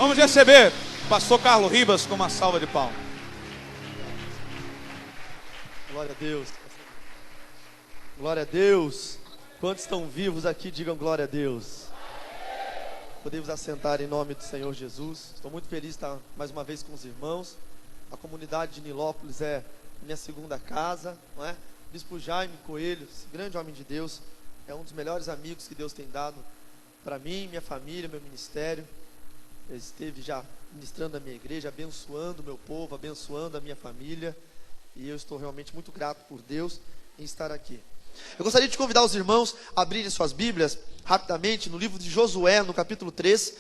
Vamos receber pastor Carlos Ribas com uma salva de palmas. Glória a Deus. Glória a Deus. Quantos estão vivos aqui, digam glória a Deus. Podemos assentar em nome do Senhor Jesus. Estou muito feliz de estar mais uma vez com os irmãos. A comunidade de Nilópolis é minha segunda casa, não é? Bispo Jaime Coelho, esse grande homem de Deus, é um dos melhores amigos que Deus tem dado para mim, minha família, meu ministério. Ele esteve já ministrando a minha igreja, abençoando o meu povo, abençoando a minha família. E eu estou realmente muito grato por Deus em estar aqui. Eu gostaria de convidar os irmãos a abrirem suas Bíblias rapidamente no livro de Josué, no capítulo 3.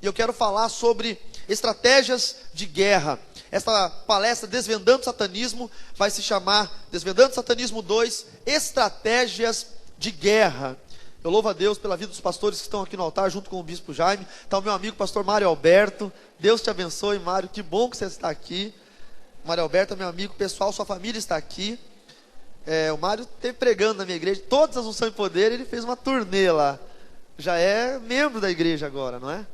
E eu quero falar sobre estratégias de guerra. Esta palestra Desvendando o Satanismo vai se chamar Desvendando o Satanismo 2, Estratégias de Guerra. Eu louvo a Deus pela vida dos pastores que estão aqui no altar, junto com o Bispo Jaime. Está o meu amigo pastor Mário Alberto. Deus te abençoe, Mário, que bom que você está aqui. Mário Alberto é meu amigo pessoal, sua família está aqui. O Mário esteve pregando na minha igreja, todas as unções e poder, ele fez uma turnê lá. Já é membro da igreja agora, não é?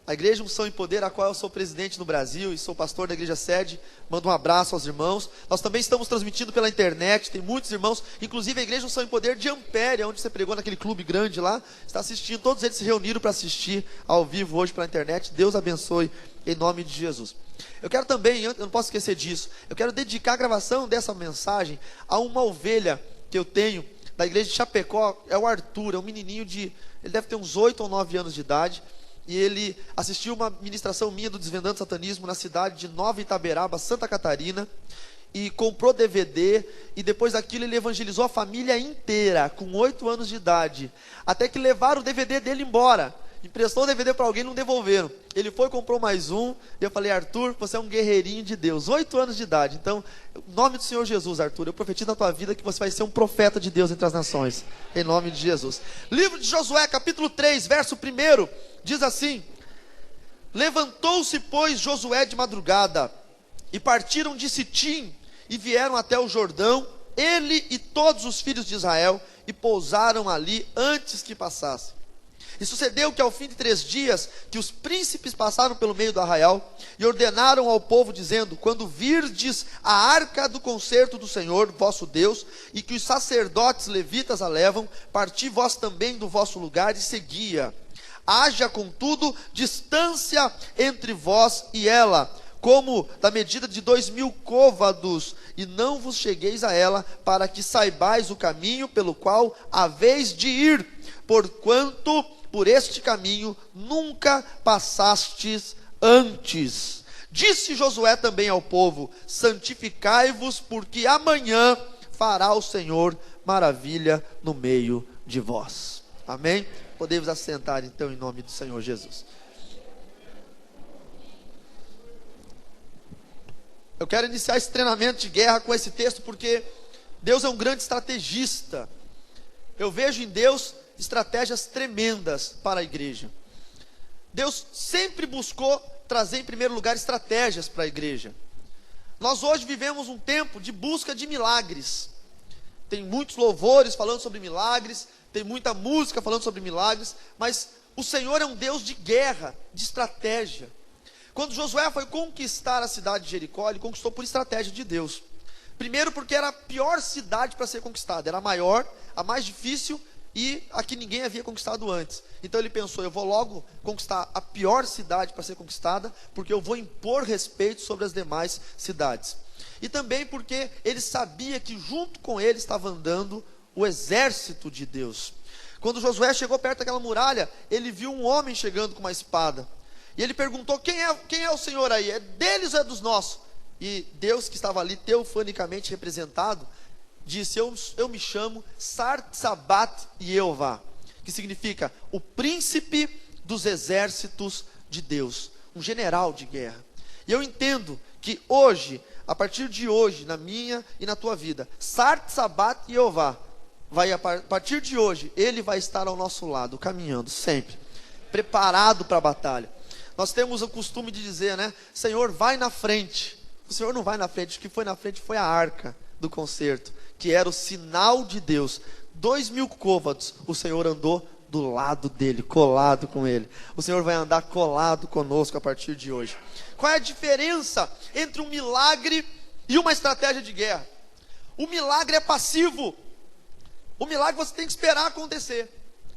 A igreja Unção e Poder, a qual eu sou presidente no Brasil e sou pastor da igreja sede, mando um abraço aos irmãos. Nós também estamos transmitindo pela internet, tem muitos irmãos, inclusive a igreja Unção e Poder de Ampere, onde você pregou naquele clube grande lá, está assistindo, todos eles se reuniram para assistir ao vivo hoje pela internet. Deus abençoe em nome de Jesus. Eu quero também, eu não posso esquecer disso, eu quero dedicar a gravação dessa mensagem a uma ovelha que eu tenho da igreja de Chapecó. É o Arthur, é um menininho ele deve ter uns 8 ou 9 anos de idade. E ele assistiu uma ministração minha do Desvendando o Satanismo na cidade de Nova Itaberaba, Santa Catarina, e comprou DVD, e depois daquilo ele evangelizou a família inteira, com 8 anos de idade, até que levaram o DVD dele embora. Emprestou o DVD para alguém e não devolveram. Ele foi e comprou mais um, e eu falei: Arthur, você é um guerreirinho de Deus, 8 anos de idade. Então, em nome do Senhor Jesus, Arthur, eu profetizo na tua vida que você vai ser um profeta de Deus entre as nações, em nome de Jesus. Livro de Josué, capítulo 3, verso 1, diz assim: levantou-se, pois, Josué de madrugada, e partiram de Sitim, e vieram até o Jordão, ele e todos os filhos de Israel, e pousaram ali antes que passassem. E sucedeu que ao fim de 3 dias, que os príncipes passaram pelo meio do arraial, e ordenaram ao povo, dizendo: quando virdes a arca do concerto do Senhor, vosso Deus, e que os sacerdotes levitas a levam, parti vós também do vosso lugar e seguia. Haja, contudo, distância entre vós e ela, como da medida de 2.000 côvados, e não vos chegueis a ela, para que saibais o caminho pelo qual haveis de ir, porquanto por este caminho nunca passastes antes. Disse Josué também ao povo: santificai-vos, porque amanhã fará o Senhor maravilha no meio de vós. Amém? Podemos assentar então em nome do Senhor Jesus. Eu quero iniciar esse treinamento de guerra com esse texto, porque Deus é um grande estrategista. Eu vejo em Deus estratégias tremendas para a igreja. Deus sempre buscou trazer em primeiro lugar estratégias para a igreja. Nós hoje vivemos um tempo de busca de milagres. Tem muitos louvores falando sobre milagres, tem muita música falando sobre milagres, mas o Senhor é um Deus de guerra, de estratégia. Quando Josué foi conquistar a cidade de Jericó, ele conquistou por estratégia de Deus. Primeiro porque era a pior cidade para ser conquistada, era a maior, a mais difícil, e a que ninguém havia conquistado antes. Então ele pensou: eu vou logo conquistar a pior cidade para ser conquistada, porque eu vou impor respeito sobre as demais cidades. E também porque ele sabia que junto com ele estava andando o exército de Deus. Quando Josué chegou perto daquela muralha, ele viu um homem chegando com uma espada. E ele perguntou: quem é o Senhor aí? É deles ou é dos nossos? E Deus, que estava ali teofanicamente representado, disse: eu me chamo Sar-Sabat Yehová, que significa o príncipe dos exércitos de Deus, um general de guerra. E eu entendo que hoje, a partir de hoje, na minha e na tua vida, Sar-Sabat Yehová, a partir de hoje, ele vai estar ao nosso lado, caminhando sempre, preparado para a batalha. Nós temos o costume de dizer, né: Senhor, vai na frente. O Senhor não vai na frente, o que foi na frente foi a arca do concerto, que era o sinal de Deus. 2.000 côvados o Senhor andou do lado dele, colado com ele. O Senhor vai andar colado conosco a partir de hoje. Qual é a diferença entre um milagre e uma estratégia de guerra? O milagre é passivo. O milagre você tem que esperar acontecer.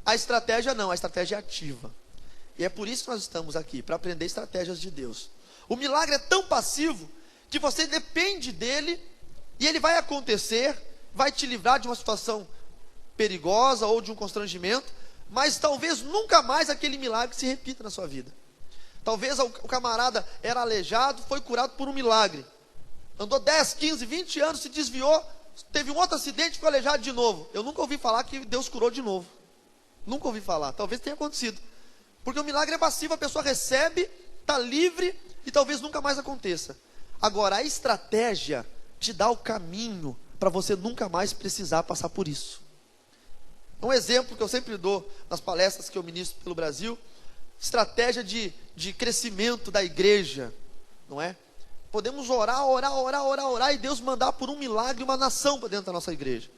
A estratégia não, a estratégia é ativa. E é por isso que nós estamos aqui, para aprender estratégias de Deus. O milagre é tão passivo que você depende dele e ele vai acontecer, vai te livrar de uma situação perigosa ou de um constrangimento, mas talvez nunca mais aquele milagre se repita na sua vida. Talvez o camarada era aleijado, foi curado por um milagre. Andou 10, 15, 20 anos, se desviou, teve um outro acidente, ficou aleijado de novo. Eu nunca ouvi falar que Deus curou de novo. Nunca ouvi falar, talvez tenha acontecido. Porque o milagre é passivo, a pessoa recebe, está livre e talvez nunca mais aconteça. Agora, a estratégia te dá o caminho para você nunca mais precisar passar por isso. Um exemplo que eu sempre dou nas palestras que eu ministro pelo Brasil, estratégia de crescimento da igreja, não é? Podemos orar e Deus mandar por um milagre uma nação para dentro da nossa igreja.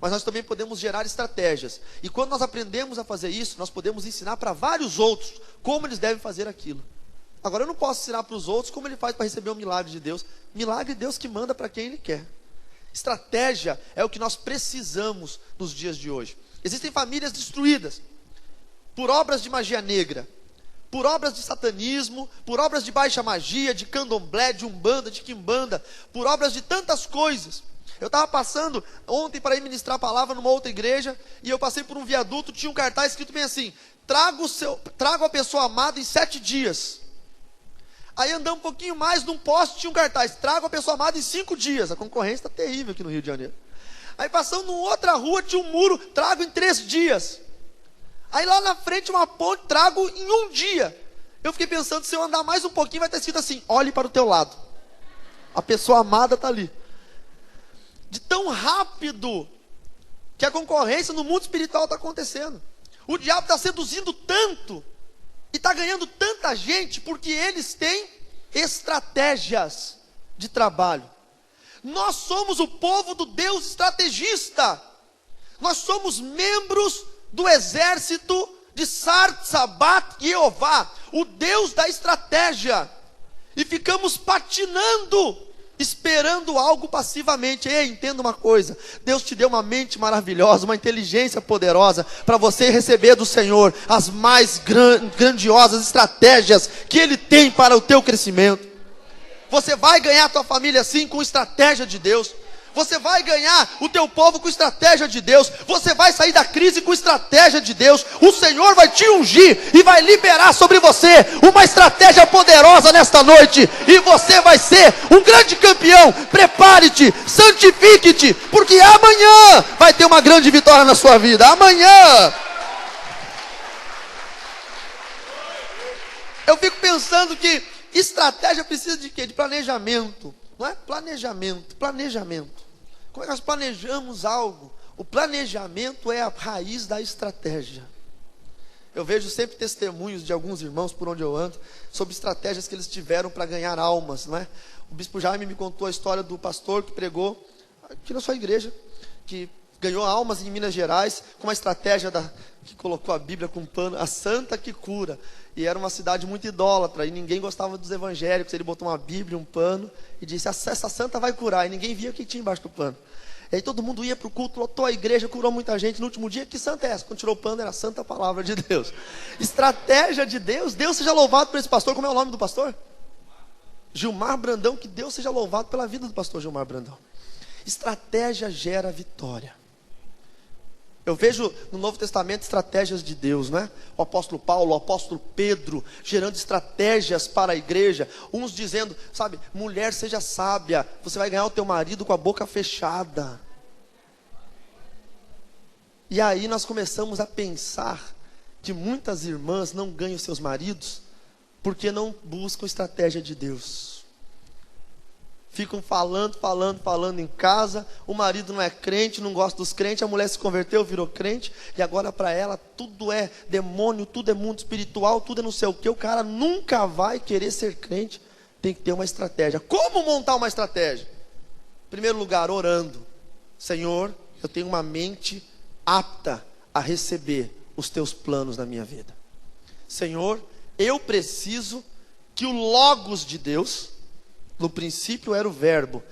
Mas nós também podemos gerar estratégias. E quando nós aprendemos a fazer isso, nós podemos ensinar para vários outros como eles devem fazer aquilo. Agora eu não posso ensinar para os outros como ele faz para receber o milagre de Deus. Milagre é Deus que manda para quem Ele quer. Estratégia é o que nós precisamos nos dias de hoje. Existem famílias destruídas por obras de magia negra, por obras de satanismo, por obras de baixa magia, de candomblé, de umbanda, de quimbanda, por obras de tantas coisas. Eu estava passando ontem para ir ministrar a palavra numa outra igreja, e eu passei por um viaduto, tinha um cartaz escrito bem assim: trago a pessoa amada em 7 dias. Aí andamos um pouquinho mais, num poste tinha um cartaz: trago a pessoa amada em 5 dias. A concorrência está terrível aqui no Rio de Janeiro. Aí passando numa outra rua tinha um muro: trago em 3 dias. Aí lá na frente uma ponte: trago em 1 dia. Eu fiquei pensando, se eu andar mais um pouquinho vai estar escrito assim: olhe para o teu lado, a pessoa amada está ali. De tão rápido que a concorrência no mundo espiritual está acontecendo. O diabo está seduzindo tanto e está ganhando tanta gente, porque eles têm estratégias de trabalho. Nós somos o povo do Deus estrategista. Nós somos membros do exército de Sar-Sabat Jeová, o Deus da estratégia. E ficamos patinando, esperando algo passivamente. Ei, entenda uma coisa: Deus te deu uma mente maravilhosa, uma inteligência poderosa, para você receber do Senhor as mais grandiosas estratégias que Ele tem para o teu crescimento. Você vai ganhar a tua família assim, com estratégia de Deus. Você vai ganhar o teu povo com estratégia de Deus. Você vai sair da crise com estratégia de Deus. O Senhor vai te ungir e vai liberar sobre você uma estratégia poderosa nesta noite. E você vai ser um grande campeão. Prepare-te, santifique-te, porque amanhã vai ter uma grande vitória na sua vida. Amanhã. Eu fico pensando que estratégia precisa de quê? De planejamento. Não é? Planejamento. Como é que nós planejamos algo? O planejamento é a raiz da estratégia. Eu vejo sempre testemunhos de alguns irmãos por onde eu ando, sobre estratégias que eles tiveram para ganhar almas, não é? O bispo Jaime me contou a história do pastor que pregou aqui na sua igreja, que ganhou almas em Minas Gerais, com uma estratégia que colocou a Bíblia com pano, a santa que cura. E era uma cidade muito idólatra, e ninguém gostava dos evangélicos. Ele botou uma Bíblia, um pano, e disse: essa santa vai curar. E ninguém via o que tinha embaixo do pano. E aí todo mundo ia para o culto, lotou a igreja, curou muita gente. No último dia, que santa é essa? Quando tirou o pano, era a santa palavra de Deus. Estratégia de Deus. Deus seja louvado por esse pastor. Como é o nome do pastor? Gilmar Brandão. Que Deus seja louvado pela vida do pastor Gilmar Brandão. Estratégia gera vitória. Eu vejo no Novo Testamento estratégias de Deus, né? O apóstolo Paulo, o apóstolo Pedro, gerando estratégias para a igreja. Uns dizendo, sabe, mulher, seja sábia, você vai ganhar o teu marido com a boca fechada. E aí nós começamos a pensar que muitas irmãs não ganham seus maridos porque não buscam estratégia de Deus. Ficam falando em casa. O marido não é crente, não gosta dos crentes. A mulher se converteu, virou crente, e agora para ela tudo é demônio, tudo é mundo espiritual, tudo é não sei o que. O cara nunca vai querer ser crente. Tem que ter uma estratégia. Como montar uma estratégia? Em primeiro lugar, orando. Senhor, eu tenho uma mente apta a receber os teus planos na minha vida. Senhor, eu preciso que o Logos de Deus, no princípio era o verbo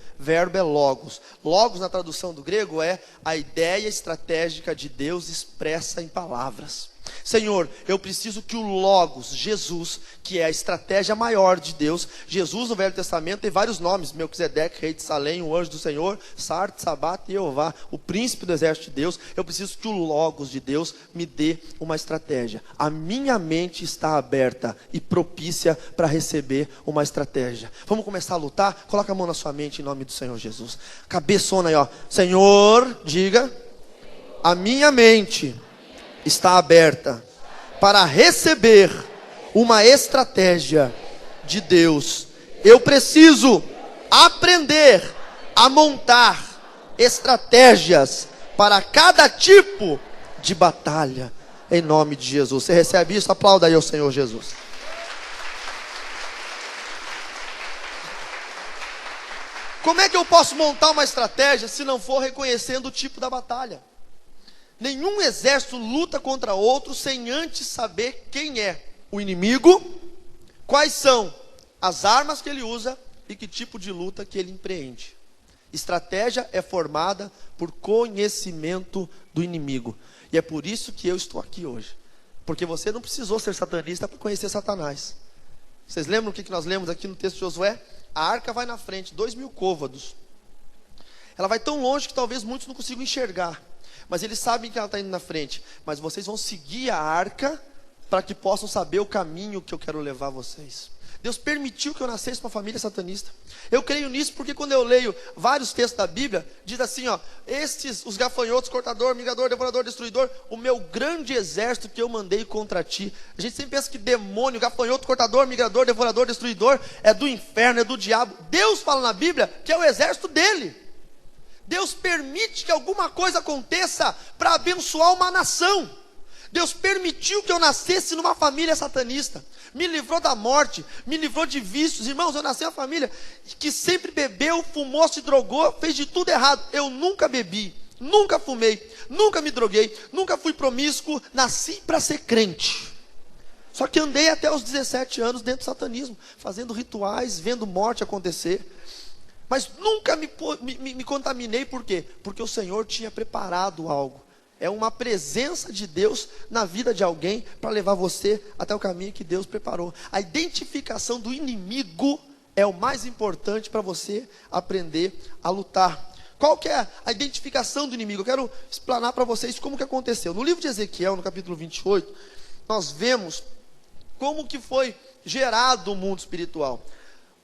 é Logos. Logos na tradução do grego é a ideia estratégica de Deus expressa em palavras. Senhor, eu preciso que o Logos, Jesus, que é a estratégia maior de Deus. Jesus no Velho Testamento tem vários nomes: Melquisedeque, rei de Salém, o anjo do Senhor, Sarte, Sabat e Jeová, o príncipe do exército de Deus. Eu preciso que o Logos de Deus me dê uma estratégia. A minha mente está aberta e propícia para receber uma estratégia. Vamos começar a lutar? Coloca a mão na sua mente em nome do Senhor Jesus. Cabeçona aí, ó. Senhor, diga: a minha mente está aberta para receber uma estratégia de Deus. Eu preciso aprender a montar estratégias para cada tipo de batalha, em nome de Jesus. Você recebe isso? Aplauda aí ao Senhor Jesus. Como é que eu posso montar uma estratégia se não for reconhecendo o tipo da batalha? Nenhum exército luta contra outro sem antes saber quem é o inimigo, quais são as armas que ele usa e que tipo de luta que ele empreende. Estratégia é formada por conhecimento do inimigo. E é por isso que eu estou aqui hoje. Porque você não precisou ser satanista para conhecer Satanás. Vocês lembram o que nós lemos aqui no texto de Josué? A arca vai na frente, 2.000 côvados. Ela vai tão longe que talvez muitos não consigam enxergar. Mas eles sabem que ela está indo na frente. Mas vocês vão seguir a arca para que possam saber o caminho que eu quero levar vocês. Deus permitiu que eu nascesse uma família satanista. Eu creio nisso porque quando eu leio vários textos da Bíblia, diz assim, ó: os gafanhotos, cortador, migrador, devorador, destruidor, o meu grande exército que eu mandei contra ti. A gente sempre pensa que demônio, gafanhoto, cortador, migrador, devorador, destruidor é do inferno, é do diabo. Deus fala na Bíblia que é o exército dele. Deus permite que alguma coisa aconteça para abençoar uma nação. Deus permitiu que eu nascesse numa família satanista. Me livrou da morte, me livrou de vícios. Irmãos, eu nasci em uma família que sempre bebeu, fumou, se drogou, fez de tudo errado. Eu nunca bebi, nunca fumei, nunca me droguei, nunca fui promíscuo. Nasci para ser crente. Só que andei até os 17 anos dentro do satanismo, fazendo rituais, vendo morte acontecer. Mas nunca me contaminei, por quê? Porque o Senhor tinha preparado algo. É uma presença de Deus na vida de alguém para levar você até o caminho que Deus preparou. A identificação do inimigo é o mais importante para você aprender a lutar. Qual que é a identificação do inimigo? Eu quero explanar para vocês como que aconteceu. No livro de Ezequiel, no capítulo 28, nós vemos como que foi gerado o mundo espiritual.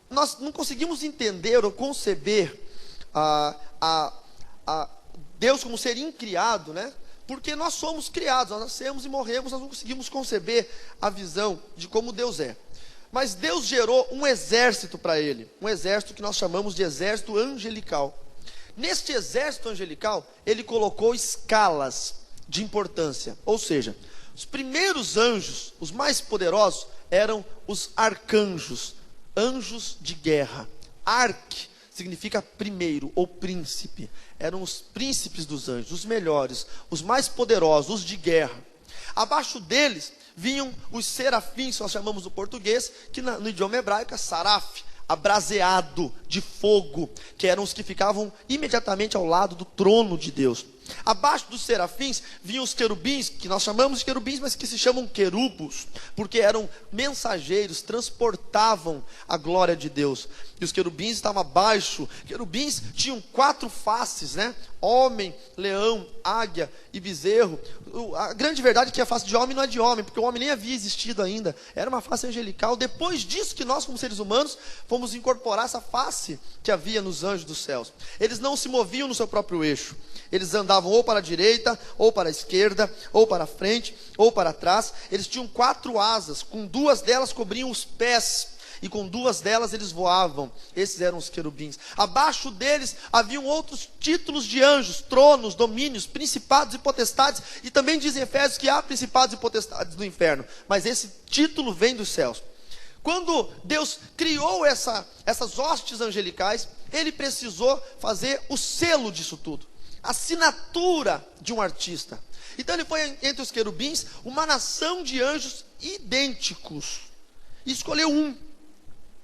Nós não conseguimos entender ou conceber Deus como ser incriado, né? Porque nós somos criados, nós nascemos e morremos, nós não conseguimos conceber a visão de como Deus é. Mas Deus gerou um exército para ele, um exército que nós chamamos de exército angelical. Neste exército angelical, ele colocou escalas de importância, ou seja, os primeiros anjos, os mais poderosos, eram os arcanjos, anjos de guerra. Arque significa primeiro ou príncipe. Eram os príncipes dos anjos, os melhores, os mais poderosos, os de guerra. Abaixo deles vinham os serafins, nós chamamos no português, que no idioma hebraico é saraf, abraseado de fogo, que eram os que ficavam imediatamente ao lado do trono de Deus. Abaixo dos serafins vinham os querubins, que nós chamamos de querubins, mas que se chamam querubos, porque eram mensageiros, transportavam a glória de Deus. E os querubins estavam abaixo. Querubins tinham 4 faces, né? Homem, leão, águia e bezerro. A grande verdade é que a face de homem não é de homem, porque o homem nem havia existido ainda. Era uma face angelical. Depois disso que nós, como seres humanos, fomos incorporar essa face que havia nos anjos dos céus. Eles não se moviam no seu próprio eixo. Eles andavam ou para a direita, ou para a esquerda, ou para a frente, ou para trás. Eles tinham 4 asas, com 2 delas cobriam os pés, e com 2 delas eles voavam. Esses eram os querubins. Abaixo deles haviam outros títulos de anjos, tronos, domínios, principados e potestades. E também diz em Efésios que há principados e potestades do inferno. Mas esse título vem dos céus. Quando Deus criou essas hostes angelicais, Ele precisou fazer o selo disso tudo, a assinatura de um artista. Então ele foi entre os querubins uma nação de anjos idênticos. E escolheu um.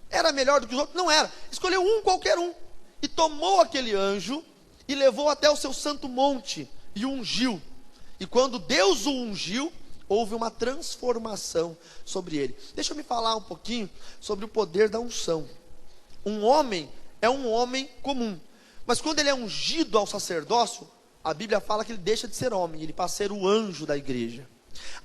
Era melhor do que os outros? Não era. Escolheu um, qualquer um. E tomou aquele anjo e levou até o seu santo monte e o ungiu. E quando Deus o ungiu, houve uma transformação sobre ele. Deixa eu me falar um pouquinho sobre o poder da unção. Um homem é um homem comum. Mas quando ele é ungido ao sacerdócio, a Bíblia fala que ele deixa de ser homem, ele passa a ser o anjo da igreja.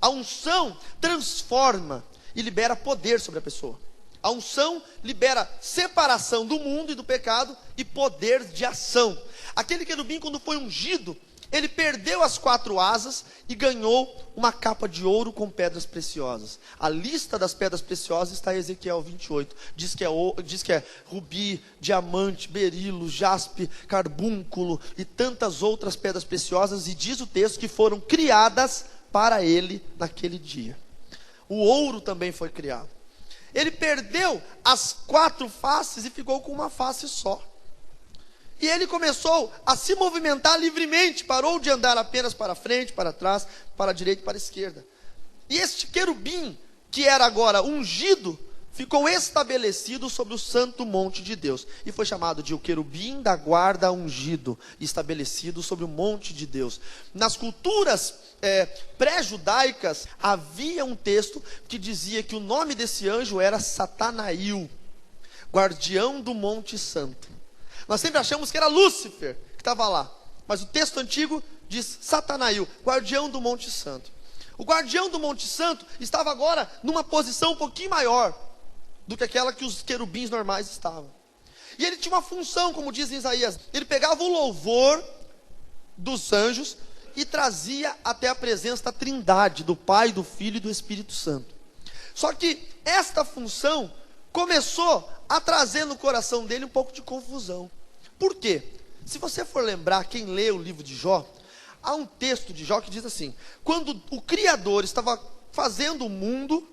A unção transforma e libera poder sobre a pessoa. A unção libera separação do mundo e do pecado e poder de ação. Aquele querubim, quando foi ungido, ele perdeu as 4 asas e ganhou uma capa de ouro com pedras preciosas. A lista das pedras preciosas está em Ezequiel 28. Diz que é rubi, diamante, berilo, jaspe, carbúnculo e tantas outras pedras preciosas. E diz o texto que foram criadas para ele naquele dia. O ouro também foi criado. Ele perdeu as 4 faces e ficou com uma face só. E ele começou a se movimentar livremente, parou de andar apenas para frente, para trás, para a direita e para a esquerda. E este querubim, que era agora ungido, ficou estabelecido sobre o santo monte de Deus. E foi chamado de o querubim da guarda ungido, estabelecido sobre o monte de Deus. Nas culturas pré-judaicas, havia um texto que dizia que o nome desse anjo era Satanael, guardião do monte santo. Nós sempre achamos que era Lúcifer que estava lá, mas o texto antigo diz Satanael, guardião do Monte Santo. O guardião do Monte Santo estava agora numa posição um pouquinho maior do que aquela que os querubins normais estavam. E ele tinha uma função, como diz em Isaías, ele pegava o louvor dos anjos e trazia até a presença da Trindade, do Pai, do Filho e do Espírito Santo. Só que esta função começou a trazer no coração dele um pouco de confusão. Por quê? Se você for lembrar, quem lê o livro de Jó, há um texto de Jó que diz assim: quando o Criador estava fazendo o mundo,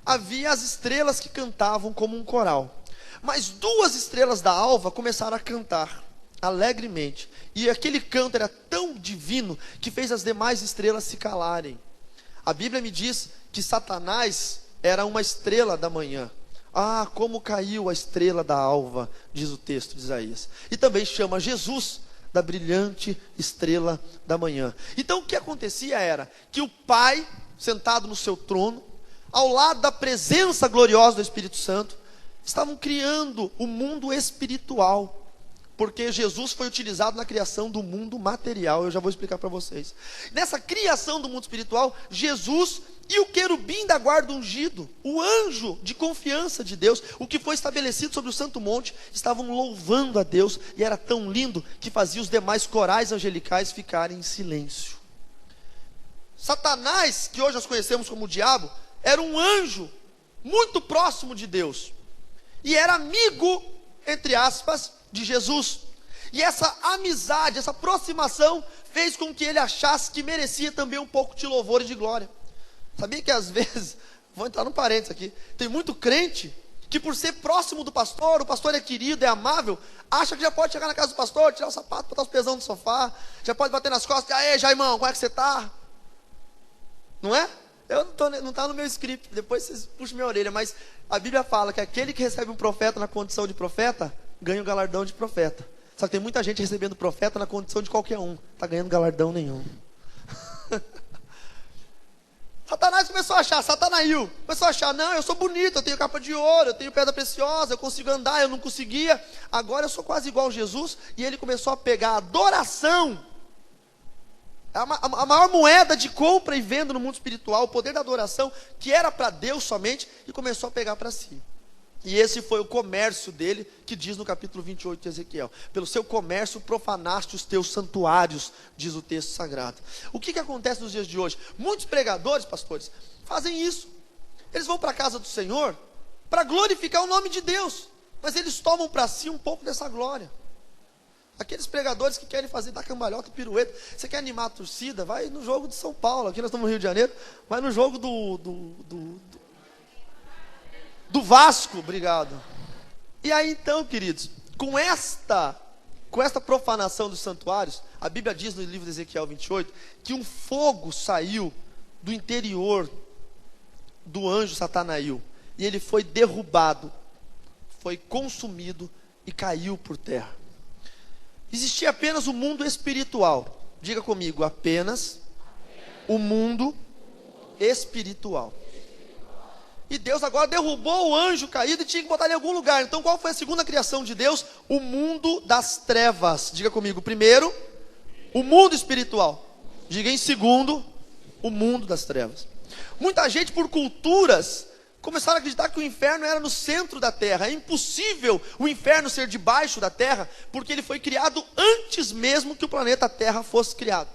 havia as estrelas que cantavam como um coral, mas 2 estrelas da alva começaram a cantar alegremente, e aquele canto era tão divino que fez as demais estrelas se calarem. A Bíblia me diz que Satanás era uma estrela da manhã. Ah, como caiu a estrela da alva, diz o texto de Isaías. E também chama Jesus da brilhante estrela da manhã. Então o que acontecia era que o Pai, sentado no seu trono, ao lado da presença gloriosa do Espírito Santo, estavam criando o mundo espiritual. Porque Jesus foi utilizado na criação do mundo material. Eu já vou explicar para vocês. Nessa criação do mundo espiritual, Jesus e o querubim da guarda ungido, o anjo de confiança de Deus, o que foi estabelecido sobre o santo monte, estavam louvando a Deus. E era tão lindo que fazia os demais corais angelicais ficarem em silêncio. Satanás, que hoje nós conhecemos como o diabo, era um anjo muito próximo de Deus. E era amigo, entre aspas, de Jesus. E essa amizade, essa aproximação fez com que ele achasse que merecia também um pouco de louvor e de glória. Sabia que às vezes, vou entrar num parênteses aqui, tem muito crente que por ser próximo do pastor, o pastor é querido, é amável, acha que já pode chegar na casa do pastor, tirar o sapato, botar os pesão no sofá, já pode bater nas costas, aê Jaimão, como é que você está? Não é? Eu não está no meu script, depois vocês puxam minha orelha, mas a Bíblia fala que aquele que recebe um profeta na condição de profeta, ganha o galardão de profeta. Só que tem muita gente recebendo profeta na condição de qualquer um, está ganhando galardão nenhum. Satanás começou a achar, Satanael, começou a achar, não, eu sou bonito, eu tenho capa de ouro, eu tenho pedra preciosa, eu consigo andar, eu não conseguia, agora eu sou quase igual a Jesus. E ele começou a pegar a adoração, a maior moeda de compra e venda no mundo espiritual, o poder da adoração, que era para Deus somente, e começou a pegar para si. E esse foi o comércio dele, que diz no capítulo 28 de Ezequiel: pelo seu comércio profanaste os teus santuários, diz o texto sagrado. O que acontece nos dias de hoje? Muitos pregadores, pastores, fazem isso. Eles vão para a casa do Senhor para glorificar o nome de Deus, mas eles tomam para si um pouco dessa glória. Aqueles pregadores que querem fazer da cambalhota, pirueta. Você quer animar a torcida? Vai no jogo de São Paulo, aqui nós estamos no Rio de Janeiro, vai no jogo do Vasco, obrigado. E aí então, queridos, com esta profanação dos santuários, A Bíblia diz no livro de Ezequiel 28, que um fogo saiu do interior do anjo Satanael, e ele foi derrubado, foi consumido e caiu por terra. Existia apenas o mundo espiritual. Diga comigo, apenas o mundo espiritual. E Deus agora derrubou o anjo caído e tinha que botar ele em algum lugar. Então qual foi a segunda criação de Deus? O mundo das trevas. Diga comigo, primeiro, o mundo espiritual. Diga em segundo, o mundo das trevas. Muita gente, por culturas, começaram a acreditar que o inferno era no centro da terra. É impossível o inferno ser debaixo da terra, porque ele foi criado antes mesmo que o planeta Terra fosse criado.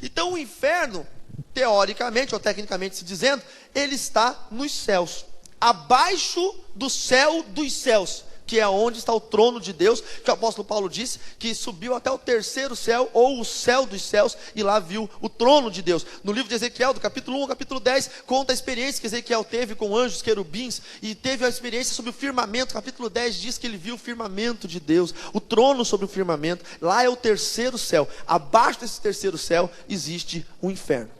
Então o inferno, teoricamente ou tecnicamente se dizendo, ele está nos céus, abaixo do céu dos céus, que é onde está o trono de Deus, que o apóstolo Paulo disse, que subiu até o terceiro céu, ou o céu dos céus, e lá viu o trono de Deus. No livro de Ezequiel, do capítulo 1 ao capítulo 10, conta a experiência que Ezequiel teve com anjos, querubins, e teve a experiência sobre o firmamento. Capítulo 10 diz que ele viu o firmamento de Deus, o trono sobre o firmamento. Lá é o terceiro céu. Abaixo desse terceiro céu existe o inferno.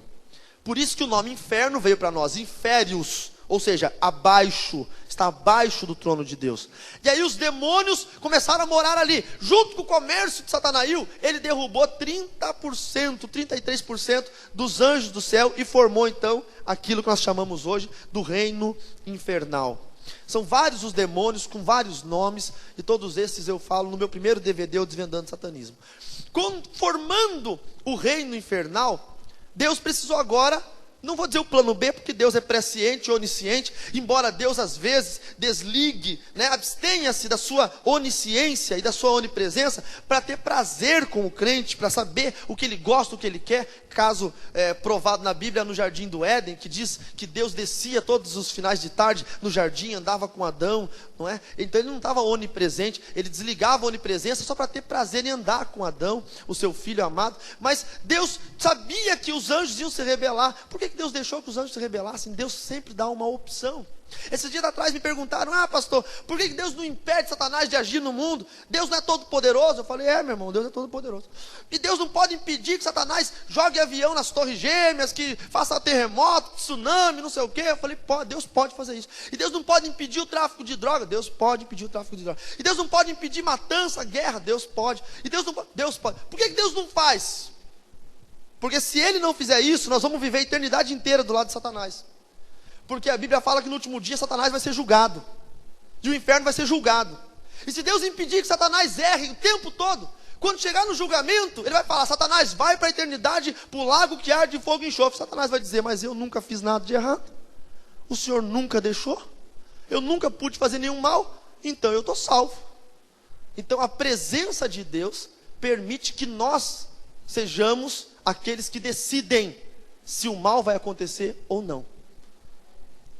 Por isso que o nome inferno veio para nós, inférios, ou seja, abaixo, está abaixo do trono de Deus. E aí os demônios começaram a morar ali, junto com o comércio de Satanael. Ele derrubou 30%, 33% dos anjos do céu e formou então aquilo que nós chamamos hoje do reino infernal. São vários os demônios com vários nomes, e todos esses eu falo no meu primeiro DVD, o Desvendando o Satanismo. Formando o reino infernal, Deus precisou agora, não vou dizer o plano B, porque Deus é presciente, onisciente, embora Deus às vezes desligue, abstenha-se da sua onisciência e da sua onipresença, para ter prazer com o crente, para saber o que ele gosta, o que ele quer. Caso provado na Bíblia, no jardim do Éden, que diz que Deus descia todos os finais de tarde no jardim, andava com Adão, não é? Então ele não estava onipresente, ele desligava a onipresença só para ter prazer em andar com Adão, o seu filho amado. Mas Deus sabia que os anjos iam se rebelar. Por que Deus deixou que os anjos se rebelassem? Deus sempre dá uma opção. Esses dias atrás me perguntaram: pastor, por que Deus não impede Satanás de agir no mundo? Deus não é todo poderoso? Eu falei: meu irmão, Deus é todo poderoso. E Deus não pode impedir que Satanás jogue avião nas torres gêmeas, que faça terremoto, tsunami, não sei o quê. Eu falei: Deus pode fazer isso. E Deus não pode impedir o tráfico de droga? Deus pode impedir o tráfico de droga. E Deus não pode impedir matança, guerra? Deus pode. E Deus pode. Por que Deus não faz? Porque se Ele não fizer isso, nós vamos viver a eternidade inteira do lado de Satanás. Porque a Bíblia fala que no último dia Satanás vai ser julgado, e o inferno vai ser julgado. E se Deus impedir que Satanás erre o tempo todo, quando chegar no julgamento, ele vai falar: Satanás, vai para a eternidade, para o lago que arde de fogo e enxofre. Satanás vai dizer: mas eu nunca fiz nada de errado, o Senhor nunca deixou, eu nunca pude fazer nenhum mal, então eu estou salvo. Então a presença de Deus permite que nós sejamos aqueles que decidem se o mal vai acontecer ou não.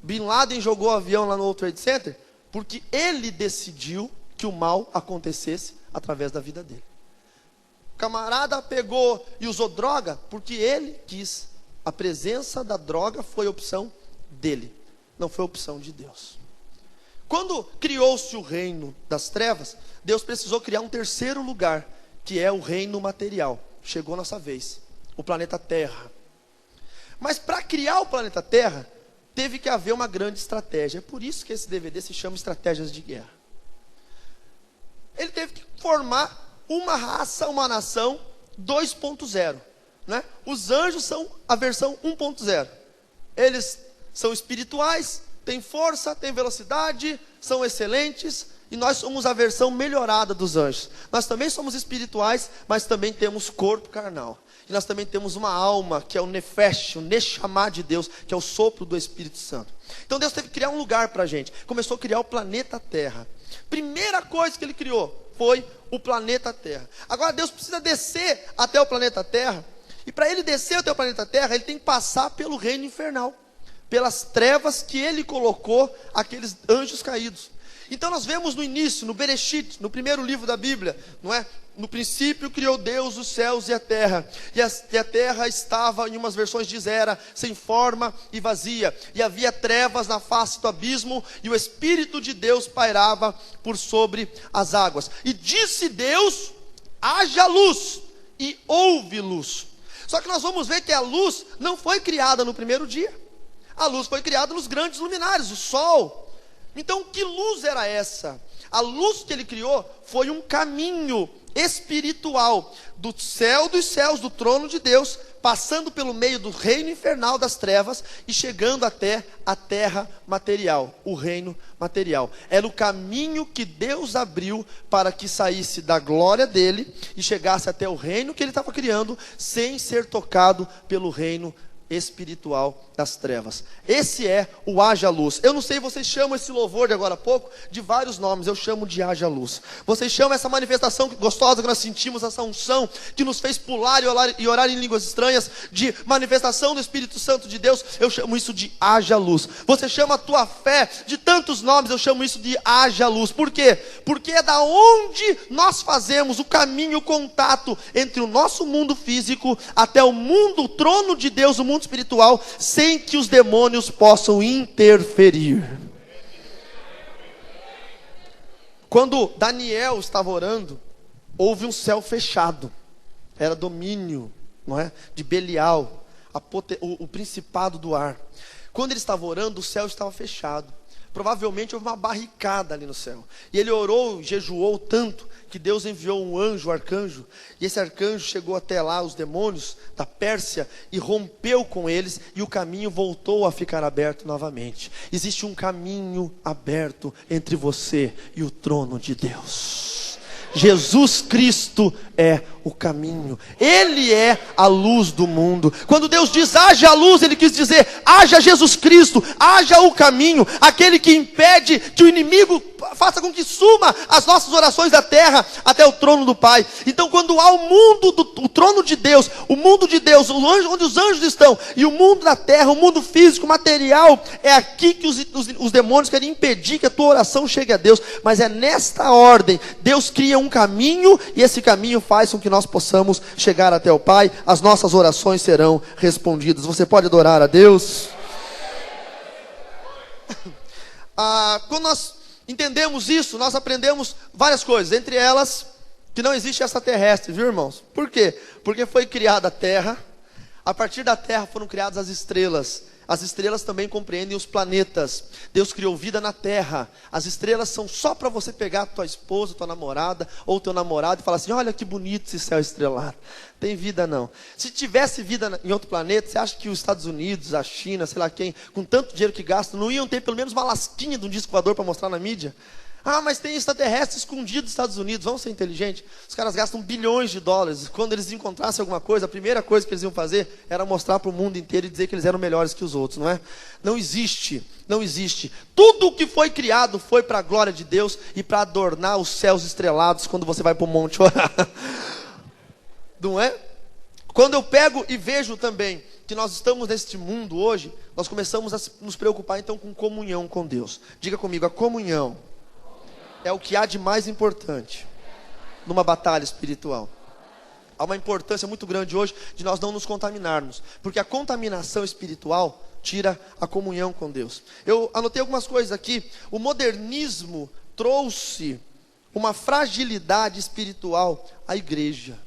Bin Laden jogou o avião lá no World Trade Center porque ele decidiu que o mal acontecesse através da vida dele. O camarada pegou e usou droga porque ele quis. A presença da droga foi opção dele, não foi opção de Deus. Quando criou-se o reino das trevas, Deus precisou criar um terceiro lugar, que é o reino material. Chegou nossa vez, o planeta Terra. Mas para criar o planeta Terra, teve que haver uma grande estratégia. É por isso que esse DVD se chama Estratégias de Guerra. Ele teve que formar uma raça, uma nação 2.0, né? Os anjos são a versão 1.0. Eles são espirituais, têm força, têm velocidade, são excelentes, e nós somos a versão melhorada dos anjos. Nós também somos espirituais, mas também temos corpo carnal. E nós também temos uma alma, que é o Nefesh, o Neshama de Deus, que é o sopro do Espírito Santo. Então Deus teve que criar um lugar para a gente. Começou a criar o planeta Terra. Primeira coisa que Ele criou foi o planeta Terra. Agora Deus precisa descer até o planeta Terra. E para Ele descer até o planeta Terra, Ele tem que passar pelo reino infernal, pelas trevas que Ele colocou aqueles anjos caídos. Então nós vemos no início, no Bereshit, no primeiro livro da Bíblia, não é? No princípio criou Deus os céus e a terra, e a terra estava, em umas versões diz, era sem forma e vazia, e havia trevas na face do abismo, e o Espírito de Deus pairava por sobre as águas. E disse Deus: haja luz, e houve luz. Só que nós vamos ver que a luz não foi criada no primeiro dia. A luz foi criada nos grandes luminares, o sol. Então, que luz era essa? A luz que ele criou foi um caminho espiritual do céu dos céus, do trono de Deus, passando pelo meio do reino infernal das trevas e chegando até a terra material, o reino material. Era o caminho que Deus abriu para que saísse da glória dele e chegasse até o reino que ele estava criando, sem ser tocado pelo reino espiritual das trevas. Esse é o haja luz. Eu não sei, vocês chamam esse louvor de agora há pouco de vários nomes, eu chamo de haja luz. Vocês chamam essa manifestação gostosa que nós sentimos, essa unção que nos fez pular e orar em línguas estranhas, de manifestação do Espírito Santo de Deus, eu chamo isso de haja luz. Você chama a tua fé de tantos nomes, eu chamo isso de haja luz. Por quê? Porque é da onde nós fazemos o caminho, o contato entre o nosso mundo físico até o mundo, o trono de Deus, o mundo espiritual, sem que os demônios possam interferir. Quando Daniel estava orando, houve um céu fechado. Era domínio, não é? De Belial, o principado do ar. Quando ele estava orando, o céu estava fechado. Provavelmente houve uma barricada ali no céu. E ele orou, jejuou tanto, que Deus enviou um anjo, um arcanjo, e esse arcanjo chegou até lá, os demônios da Pérsia, e rompeu com eles, e o caminho voltou a ficar aberto novamente. Existe um caminho aberto entre você e o trono de Deus. Jesus Cristo é o caminho, Ele é a luz do mundo. Quando Deus diz haja luz, Ele quis dizer haja Jesus Cristo, haja o caminho, aquele que impede que o inimigo faça com que suma as nossas orações da terra até o trono do Pai. Então, quando há o mundo, o trono de Deus, o mundo de Deus, onde os anjos estão, e o mundo da terra, o mundo físico, material, é aqui que os demônios querem impedir que a tua oração chegue a Deus. Mas é nesta ordem, Deus cria um caminho, e esse caminho faz com que nós possamos chegar até o Pai. As nossas orações serão respondidas. Você pode adorar a Deus? Quando nós entendemos isso, nós aprendemos várias coisas, entre elas, que não existe extraterrestre, viu, irmãos? Por quê? Porque foi criada a terra, a partir da terra foram criadas as estrelas. As estrelas também compreendem os planetas. Deus criou vida na terra. As estrelas são só para você pegar a tua esposa, tua namorada, ou teu namorado e falar assim: olha que bonito esse céu estrelado. Tem vida não. Se tivesse vida em outro planeta, você acha que os Estados Unidos, a China, sei lá quem, com tanto dinheiro que gastam, não iam ter pelo menos uma lasquinha de um disco voador para mostrar na mídia? Ah, mas tem extraterrestre escondido nos Estados Unidos. Vamos ser inteligentes. Os caras gastam bilhões de dólares. Quando eles encontrassem alguma coisa, a primeira coisa que eles iam fazer era mostrar para o mundo inteiro e dizer que eles eram melhores que os outros, não é? Não existe, não existe. Tudo o que foi criado foi para a glória de Deus e para adornar os céus estrelados quando você vai para o monte orar. Não é? Quando eu pego e vejo também que nós estamos neste mundo hoje, nós começamos a nos preocupar então com comunhão com Deus. Diga comigo, a comunhão é o que há de mais importante numa batalha espiritual. Há uma importância muito grande hoje de nós não nos contaminarmos, porque a contaminação espiritual tira a comunhão com Deus. Eu anotei algumas coisas aqui. O modernismo trouxe uma fragilidade espiritual à igreja.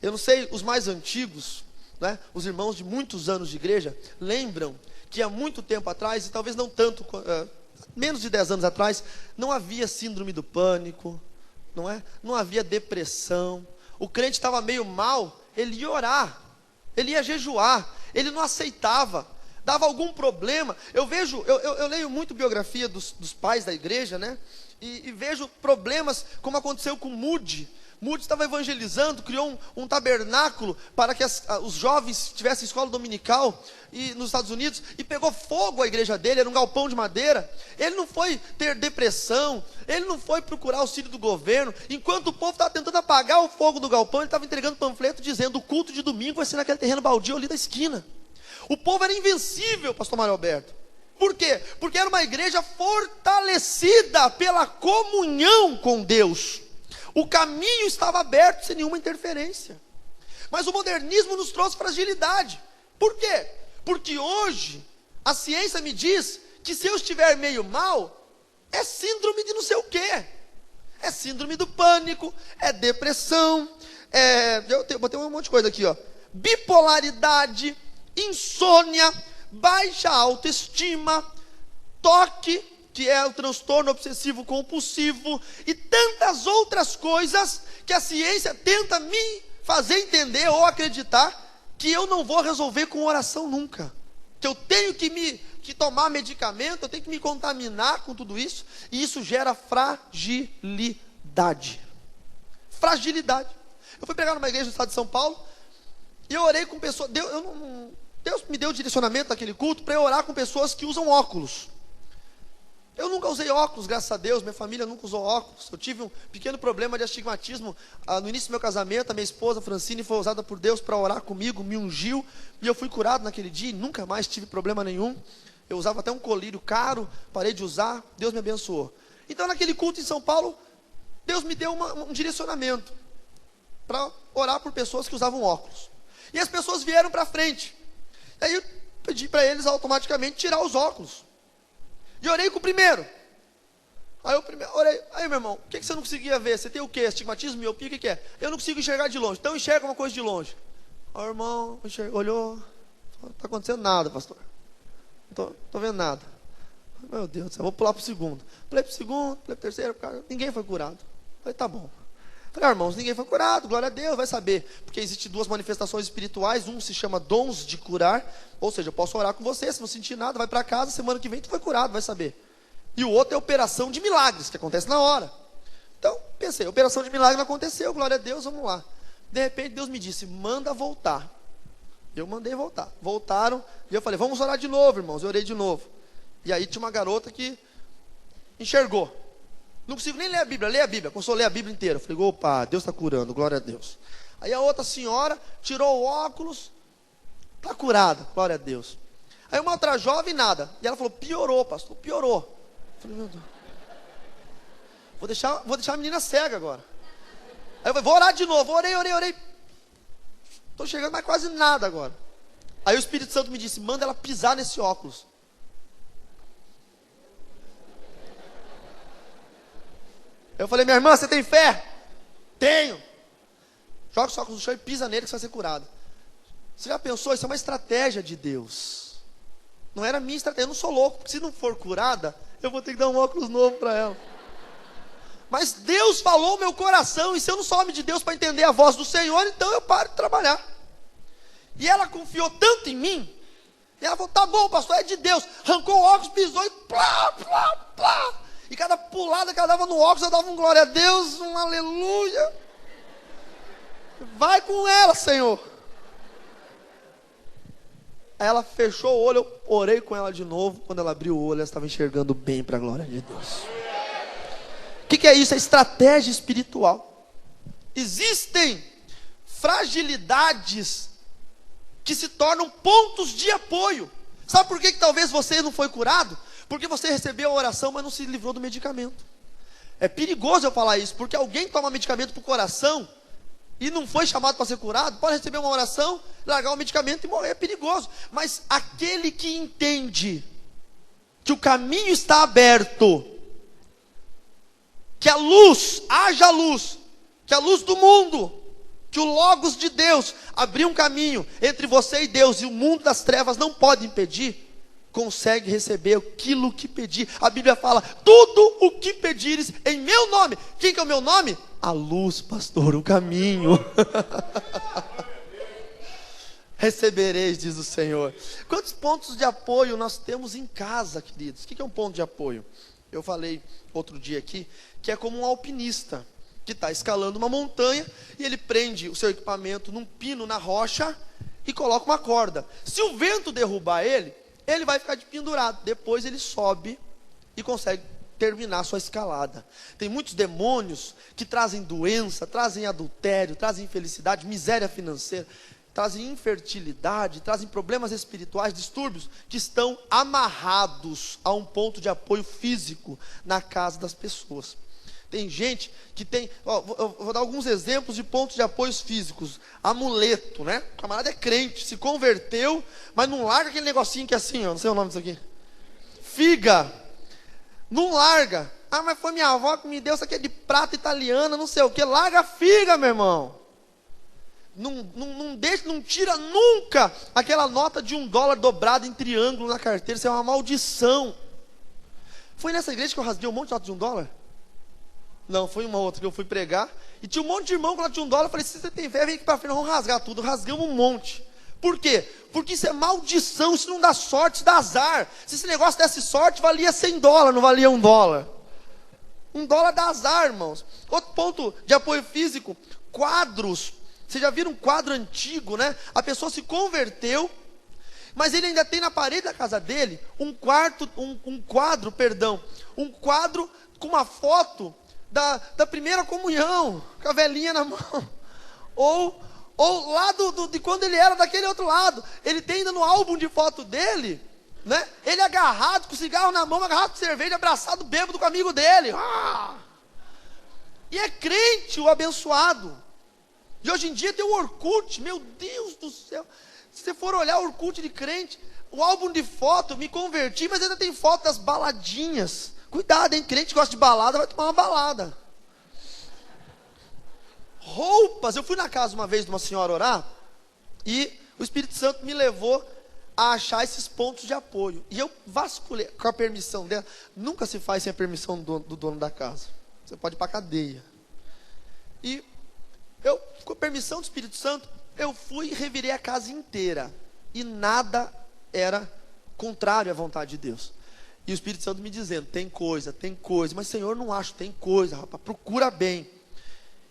Eu não sei, os mais antigos, né, os irmãos de muitos anos de igreja, lembram que há muito tempo atrás, e talvez não tanto, menos de 10 anos atrás, não havia síndrome do pânico, não é? Não havia depressão. O crente estava meio mal, ele ia orar, ele ia jejuar, ele não aceitava, dava algum problema. Eu leio muito biografia dos pais da igreja, né? E vejo problemas como aconteceu com Moody. Moody estava evangelizando, criou um tabernáculo para que os jovens tivessem escola dominical nos Estados Unidos, e pegou fogo a igreja dele, era um galpão de madeira. Ele não foi ter depressão, ele não foi procurar auxílio do governo. Enquanto o povo estava tentando apagar o fogo do galpão, ele estava entregando panfleto dizendo: o culto de domingo vai ser naquele terreno baldio ali da esquina. O povo era invencível, pastor Mário Alberto. Por quê? Porque era uma igreja fortalecida pela comunhão com Deus. O caminho estava aberto sem nenhuma interferência. Mas o modernismo nos trouxe fragilidade. Por quê? Porque hoje a ciência me diz que se eu estiver meio mal, é síndrome de não sei o quê. É síndrome do pânico, é depressão, Eu botei um monte de coisa aqui, ó. Bipolaridade, insônia, baixa autoestima, toque, que é o transtorno obsessivo compulsivo, e tantas outras coisas que a ciência tenta me fazer entender ou acreditar que eu não vou resolver com oração nunca, que eu tenho que tomar medicamento, eu tenho que me contaminar com tudo isso, e isso gera fragilidade. Eu fui pregar numa igreja no estado de São Paulo, e eu orei com pessoas, Deus me deu o direcionamento naquele culto para eu orar com pessoas que usam óculos. Eu nunca usei óculos, graças a Deus, minha família nunca usou óculos. Eu tive um pequeno problema de astigmatismo no início do meu casamento. A minha esposa, Francine, foi usada por Deus para orar comigo, me ungiu, e eu fui curado naquele dia, e nunca mais tive problema nenhum. Eu usava até um colírio caro, parei de usar, Deus me abençoou. Então naquele culto em São Paulo, Deus me deu um direcionamento para orar por pessoas que usavam óculos. E as pessoas vieram para frente. Aí eu pedi para eles automaticamente tirar os óculos. E orei com o primeiro. Aí eu orei. Aí, meu irmão, o que você não conseguia ver? Você tem o quê? Astigmatismo, miopia, o que é? Eu não consigo enxergar de longe. Então enxerga uma coisa de longe. Aí o irmão olhou. Não está acontecendo nada, pastor. Não estou vendo nada. Meu Deus do céu, vou pular para o segundo. Pulei para o segundo, pulei para o terceiro. Cara, ninguém foi curado. Falei, tá bom. Falei, irmãos, ninguém foi curado, glória a Deus, vai saber. Porque existem duas manifestações espirituais, um se chama dons de curar, ou seja, eu posso orar com você, se não sentir nada, vai para casa, semana que vem tu foi curado, vai saber. E o outro é operação de milagres, que acontece na hora. Então, pensei, operação de milagre não aconteceu, glória a Deus, vamos lá. De repente Deus me disse, manda voltar. Eu mandei voltar. Voltaram, e eu falei, vamos orar de novo, irmãos. Eu orei de novo. E aí tinha uma garota que enxergou. Não consigo nem ler a Bíblia. Começou a ler a Bíblia inteira. Eu falei, opa, Deus está curando, glória a Deus. Aí a outra senhora tirou o óculos, está curada, glória a Deus. Aí uma outra jovem, nada. E ela falou, piorou, pastor, piorou. Eu falei, meu Deus. Vou deixar a menina cega agora. Aí eu falei, vou orar de novo. Orei. Estou chegando, mas quase nada agora. Aí o Espírito Santo me disse, manda ela pisar nesse óculos. Eu falei, minha irmã, você tem fé? Tenho. Joga os óculos no chão e pisa nele que você vai ser curado. Você já pensou? Isso é uma estratégia de Deus. Não era minha estratégia, eu não sou louco. Porque se não for curada, eu vou ter que dar um óculos novo para ela. Mas Deus falou o meu coração, e se eu não sou homem de Deus para entender a voz do Senhor, então eu paro de trabalhar. E ela confiou tanto em mim, e ela falou, tá bom, pastor, é de Deus. Arrancou o óculos, pisou e plá, plá, plá. E cada pulada que ela dava no óculos, eu dava um glória a Deus, um aleluia. Vai com ela, Senhor. Aí ela fechou o olho, eu orei com ela de novo. Quando ela abriu o olho, ela estava enxergando bem para a glória de Deus. O que é isso? É estratégia espiritual. Existem fragilidades que se tornam pontos de apoio. Sabe por que talvez você não foi curado? Porque você recebeu a oração, mas não se livrou do medicamento. É perigoso eu falar isso, porque alguém toma medicamento para o coração e não foi chamado para ser curado, pode receber uma oração, largar o medicamento e morrer, é perigoso. Mas aquele que entende que o caminho está aberto, que a luz, haja luz, que a luz do mundo, que o Logos de Deus abriu um caminho entre você e Deus, e o mundo das trevas não pode impedir, consegue receber aquilo que pedir. A Bíblia fala, tudo o que pedires em meu nome. Quem que é o meu nome? A luz, pastor, o caminho. Recebereis, diz o Senhor. Quantos pontos de apoio nós temos em casa, queridos? O que é um ponto de apoio? Eu falei outro dia aqui, que é como um alpinista, que está escalando uma montanha, e ele prende o seu equipamento num pino na rocha, e coloca uma corda. Se o vento derrubar ele vai ficar de pendurado. Depois ele sobe e consegue terminar a sua escalada. Tem muitos demônios que trazem doença, trazem adultério, trazem infelicidade, miséria financeira, trazem infertilidade, trazem problemas espirituais, distúrbios, que estão amarrados a um ponto de apoio físico na casa das pessoas. Tem gente que tem, eu vou dar alguns exemplos de pontos de apoios físicos. Amuleto, né? O camarada é crente, se converteu, mas não larga aquele negocinho que é assim, ó, não sei o nome disso aqui. Figa. Não larga. Ah, mas foi minha avó que me deu, isso aqui é de prata italiana, não sei o que. Larga a figa, meu irmão. não tira nunca aquela nota de $1 dobrada em triângulo na carteira. Isso é uma maldição. Foi nessa igreja que eu rasguei um monte de nota de $1? Não, foi uma outra que eu fui pregar. E tinha um monte de irmão com nota de $1. Eu falei, se você tem fé, vem aqui para frente, nós vamos rasgar tudo. Rasgamos um monte. Por quê? Porque isso é maldição, isso não dá sorte, isso dá azar. Se esse negócio desse sorte, valia $100, não valia $1. $1 dá azar, irmãos. Outro ponto de apoio físico, quadros. Vocês já viram um quadro antigo, né? A pessoa se converteu, mas ele ainda tem na parede da casa dele um quadro com uma foto da primeira comunhão, com a velhinha na mão. Ou lá de quando ele era daquele outro lado. Ele tem ainda no álbum de foto dele, né? Ele agarrado, com cigarro na mão, agarrado com cerveja, abraçado, bêbado com o amigo dele. E é crente o abençoado. E hoje em dia tem o Orkut, meu Deus do céu. Se você for olhar o Orkut de crente, o álbum de foto, me converti, mas ainda tem foto das baladinhas. Cuidado, hein? Crente que gosta de balada, vai tomar uma balada. Roupas, eu fui na casa uma vez de uma senhora orar, e o Espírito Santo me levou a achar esses pontos de apoio. E eu vasculhei, com a permissão dela. Nunca se faz sem a permissão do dono da casa. Você pode ir para a cadeia. E eu, com a permissão do Espírito Santo, eu fui e revirei a casa inteira. E nada era contrário à vontade de Deus. E o Espírito Santo me dizendo, tem coisa. Mas Senhor, não acho, tem coisa, rapaz, procura bem.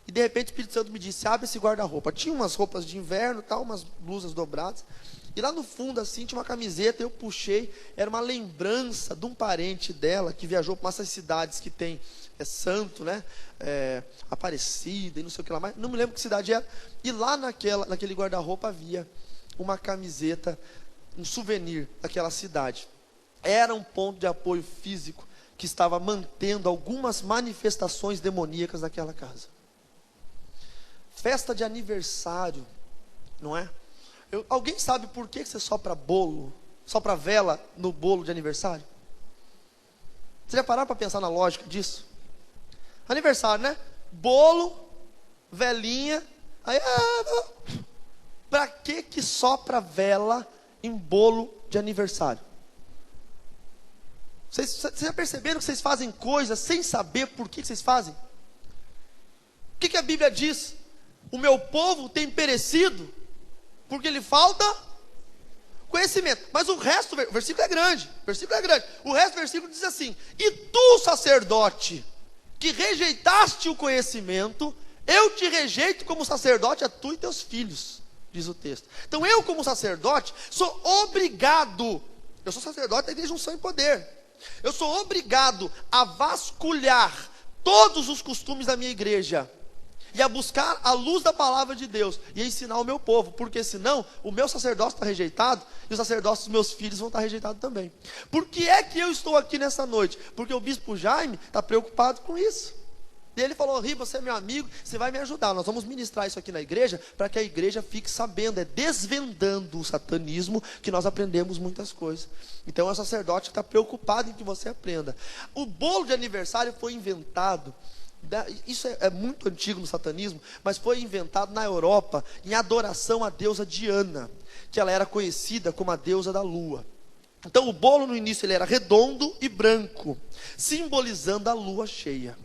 E de repente o Espírito Santo me disse, abre esse guarda-roupa. Tinha umas roupas de inverno, tal, umas blusas dobradas. E lá no fundo assim tinha uma camiseta, eu puxei, era uma lembrança de um parente dela, que viajou para essas cidades que tem santo, né, Aparecida e não sei o que lá mais, não me lembro que cidade era. E lá naquele guarda-roupa havia uma camiseta, um souvenir daquela cidade. Era um ponto de apoio físico que estava mantendo algumas manifestações demoníacas naquela casa. Festa de aniversário, não é? Alguém sabe por que você sopra vela no bolo de aniversário? Você já pararam para pensar na lógica disso? Aniversário, né? Bolo, velinha, aí, para que sopra vela em bolo de aniversário? Vocês já perceberam que vocês fazem coisas sem saber por que vocês fazem? O que a Bíblia diz? O meu povo tem perecido porque lhe falta conhecimento. Mas o resto, o versículo é grande. O resto do versículo diz assim: e tu, sacerdote, que rejeitaste o conhecimento, eu te rejeito como sacerdote, a tu e teus filhos, diz o texto. Então eu, como sacerdote, sou obrigado, eu sou sacerdote da igreja Unção e Poder, eu sou obrigado a vasculhar todos os costumes da minha igreja, e a buscar a luz da palavra de Deus, e a ensinar o meu povo, porque senão o meu sacerdócio está rejeitado, e os sacerdócios dos meus filhos vão estar rejeitados também. Por que é que eu estou aqui nessa noite? Porque o bispo Jaime está preocupado com isso. E ele falou: Ri, você é meu amigo, você vai me ajudar, nós vamos ministrar isso aqui na igreja, para que a igreja fique sabendo, é desvendando o satanismo, que nós aprendemos muitas coisas. Então é o sacerdote que está preocupado em que você aprenda. O bolo de aniversário foi inventado, isso é muito antigo no satanismo, mas foi inventado na Europa em adoração à deusa Diana, que ela era conhecida como a deusa da lua. Então o bolo no início ele era redondo e branco, simbolizando a lua cheia.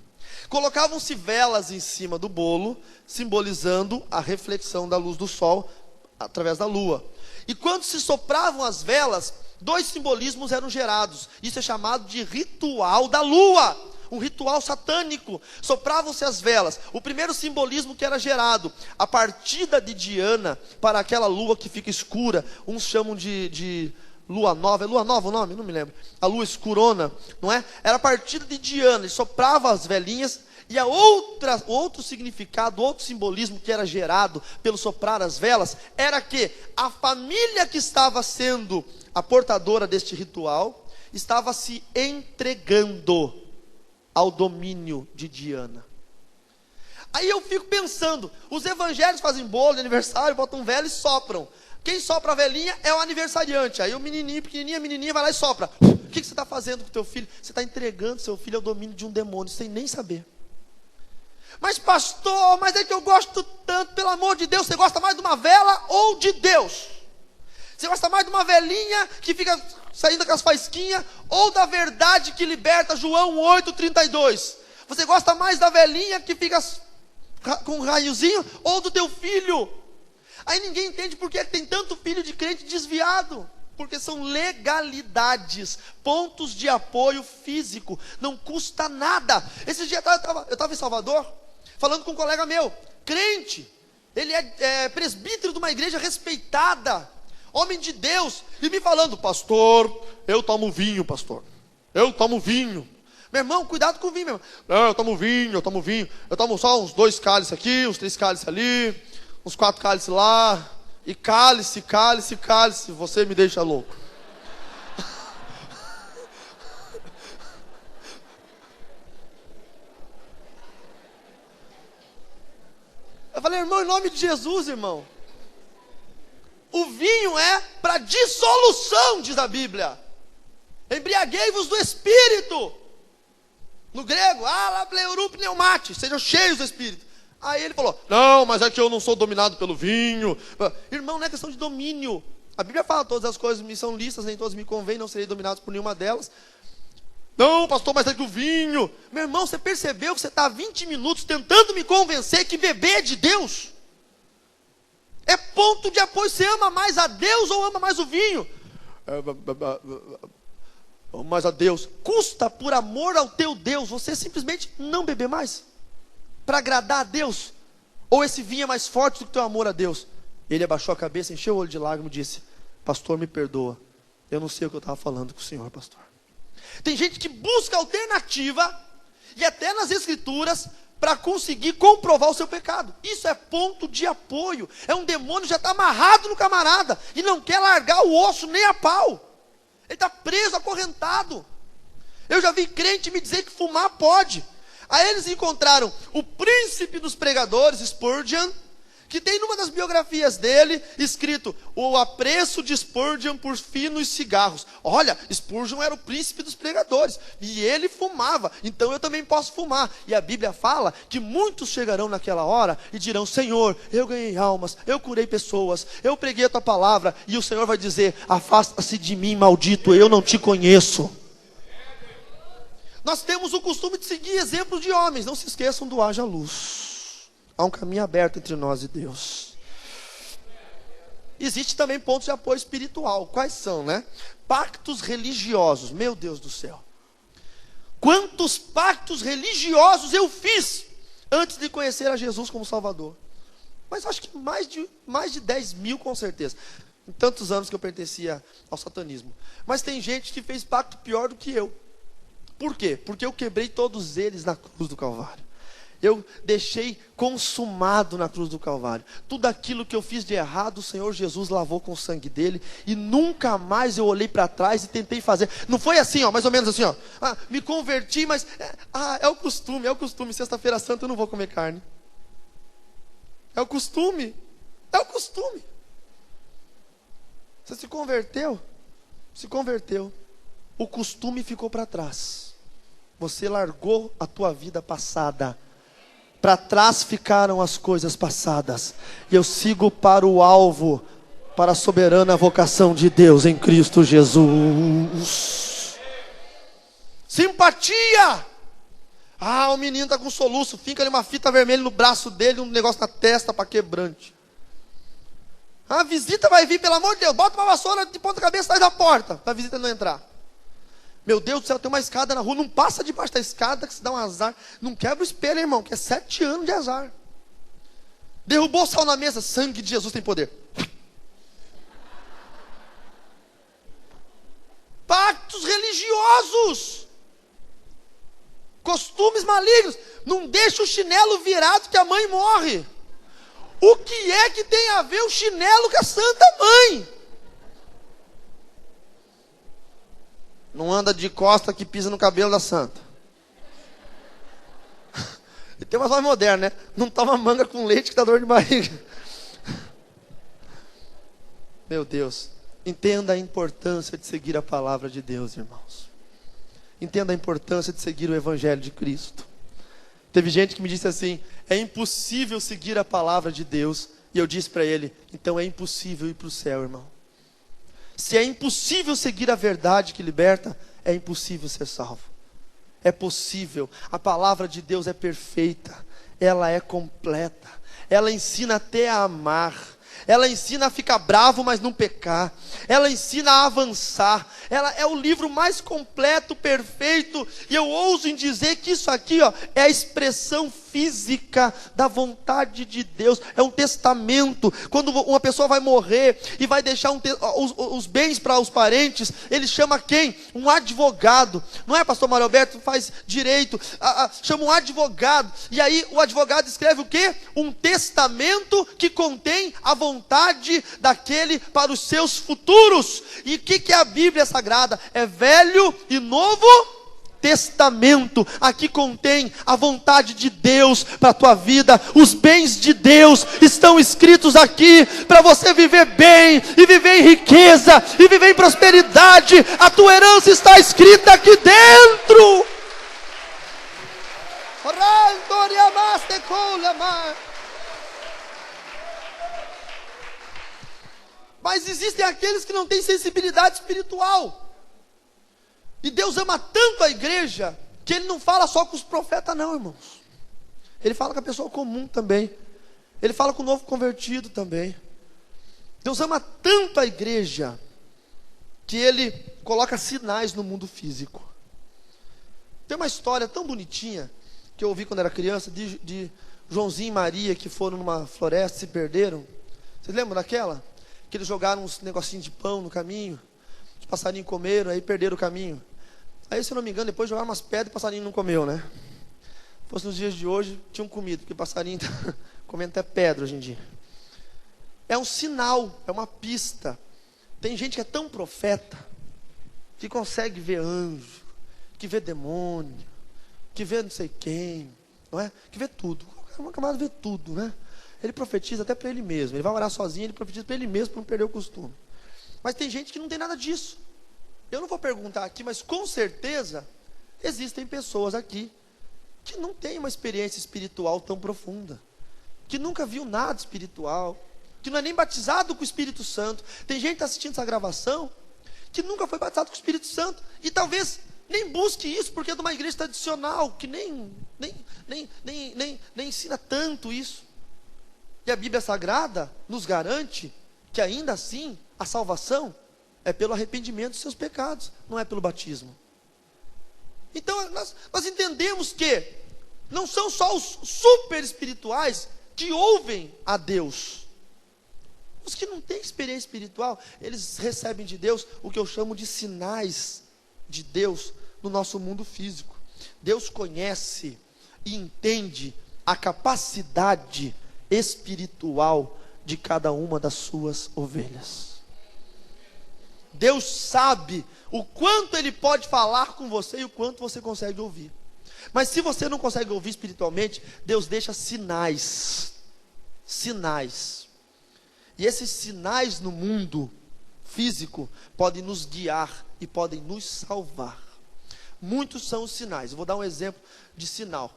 Colocavam-se velas em cima do bolo, simbolizando a reflexão da luz do sol através da lua. E quando se sopravam as velas, dois simbolismos eram gerados. Isso é chamado de ritual da lua, um ritual satânico. Sopravam-se as velas. O primeiro simbolismo que era gerado, a partida de Diana para aquela lua que fica escura. Uns chamam de lua nova. É lua nova o nome? Não me lembro. A lua escurona, não é? Era a partida de Diana. Ele soprava as velinhas. E outro significado, outro simbolismo que era gerado pelo soprar as velas, era que a família que estava sendo a portadora deste ritual, estava se entregando ao domínio de Diana. Aí eu fico pensando, os evangélicos fazem bolo de aniversário, botam vela e sopram. Quem sopra a velhinha é o aniversariante. Aí o menininho, pequenininho, a menininha vai lá e sopra. O que você está fazendo com o teu filho? Você está entregando seu filho ao domínio de um demônio, sem nem saber. Mas pastor, mas é que eu gosto tanto, pelo amor de Deus, você gosta mais de uma vela ou de Deus? Você gosta mais de uma velinha que fica saindo com as faisquinhas, ou da verdade que liberta, João 8,32? Você gosta mais da velinha que fica com um raiozinho, ou do teu filho? Aí ninguém entende por que tem tanto filho de crente desviado. Porque são legalidades, pontos de apoio físico, não custa nada. Esse dia eu estava em Salvador, falando com um colega meu, crente, ele é presbítero de uma igreja respeitada, homem de Deus, e me falando, pastor, eu tomo vinho, pastor, eu tomo vinho. Meu irmão, cuidado com o vinho, meu irmão. Não, eu tomo vinho, eu tomo só uns 2 cálices aqui, uns 3 cálices ali, uns 4 cálices lá, e cálice, você me deixa louco. Eu falei, irmão, em nome de Jesus, irmão, o vinho é para dissolução, diz a Bíblia. Embriaguei-vos do Espírito. No grego, pleuru pneumate, sejam cheios do Espírito. Aí ele falou, não, mas é que eu não sou dominado pelo vinho. Irmão, não é questão de domínio. A Bíblia fala, todas as coisas me são listas, nem todas me convêm, não serei dominado por nenhuma delas. Não, pastor, mas é que o vinho... Meu irmão, você percebeu que você está há 20 minutos tentando me convencer que beber é de Deus? É ponto de apoio. Você ama mais a Deus ou ama mais o vinho? Mais a Deus. Custa por amor ao teu Deus você simplesmente não beber mais? Para agradar a Deus? Ou esse vinho é mais forte do que o teu amor a Deus? Ele abaixou a cabeça, encheu o olho de lágrimas e disse, pastor, me perdoa, eu não sei o que eu estava falando com o senhor, pastor. Tem gente que busca alternativa, e até nas escrituras, para conseguir comprovar o seu pecado. Isso é ponto de apoio. É um demônio que já está amarrado no camarada, e não quer largar o osso nem a pau. Ele está preso, acorrentado. Eu já vi crente me dizer que fumar pode. Aí eles encontraram o príncipe dos pregadores, Spurgeon, que tem numa das biografias dele, escrito, o apreço de Spurgeon por finos cigarros. Olha, Spurgeon era o príncipe dos pregadores, e ele fumava, então eu também posso fumar. E a Bíblia fala que muitos chegarão naquela hora e dirão, Senhor, eu ganhei almas, eu curei pessoas, eu preguei a tua palavra, e o Senhor vai dizer, afasta-se de mim, maldito, eu não te conheço. Nós temos o costume de seguir exemplos de homens. Não se esqueçam do haja luz. Há um caminho aberto entre nós e Deus. Existe também pontos de apoio espiritual. Quais são, né? Pactos religiosos. Meu Deus do céu. Quantos pactos religiosos eu fiz antes de conhecer a Jesus como Salvador? Mas acho que mais de 10 mil com certeza. Em tantos anos que eu pertencia ao satanismo. Mas tem gente que fez pacto pior do que eu. Por quê? Porque eu quebrei todos eles na cruz do Calvário. Eu deixei consumado na cruz do Calvário. Tudo aquilo que eu fiz de errado, o Senhor Jesus lavou com o sangue dele. E nunca mais eu olhei para trás e tentei fazer. Não foi assim, ó, mais ou menos assim, ó. Me converti, mas é o costume, Sexta-feira Santa eu não vou comer carne. É o costume. Você se converteu? Se converteu. O costume ficou para trás. Você largou a tua vida passada. Para trás ficaram as coisas passadas. E eu sigo para o alvo, para a soberana vocação de Deus em Cristo Jesus. Simpatia. O menino está com soluço. Fica ali uma fita vermelha no braço dele, um negócio na testa para quebrante. A visita vai vir, pelo amor de Deus. Bota uma vassoura de ponta cabeça atrás da porta, para a visita não entrar. Meu Deus do céu, tem uma escada na rua, não passa debaixo da escada que se dá um azar. Não quebra o espelho, irmão, que é 7 anos de azar. Derrubou sal na mesa, sangue de Jesus tem poder. Pactos religiosos. Costumes malignos. Não deixa o chinelo virado que a mãe morre. O que é que tem a ver o chinelo com a Santa Mãe? Não anda de costa que pisa no cabelo da santa. E tem umas mais modernas, né? Não toma manga com leite que dá dor de barriga. Meu Deus. Entenda a importância de seguir a palavra de Deus, irmãos. Entenda a importância de seguir o Evangelho de Cristo. Teve gente que me disse assim: é impossível seguir a palavra de Deus. E eu disse para ele: então é impossível ir para o céu, irmão. Se é impossível seguir a verdade que liberta, é impossível ser salvo. É possível. A palavra de Deus é perfeita, ela é completa, ela ensina até a amar. Ela ensina a ficar bravo, mas não pecar. Ela ensina a avançar. Ela é o livro mais completo, perfeito. E eu ouso em dizer que isso aqui, é a expressão física da vontade de Deus. É um testamento. Quando uma pessoa vai morrer e vai deixar os bens para os parentes, ele chama quem? Um advogado. Não é, pastor Mário Alberto? Faz direito. Chama um advogado. E aí o advogado escreve o quê? Um testamento que contém a vontade daquele para os seus futuros. E o que é a Bíblia Sagrada? É Velho e Novo Testamento. Aqui contém a vontade de Deus para a tua vida. Os bens de Deus estão escritos aqui para você viver bem, e viver em riqueza, e viver em prosperidade. A tua herança está escrita aqui dentro. Mas existem aqueles que não têm sensibilidade espiritual. E Deus ama tanto a igreja, que Ele não fala só com os profetas não, irmãos. Ele fala com a pessoa comum também. Ele fala com o novo convertido também. Deus ama tanto a igreja, que Ele coloca sinais no mundo físico. Tem uma história tão bonitinha, que eu ouvi quando era criança, de Joãozinho e Maria, que foram numa floresta e se perderam. Vocês lembram daquela? Que eles jogaram uns negocinhos de pão no caminho, os passarinhos comeram, aí perderam o caminho. Aí, se eu não me engano, depois jogaram umas pedras e o passarinho não comeu, né? Se fosse nos dias de hoje, tinham comido, porque o passarinho está comendo até pedra hoje em dia. É um sinal, é uma pista. Tem gente que é tão profeta, que consegue ver anjo, que vê demônio, que vê não sei quem, não é? Que vê tudo. O camarada vê tudo, né? Ele profetiza até para ele mesmo. Ele vai orar sozinho, ele profetiza para ele mesmo, para não perder o costume. Mas tem gente que não tem nada disso. Eu não vou perguntar aqui, mas com certeza existem pessoas aqui que não têm uma experiência espiritual tão profunda, que nunca viu nada espiritual, que não é nem batizado com o Espírito Santo. Tem gente que está assistindo essa gravação que nunca foi batizado com o Espírito Santo, e talvez nem busque isso, porque é de uma igreja tradicional, que nem ensina tanto isso. E a Bíblia Sagrada nos garante que ainda assim a salvação é pelo arrependimento dos seus pecados, não é pelo batismo. Então nós entendemos que não são só os super espirituais que ouvem a Deus. Os que não têm experiência espiritual, eles recebem de Deus o que eu chamo de sinais de Deus no nosso mundo físico. Deus conhece e entende a capacidade espiritual de cada uma das suas ovelhas. Deus sabe o quanto Ele pode falar com você e o quanto você consegue ouvir. Mas se você não consegue ouvir espiritualmente, Deus deixa sinais. Sinais. E esses sinais no mundo físico podem nos guiar e podem nos salvar. Muitos são os sinais. Eu vou dar um exemplo de sinal.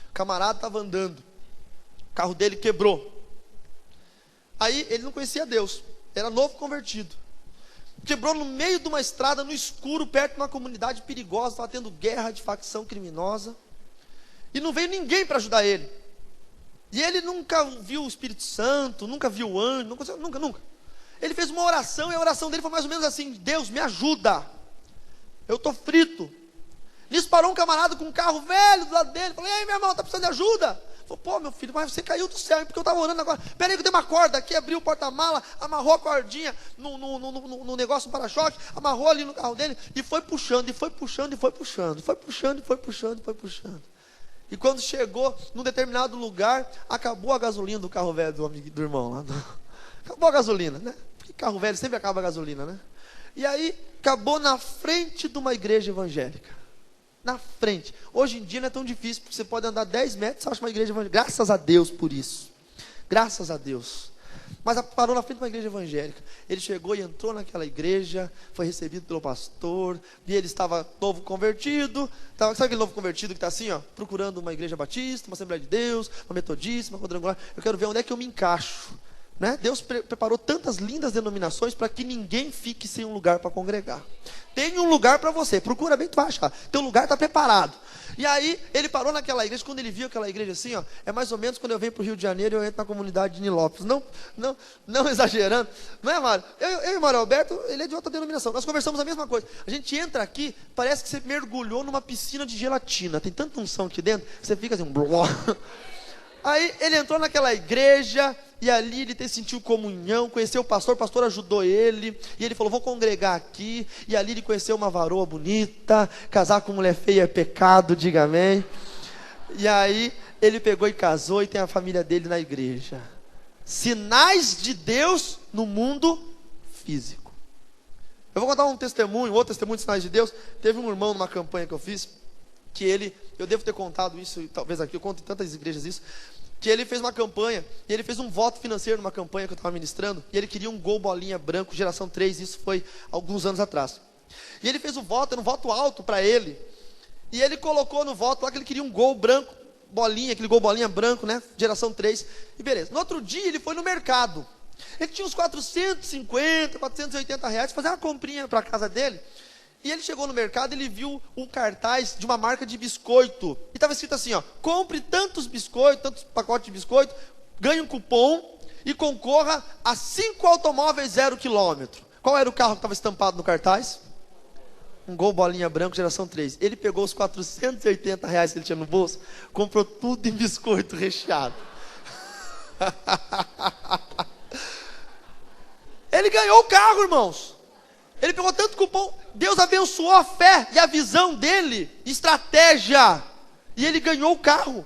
O camarada estava andando, o carro dele quebrou. Aí ele não conhecia Deus, era novo convertido. Quebrou no meio de uma estrada, no escuro, perto de uma comunidade perigosa, estava tendo guerra de facção criminosa. E não veio ninguém para ajudar ele. E ele nunca viu o Espírito Santo, nunca viu o anjo, nunca. Ele fez uma oração, e a oração dele foi mais ou menos assim: Deus, me ajuda, eu estou frito. Nisso parou um camarada com um carro velho do lado dele, falou: ei, meu irmão, está precisando de ajuda? Falou: pô, meu filho, mas você caiu do céu, hein? Porque eu estava orando agora. Peraí que eu dei uma corda aqui, abriu o porta-mala, amarrou a cordinha no negócio, no para-choque, amarrou ali no carro dele, e foi puxando, e foi puxando, e foi puxando, foi puxando, e foi puxando, e foi puxando. E quando chegou num determinado lugar, acabou a gasolina do carro velho do irmão lá. Acabou a gasolina, né? Porque carro velho sempre acaba a gasolina, né? E aí, acabou na frente de uma igreja evangélica. Na frente. Hoje em dia não é tão difícil, porque você pode andar 10 metros e você acha uma igreja evangélica. Graças a Deus por isso. Graças a Deus. mas parou na frente de uma igreja evangélica. Ele chegou e entrou naquela igreja, foi recebido pelo pastor, e ele estava novo convertido, sabe aquele novo convertido que está assim, ó, procurando uma igreja batista, uma Assembleia de Deus, uma metodista, uma quadrangular, eu quero ver onde é que eu me encaixo, né? Deus preparou tantas lindas denominações para que ninguém fique sem um lugar para congregar. Tem um lugar para você, procura bem, tu vai achar, teu lugar está preparado. E aí, ele parou naquela igreja, quando ele viu aquela igreja assim, ó, é mais ou menos quando eu venho para o Rio de Janeiro e eu entro na comunidade de Nilópolis. Não exagerando, não é, Mário? Eu e o Mário Alberto, ele é de outra denominação, nós conversamos a mesma coisa. A gente entra aqui, parece que você mergulhou numa piscina de gelatina, tem tanta unção aqui dentro, você fica assim, bló. Aí ele entrou naquela igreja, e ali ele sentiu comunhão, conheceu o pastor ajudou ele, e ele falou, vou congregar aqui, e ali ele conheceu uma varoa bonita, casar com mulher feia é pecado, diga amém. E aí ele pegou e casou, e tem a família dele na igreja. Sinais de Deus no mundo físico. Eu vou contar um testemunho, outro testemunho de sinais de Deus. Teve um irmão numa campanha que eu fiz, eu devo ter contado isso, talvez aqui, eu conto em tantas igrejas isso, que ele fez uma campanha, e ele fez um voto financeiro numa campanha que eu estava ministrando, e ele queria um Gol bolinha branco, geração 3, isso foi alguns anos atrás. E ele fez o voto, era um voto alto para ele, e ele colocou no voto lá que ele queria um Gol branco, bolinha, aquele Gol bolinha branco, né, geração 3, e beleza. No outro dia ele foi no mercado, ele tinha uns 450, 480 reais, fazer uma comprinha para a casa dele. E ele chegou no mercado, ele viu um cartaz de uma marca de biscoito. E estava escrito assim, ó, compre tantos biscoitos, tantos pacotes de biscoito, ganhe um cupom e concorra a 5 automóveis 0 km. Qual era o carro que estava estampado no cartaz? Um Gol bolinha branco, geração 3. Ele pegou os 480 reais que ele tinha no bolso, comprou tudo em biscoito recheado. Ele ganhou o carro, irmãos. Ele pegou tanto cupom, Deus abençoou a fé e a visão dele, estratégia, e ele ganhou o carro.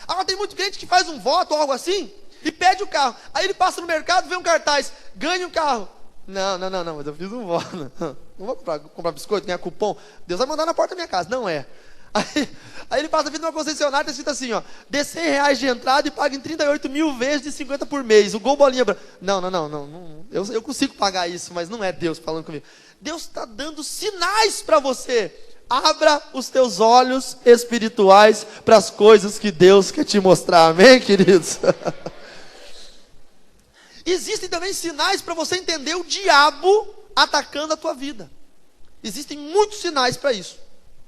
Agora tem muito crente que faz um voto ou algo assim, e pede o carro, aí ele passa no mercado, vê um cartaz, ganha o carro. Não, mas eu fiz um voto, não vou comprar biscoito, ganhar cupom, Deus vai mandar na porta da minha casa, não é. Aí ele passa a vida numa concessionária, está escrito assim, ó, dê 100 reais de entrada e paga em 38 mil vezes de 50 por mês, o Gol bolinha branca. Não, eu consigo pagar isso, mas não é Deus falando comigo. Deus está dando sinais para você. Abra os teus olhos espirituais para as coisas que Deus quer te mostrar, amém, queridos? Existem também sinais para você entender o diabo atacando a tua vida. Existem muitos sinais para isso.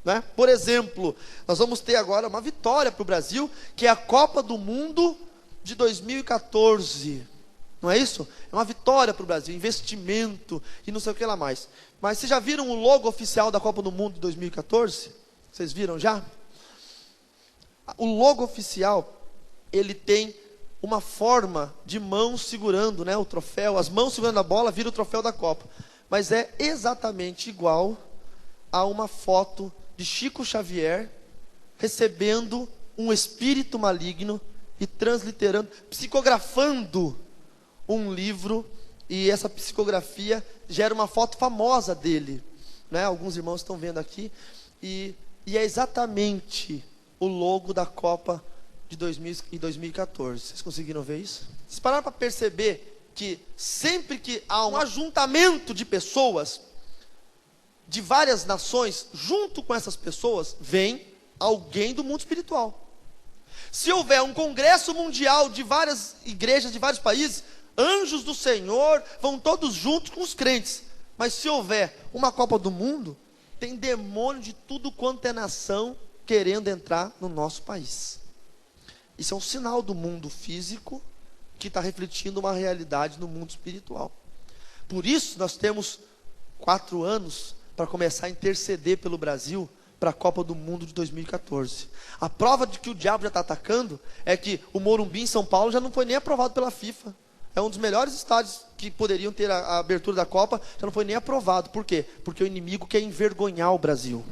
Né? Por exemplo, nós vamos ter agora uma vitória para o Brasil, que é a Copa do Mundo de 2014, não é isso? É uma vitória para o Brasil, investimento e não sei o que lá mais. Mas vocês já viram o logo oficial da Copa do Mundo de 2014? Vocês viram já? O logo oficial, ele tem uma forma de mão segurando, né, o troféu, as mãos segurando a bola, vira o troféu da Copa, mas é exatamente igual a uma foto de Chico Xavier recebendo um espírito maligno e transliterando, psicografando um livro, e essa psicografia gera uma foto famosa dele, né? Alguns irmãos estão vendo aqui, e é exatamente o logo da Copa de 2014. Vocês conseguiram ver isso? Vocês pararam para perceber que sempre que há um ajuntamento de pessoas de várias nações, junto com essas pessoas, vem alguém do mundo espiritual. Se houver um congresso mundial de várias igrejas, de vários países, anjos do Senhor vão todos juntos com os crentes. Mas se houver uma Copa do Mundo, tem demônio de tudo quanto é nação querendo entrar no nosso país. Isso é um sinal do mundo físico que está refletindo uma realidade no mundo espiritual. Por isso nós temos 4 anos para começar a interceder pelo Brasil para a Copa do Mundo de 2014. A prova de que o diabo já está atacando é que o Morumbi em São Paulo já não foi nem aprovado pela FIFA. É um dos melhores estádios que poderiam ter a abertura da Copa, já não foi nem aprovado. Por quê? Porque o inimigo quer envergonhar o Brasil.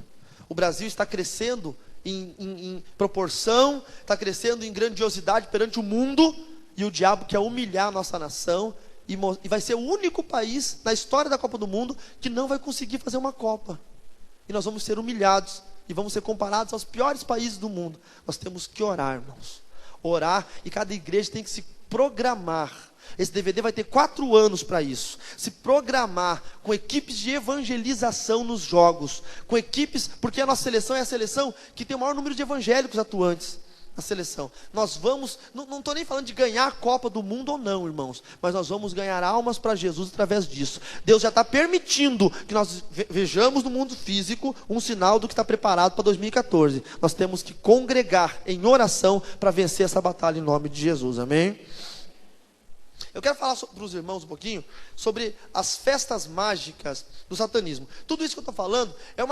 O Brasil está crescendo em proporção, está crescendo em grandiosidade perante o mundo, e o diabo quer humilhar a nossa nação, e vai ser o único país na história da Copa do Mundo que não vai conseguir fazer uma Copa. E nós vamos ser humilhados e vamos ser comparados aos piores países do mundo. Nós temos que orar, irmãos. Orar, e cada igreja tem que se programar. Esse DVD vai ter 4 anos para isso. Se programar com equipes de evangelização nos jogos, com equipes, porque a nossa seleção é a seleção que tem o maior número de evangélicos atuantes na seleção. Nós vamos, não estou nem falando de ganhar a Copa do Mundo ou não, irmãos, mas nós vamos ganhar almas para Jesus através disso. Deus já está permitindo que nós vejamos no mundo físico um sinal do que está preparado para 2014. Nós temos que congregar em oração para vencer essa batalha em nome de Jesus, amém? Eu quero falar para os irmãos um pouquinho sobre as festas mágicas do satanismo. Tudo isso que eu estou falando é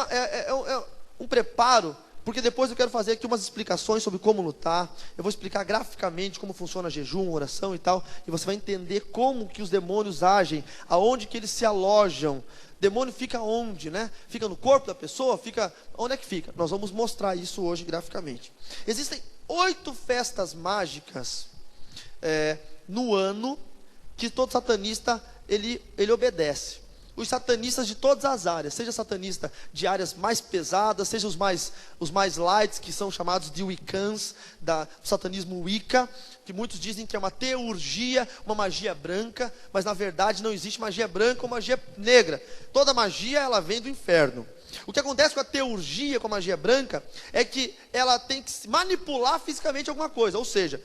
um preparo, porque depois eu quero fazer aqui umas explicações sobre como lutar. Eu vou explicar graficamente como funciona jejum, oração e tal, e você vai entender como que os demônios agem, aonde que eles se alojam. Demônio fica onde, né? Fica no corpo da pessoa? Fica, onde é que fica? Nós vamos mostrar isso hoje graficamente. Existem 8 festas mágicas no ano que todo satanista ele obedece. Os satanistas de todas as áreas, seja satanista de áreas mais pesadas, seja os mais lights, que são chamados de Wiccans, do satanismo Wicca, que muitos dizem que é uma teurgia, uma magia branca, mas na verdade não existe magia branca ou magia negra. Toda magia ela vem do inferno. O que acontece com a teurgia, com a magia branca, é que ela tem que manipular fisicamente alguma coisa. Ou seja,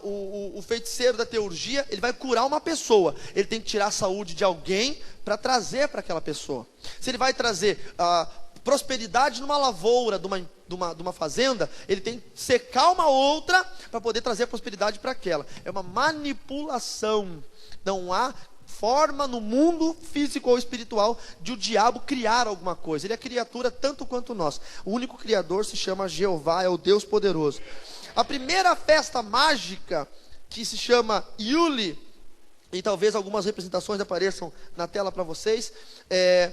o feiticeiro da teurgia, ele vai curar uma pessoa. Ele tem que tirar a saúde de alguém para trazer para aquela pessoa. Se ele vai trazer prosperidade numa lavoura, de uma fazenda, ele tem que secar uma outra para poder trazer a prosperidade para aquela. É uma manipulação. Não há forma no mundo físico ou espiritual de o diabo criar alguma coisa. Ele é criatura tanto quanto nós. O único criador se chama Jeová, é o Deus poderoso. A primeira festa mágica, que se chama Yule, e talvez algumas representações apareçam na tela para vocês, é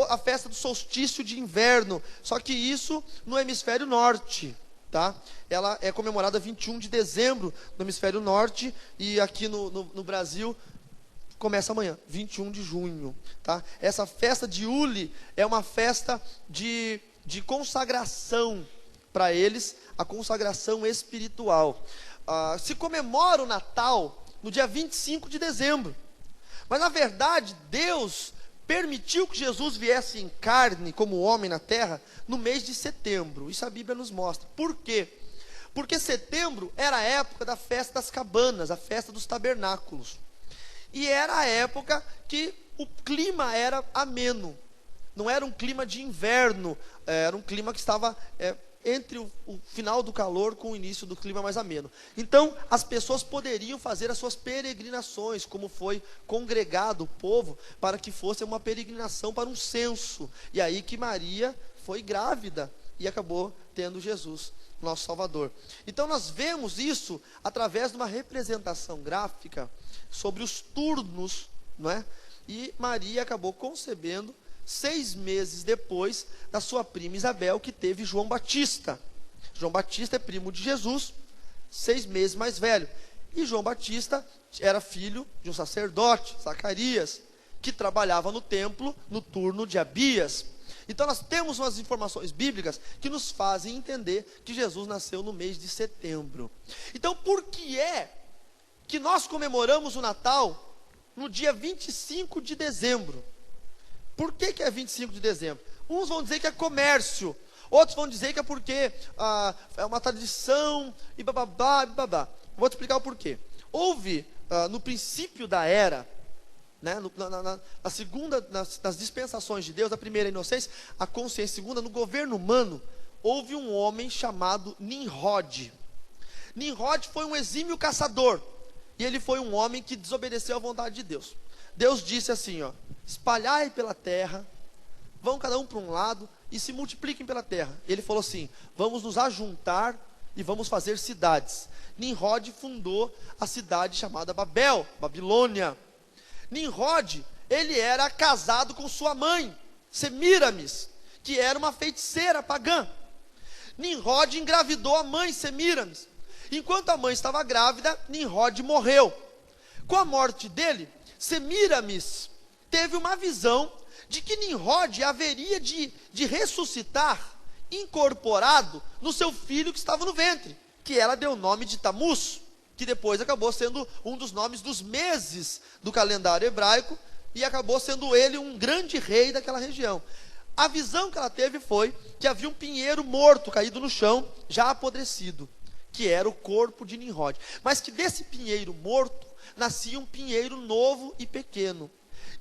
a festa do solstício de inverno, só que isso no hemisfério norte, tá? Ela é comemorada 21 de dezembro no hemisfério norte, e aqui no Brasil começa amanhã, 21 de junho, tá? Essa festa de Yule é uma festa de consagração para eles, a consagração espiritual. Se comemora o Natal no dia 25 de dezembro, mas na verdade Deus permitiu que Jesus viesse em carne como homem na terra no mês de setembro. Isso a Bíblia nos mostra. Por quê? Porque setembro era a época da festa das cabanas, a festa dos tabernáculos. E era a época que o clima era ameno. Não era um clima de inverno, era um clima que estava entre o final do calor com o início do clima mais ameno. Então, as pessoas poderiam fazer as suas peregrinações, como foi congregado o povo, para que fosse uma peregrinação para um censo. E aí que Maria foi grávida e acabou tendo Jesus, nosso Salvador. Então, nós vemos isso através de uma representação gráfica sobre os turnos, não é? E Maria acabou concebendo 6 meses depois da sua prima Isabel, que teve João Batista. João Batista é primo de Jesus, 6 meses mais velho. E João Batista era filho de um sacerdote, Zacarias, que trabalhava no templo no turno de Abias. Então nós temos umas informações bíblicas que nos fazem entender que Jesus nasceu no mês de setembro. Então por que é que nós comemoramos o Natal no dia 25 de dezembro? Por que é 25 de dezembro? Uns vão dizer que é comércio, outros vão dizer que é porque é uma tradição, e bababá, e babá. Vou te explicar o porquê. Houve, no princípio da era, né, nas dispensações de Deus, a primeira inocência, a consciência, a segunda, no governo humano, houve um homem chamado Nimrod. Nimrod foi um exímio caçador, e ele foi um homem que desobedeceu à vontade de Deus. Deus disse assim, espalhai pela terra, vão cada um para um lado e se multipliquem pela terra. Ele falou assim, vamos nos ajuntar e vamos fazer cidades. Nimrod fundou a cidade chamada Babel, Babilônia. Nimrod, ele era casado com sua mãe, Semíramis, que era uma feiticeira pagã. Nimrod engravidou a mãe Semíramis. Enquanto a mãe estava grávida, Nimrod morreu. Com a morte dele, Semíramis teve uma visão de que Nimrod haveria de ressuscitar incorporado no seu filho que estava no ventre, que ela deu o nome de Tamuz. que depois acabou sendo um dos nomes dos meses do calendário hebraico, e acabou sendo ele um grande rei daquela região. A visão que ela teve foi que havia um pinheiro morto, caído no chão, já apodrecido, que era o corpo de Nimrod, mas que desse pinheiro morto, nascia um pinheiro novo e pequeno,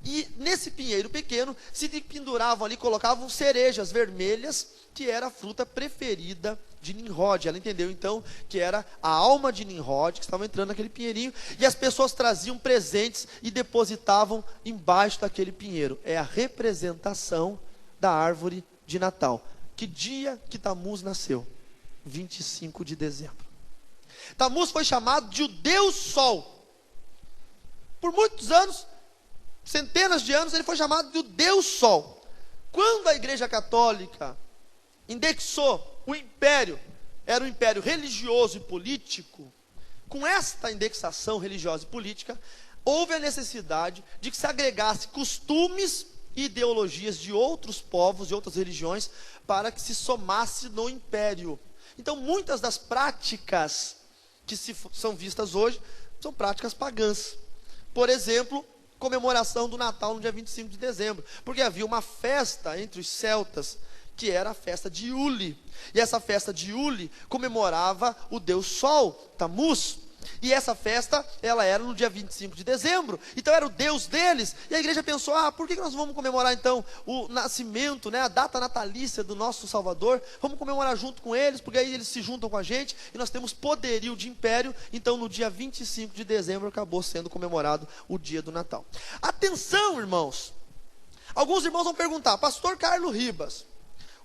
e nesse pinheiro pequeno, se penduravam ali, colocavam cerejas vermelhas, que era a fruta preferida de Nimrod. Ela entendeu então que era a alma de Nimrod que estava entrando naquele pinheirinho, e as pessoas traziam presentes e depositavam embaixo daquele pinheiro. É a representação da árvore de Natal. Que dia que Tamuz nasceu? 25 de dezembro. Tamuz foi chamado de o Deus Sol. Por muitos anos, centenas de anos, ele foi chamado de o Deus Sol. Quando a Igreja Católica indexou o império, era um império religioso e político, com esta indexação religiosa e política, houve a necessidade de que se agregasse costumes e ideologias de outros povos, de outras religiões, para que se somasse no império. Então, muitas das práticas que são vistas hoje, são práticas pagãs. Por exemplo, comemoração do Natal no dia 25 de dezembro, porque havia uma festa entre os celtas, que era a festa de Uli, e essa festa de Uli comemorava o Deus Sol, Tamuz, e essa festa, ela era no dia 25 de dezembro, então era o Deus deles, e a igreja pensou, por que nós vamos comemorar então o nascimento, a data natalícia do nosso Salvador, vamos comemorar junto com eles, porque aí eles se juntam com a gente, e nós temos poderio de império, então no dia 25 de dezembro acabou sendo comemorado o dia do Natal. Atenção, irmãos, alguns irmãos vão perguntar, pastor Carlos Ribas,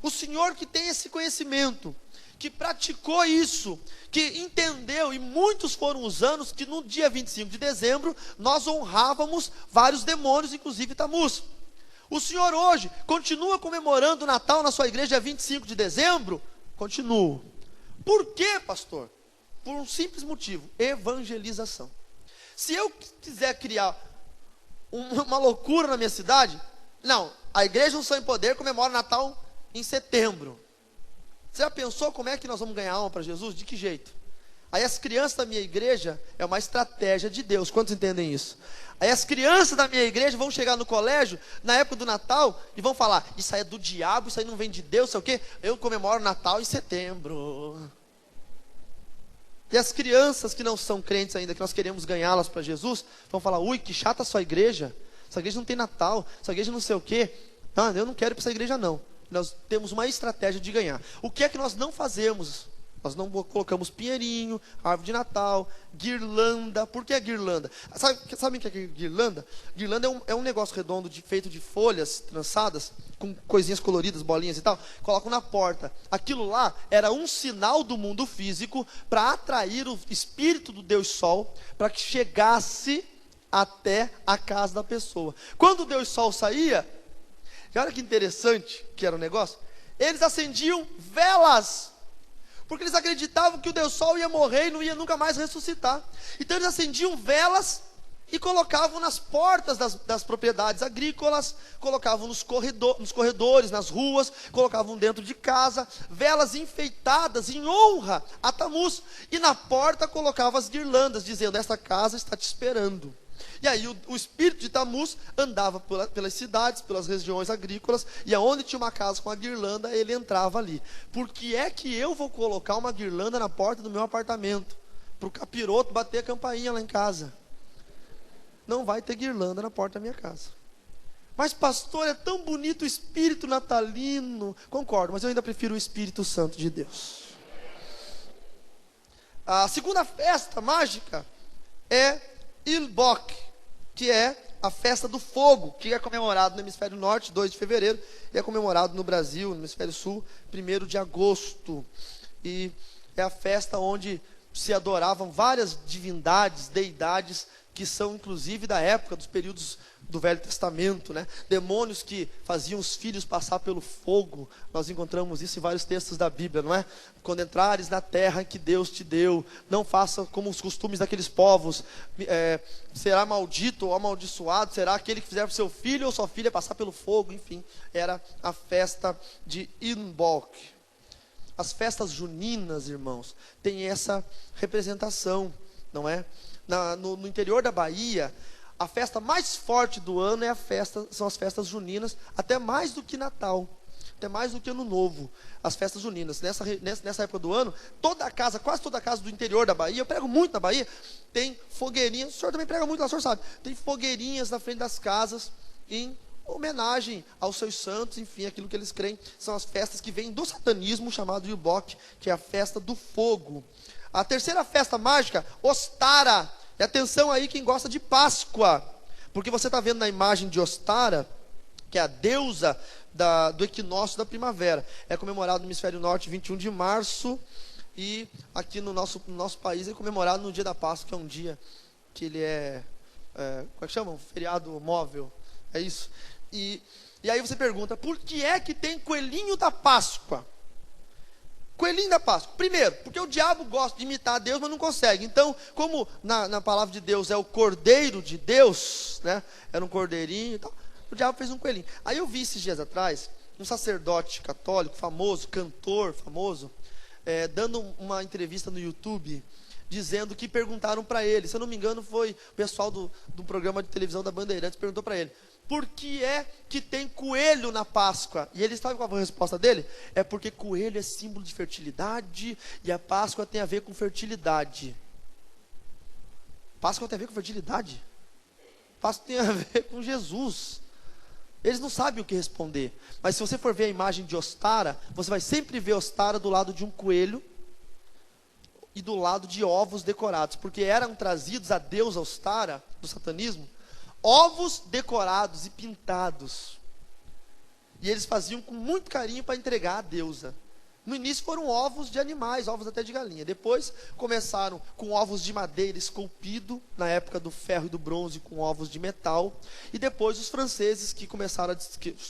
o senhor que tem esse conhecimento, que praticou isso, que entendeu, e muitos foram os anos que no dia 25 de dezembro, nós honrávamos vários demônios, inclusive Tamuz. O senhor hoje continua comemorando o Natal na sua igreja dia 25 de dezembro? Continuo. Por quê, pastor? Por um simples motivo, evangelização. Se eu quiser criar uma loucura na minha cidade, não, a igreja Unção em Poder comemora o Natal em setembro. Você já pensou como é que nós vamos ganhar alma para Jesus? De que jeito? Aí as crianças da minha igreja, é uma estratégia de Deus, quantos entendem isso? Aí as crianças da minha igreja vão chegar no colégio, na época do Natal, e vão falar, isso aí é do diabo, isso aí não vem de Deus, sei o quê? Eu comemoro o Natal em setembro. E as crianças que não são crentes ainda, que nós queremos ganhá-las para Jesus, vão falar, ui, que chata a sua igreja, essa igreja não tem Natal, essa igreja não sei o quê. Não, eu não quero ir para essa igreja não. Nós temos uma estratégia de ganhar. O que é que nós não fazemos? Nós não colocamos pinheirinho, árvore de Natal, guirlanda. Por que guirlanda? Sabe o que é guirlanda? Guirlanda é um negócio redondo feito de folhas trançadas, com coisinhas coloridas, bolinhas e tal. Colocam na porta. Aquilo lá era um sinal do mundo físico para atrair o espírito do Deus Sol, para que chegasse até a casa da pessoa. Quando o Deus Sol saía, e olha que interessante que era o negócio, eles acendiam velas, porque eles acreditavam que o Deus Sol ia morrer e não ia nunca mais ressuscitar. Então eles acendiam velas e colocavam nas portas das propriedades agrícolas, colocavam nos corredores, nas ruas, colocavam dentro de casa, velas enfeitadas em honra a Tamuz, e na porta colocavam as guirlandas, dizendo, esta casa está te esperando. E aí o espírito de Tamuz andava pelas cidades, pelas regiões agrícolas, e aonde tinha uma casa com a guirlanda, ele entrava ali. Por que é que eu vou colocar uma guirlanda na porta do meu apartamento? Para o capiroto bater a campainha lá em casa. Não vai ter guirlanda na porta da minha casa. Mas pastor, é tão bonito o espírito natalino. Concordo, mas eu ainda prefiro o Espírito Santo de Deus. A segunda festa mágica é Ilbok, que é a festa do fogo, que é comemorado no hemisfério norte, 2 de fevereiro, e é comemorado no Brasil, no hemisfério sul, 1º de agosto. E é a festa onde se adoravam várias divindades, deidades, que são inclusive da época, dos períodos do Velho Testamento, demônios que faziam os filhos passar pelo fogo. Nós encontramos isso em vários textos da Bíblia, não é? Quando entrares na terra que Deus te deu, não faça como os costumes daqueles povos, será maldito ou amaldiçoado, será aquele que fizer para seu filho ou sua filha passar pelo fogo. Enfim, era a festa de Imbolc. As festas juninas, irmãos, têm essa representação não é? No interior da Bahia, a festa mais forte do ano são as festas juninas, até mais do que Natal, até mais do que Ano Novo, as festas juninas. Nessa época do ano, quase toda a casa do interior da Bahia, eu prego muito na Bahia, tem fogueirinhas, o senhor também prega muito lá, o senhor sabe, tem fogueirinhas na frente das casas, em homenagem aos seus santos, enfim, aquilo que eles creem, são as festas que vêm do satanismo, chamado Yubok, que é a festa do fogo. A terceira festa mágica, Ostara. E atenção aí quem gosta de Páscoa, porque você está vendo na imagem de Ostara, que é a deusa do equinócio da primavera. É comemorado no hemisfério norte 21 de março, e aqui no nosso país é comemorado no dia da Páscoa, que é um dia que ele como é que chama? Um feriado móvel, é isso. E aí você pergunta, por que é que tem coelhinho da Páscoa? Coelhinho da Páscoa. Primeiro, porque o diabo gosta de imitar Deus, mas não consegue. Então, como na palavra de Deus é o Cordeiro de Deus, né? Era um cordeirinho e tal, o diabo fez um coelhinho. Aí eu vi esses dias atrás, um sacerdote católico famoso, cantor famoso, dando uma entrevista no YouTube, dizendo que perguntaram para ele, se eu não me engano foi o pessoal do programa de televisão da Bandeirantes, perguntou para ele, por que é que tem coelho na Páscoa? E ele sabe qual foi a resposta dele? É porque coelho é símbolo de fertilidade, e a Páscoa tem a ver com fertilidade. Páscoa tem a ver com fertilidade? Páscoa tem a ver com Jesus. Eles não sabem o que responder. Mas se você for ver a imagem de Ostara, você vai sempre ver Ostara do lado de um coelho e do lado de ovos decorados, porque eram trazidos a deusa Ostara, do satanismo, ovos decorados e pintados. E eles faziam com muito carinho para entregar à deusa. No início foram ovos de animais, ovos até de galinha. Depois começaram com ovos de madeira esculpido, na época do ferro e do bronze, com ovos de metal. E depois os franceses, que começaram,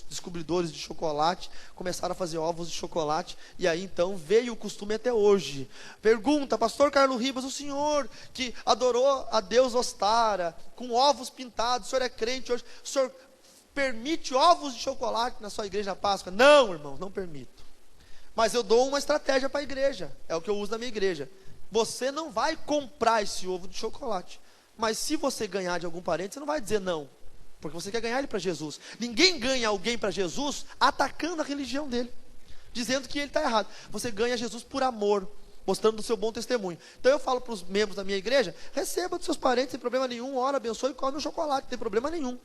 descobridores de chocolate, começaram a fazer ovos de chocolate. E aí então veio o costume até hoje. Pergunta, pastor Carlos Ribas, o senhor que adorou a Deus Ostara, com ovos pintados, o senhor é crente hoje, o senhor permite ovos de chocolate na sua igreja na Páscoa? Não, irmãos, não permito. Mas eu dou uma estratégia para a igreja, é o que eu uso na minha igreja. Você não vai comprar esse ovo de chocolate, mas se você ganhar de algum parente, você não vai dizer não, porque você quer ganhar ele para Jesus. Ninguém ganha alguém para Jesus atacando a religião dele, dizendo que ele está errado. Você ganha Jesus por amor, mostrando o seu bom testemunho. Então eu falo para os membros da minha igreja, receba dos seus parentes sem problema nenhum, ora, abençoe e come um chocolate, não tem problema nenhum.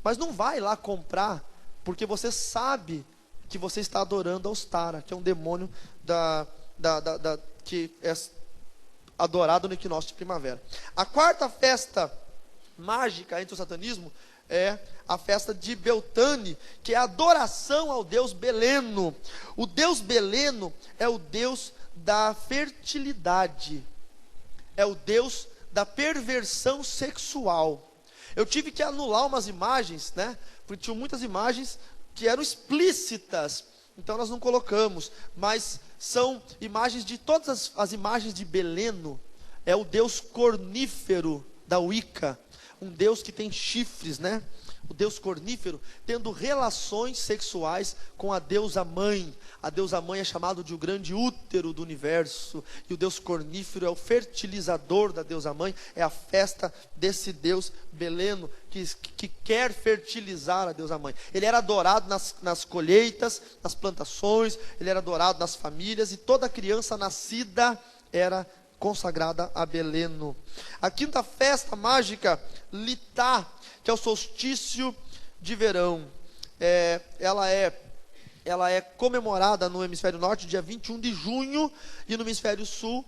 Mas não vai lá comprar, porque você sabe que você está adorando a Ostara, que é um demônio que é adorado no equinócio de primavera. A quarta festa mágica entre o satanismo é a festa de Beltane, que é a adoração ao deus Beleno. O deus Beleno é o deus da fertilidade, é o deus da perversão sexual. Eu tive que anular umas imagens, né? Porque tinham muitas imagens que eram explícitas, então nós não colocamos, mas são imagens de todas as imagens de Beleno, é o deus cornífero da Wicca, um deus que tem chifres, né? O deus cornífero, tendo relações sexuais com a deusa mãe. A deusa mãe é chamado de o grande útero do universo, e o deus cornífero é o fertilizador da deusa mãe. É a festa desse deus Beleno, que quer fertilizar a deusa mãe. Ele era adorado nas colheitas, nas plantações, ele era adorado nas famílias, e toda criança nascida era consagrada a Beleno. A quinta festa mágica, Litá, que é o solstício de verão. Ela é comemorada no hemisfério norte dia 21 de junho e no hemisfério sul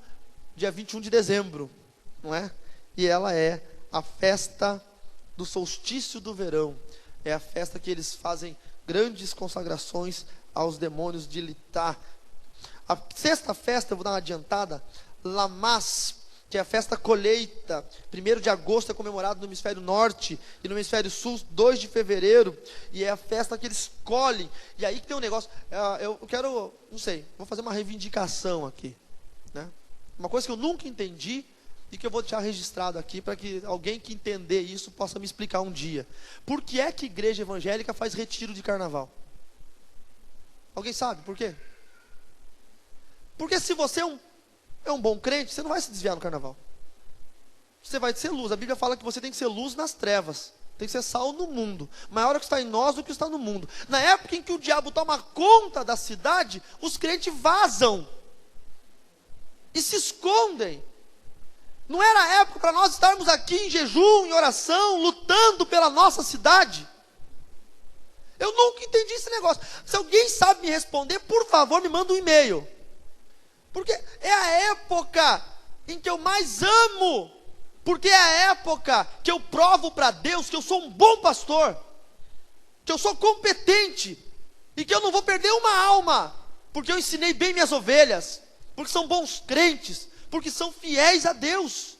dia 21 de dezembro, não é? E ela é a festa do solstício do verão. É a festa que eles fazem grandes consagrações aos demônios de Litá. A sexta festa, eu vou dar uma adiantada, Lamás, que é a festa colheita. 1º de agosto é comemorado no hemisfério norte, e no hemisfério sul 2 de fevereiro, e é a festa que eles colhem. E aí que tem um negócio, eu quero, não sei, vou fazer uma reivindicação aqui, né? Uma coisa que eu nunca entendi e que eu vou deixar registrado aqui, para que alguém que entender isso possa me explicar um dia. Por que é que igreja evangélica faz retiro de carnaval? Alguém sabe por quê? Porque se você é um bom crente, você não vai se desviar no carnaval. você vai ser luz. A Bíblia fala que você tem que ser luz nas trevas. Tem que ser sal no mundo. Maior é o que está em nós do que está no mundo. Na época em que o diabo toma conta da cidade, os crentes vazam e se escondem. Não era época para nós estarmos aqui em jejum, em oração, lutando pela nossa cidade? Eu nunca entendi esse negócio. Se alguém sabe me responder, por favor, me manda um e-mail. Porque é a época em que eu mais amo. Porque é a época que eu provo para Deus que eu sou um bom pastor. Que eu sou competente. E que eu não vou perder uma alma. Porque eu ensinei bem minhas ovelhas. Porque são bons crentes. Porque são fiéis a Deus.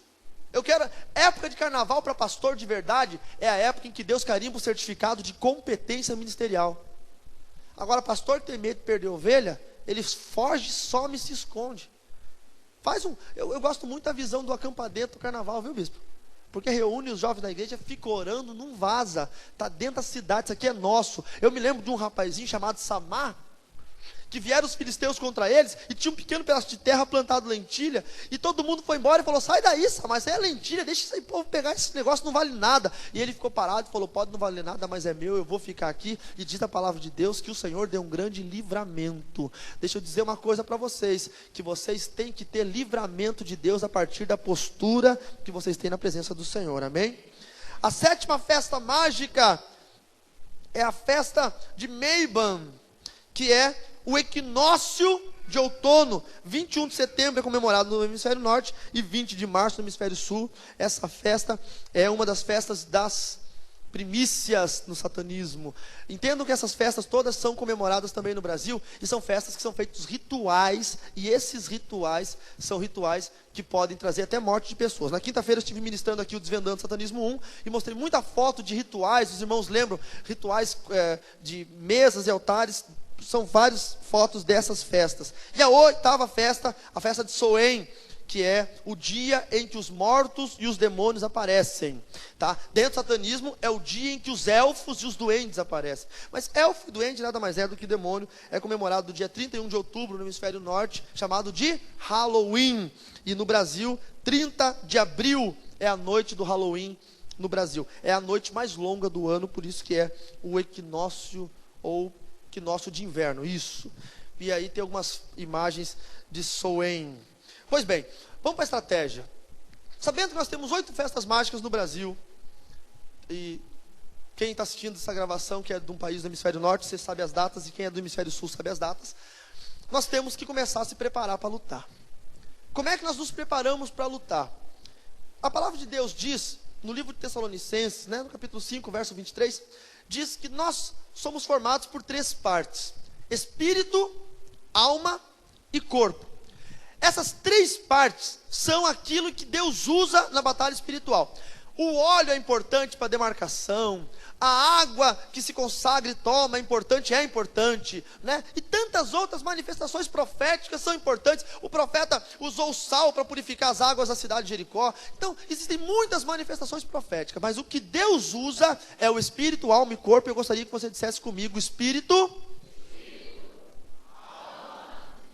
Eu quero, época de carnaval para pastor de verdade, é a época em que Deus carimba o certificado de competência ministerial. Agora, pastor que tem medo de perder ovelha, ele foge, some e se esconde. Eu gosto muito da visão do acampamento do carnaval, viu, bispo? Porque reúne os jovens da igreja, fica orando, não vaza, está dentro da cidade, isso aqui é nosso. Eu me lembro de um rapazinho chamado Samar, que vieram os filisteus contra eles, e tinha um pequeno pedaço de terra plantado lentilha, e todo mundo foi embora e falou, sai daí, mas é lentilha, deixa esse povo pegar, esse negócio não vale nada. E ele ficou parado e falou, pode não valer nada, mas é meu, eu vou ficar aqui. E diz a palavra de Deus que o Senhor deu um grande livramento. Deixa eu dizer uma coisa para vocês, que vocês têm que ter livramento de Deus a partir da postura que vocês têm na presença do Senhor, amém? A 7ª festa mágica é a festa de Meiban, que é o equinócio de outono. 21 de setembro é comemorado no hemisfério norte e 20 de março no hemisfério sul. Essa festa é uma das festas das primícias no satanismo. Entendam que essas festas todas são comemoradas também no Brasil, e são festas que são feitos rituais, e esses rituais são rituais que podem trazer até morte de pessoas. Na quinta-feira eu estive ministrando aqui o Desvendando Satanismo 1, e mostrei muita foto de rituais. Os irmãos lembram, rituais de mesas e altares. São várias fotos dessas festas. E a 8ª festa, a festa de Soen, que é o dia em que os mortos e os demônios aparecem, tá? Dentro do satanismo é o dia em que os elfos e os duendes aparecem. Mas elfo e duende nada mais é do que demônio. É comemorado no dia 31 de outubro no hemisfério norte, chamado de Halloween. E no Brasil, 30 de abril é a noite do Halloween no Brasil. É a noite mais longa do ano, por isso que é o equinócio ou equinócio de inverno, isso. E aí tem algumas imagens de Soen. Pois bem, vamos para a estratégia. Sabendo que nós temos 8 festas mágicas no Brasil, e quem está assistindo essa gravação, que é de um país do hemisfério norte, você sabe as datas, e quem é do hemisfério sul sabe as datas, nós temos que começar a se preparar para lutar. Como é que nós nos preparamos para lutar? A palavra de Deus diz, no livro de Tessalonicenses, no capítulo 5, verso 23, diz que nós somos formados por 3 partes: espírito, alma e corpo. Essas 3 partes são aquilo que Deus usa na batalha espiritual. O óleo é importante para demarcação, a água que se consagra e toma é importante, né? E tantas outras manifestações proféticas são importantes. O profeta usou o sal para purificar as águas da cidade de Jericó. Então, existem muitas manifestações proféticas, mas o que Deus usa é o espírito, alma e corpo. Eu gostaria que você dissesse comigo: espírito, alma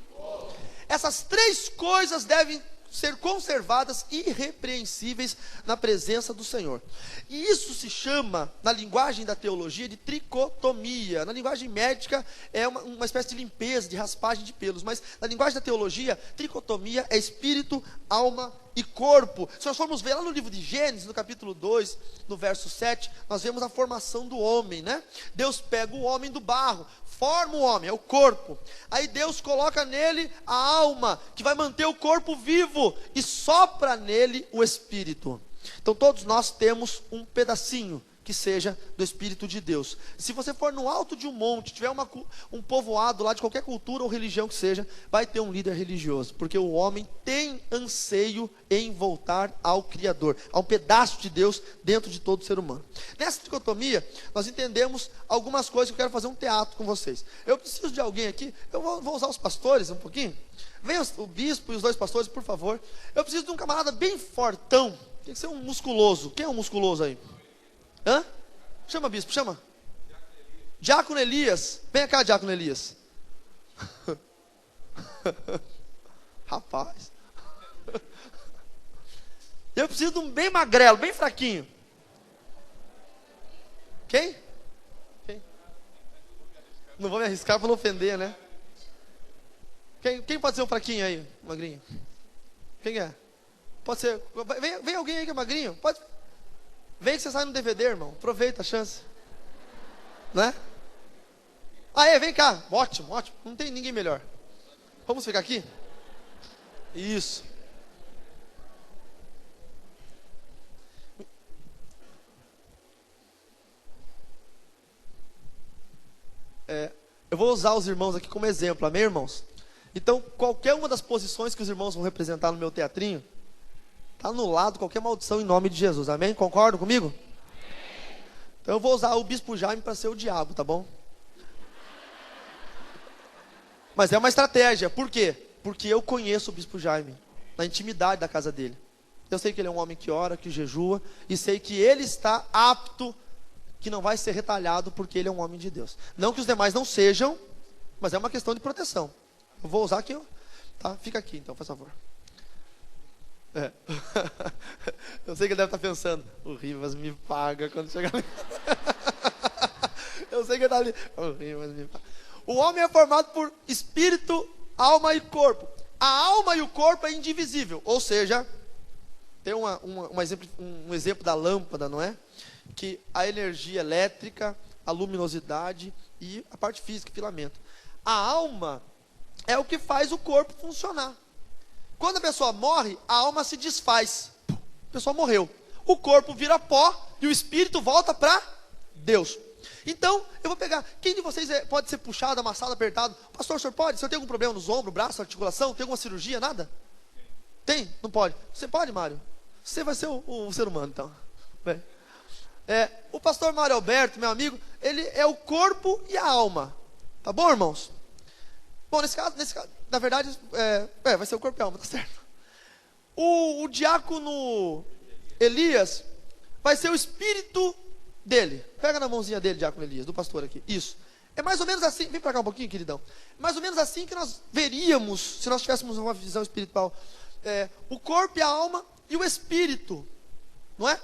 e corpo. Essas 3 coisas devem ser conservadas irrepreensíveis na presença do Senhor. E isso se chama, na linguagem da teologia, de tricotomia. Na linguagem médica é uma espécie de limpeza, de raspagem de pelos. Mas na linguagem da teologia, tricotomia é espírito, alma e corpo. Se nós formos ver lá no livro de Gênesis, no capítulo 2, no verso 7, nós vemos a formação do homem, né? Deus pega o homem do barro, forma o homem, é o corpo. Aí Deus coloca nele a alma, que vai manter o corpo vivo, e sopra nele o espírito. Então todos nós temos um pedacinho que seja do Espírito de Deus. Se você for no alto de um monte, tiver um povoado lá de qualquer cultura ou religião que seja, vai ter um líder religioso, porque o homem tem anseio em voltar ao Criador. Há um pedaço de Deus dentro de todo ser humano. Nessa dicotomia, nós entendemos algumas coisas que eu quero fazer um teatro com vocês. Eu preciso de alguém aqui, eu vou usar os pastores um pouquinho. Venha o bispo e os 2 pastores, por favor. Eu preciso de um camarada bem fortão. Tem que ser um musculoso. Quem é um musculoso aí? Hã? Chama, bispo, chama. Diácono Elias. Vem cá, Diácono Elias. Rapaz. Eu preciso de um bem magrelo, bem fraquinho. Quem? Não vou me arriscar para não ofender, né? Quem pode ser um fraquinho aí, magrinho? Quem é? Pode ser. Vem alguém aí que é magrinho? Pode. Vem que você sai no DVD, irmão. Aproveita a chance. Né? Vem cá. Ótimo, ótimo. Não tem ninguém melhor. Vamos ficar aqui? Isso. Eu vou usar os irmãos aqui como exemplo, amém, irmãos? Então, qualquer uma das posições que os irmãos vão representar no meu teatrinho, está anulado qualquer maldição em nome de Jesus, amém? Concordam comigo? Amém. Então eu vou usar o Bispo Jaime para ser o diabo, tá bom? Mas é uma estratégia, por quê? Porque eu conheço o Bispo Jaime, na intimidade da casa dele. Eu sei que ele é um homem que ora, que jejua, e sei que ele está apto, que não vai ser retalhado, porque ele é um homem de Deus. Não que os demais não sejam, mas é uma questão de proteção. Eu vou usar aqui, tá? Fica aqui então, por favor. Eu sei que ele deve estar pensando, o Rivas me paga quando chegar ali. Eu sei que ele está ali, o Rivas me paga. O homem é formado por espírito, alma e corpo. A alma e o corpo é indivisível, ou seja, tem um exemplo da lâmpada, não é? Que a energia elétrica, a luminosidade e a parte física, filamento. A alma é o que faz o corpo funcionar. Quando a pessoa morre, a alma se desfaz. A pessoa morreu. O corpo vira pó e o espírito volta para Deus. Então, eu vou pegar. Quem de vocês pode ser puxado, amassado, apertado? Pastor, o senhor pode? O senhor tem algum problema nos ombros, braço, articulação? Tem alguma cirurgia? Nada? Tem? Não pode? Você pode, Mário? Você vai ser o ser humano, então. Bem. O pastor Mário Alberto, meu amigo, ele é o corpo e a alma. Tá bom, irmãos? Bom, nesse caso na verdade, vai ser o corpo e a alma, tá certo? O diácono Elias vai ser o espírito dele. Pega na mãozinha dele, diácono Elias, do pastor aqui. Isso. É mais ou menos assim, vem pra cá um pouquinho, queridão. Mais ou menos assim que nós veríamos, se nós tivéssemos uma visão espiritual. O corpo e a alma e o espírito, não é?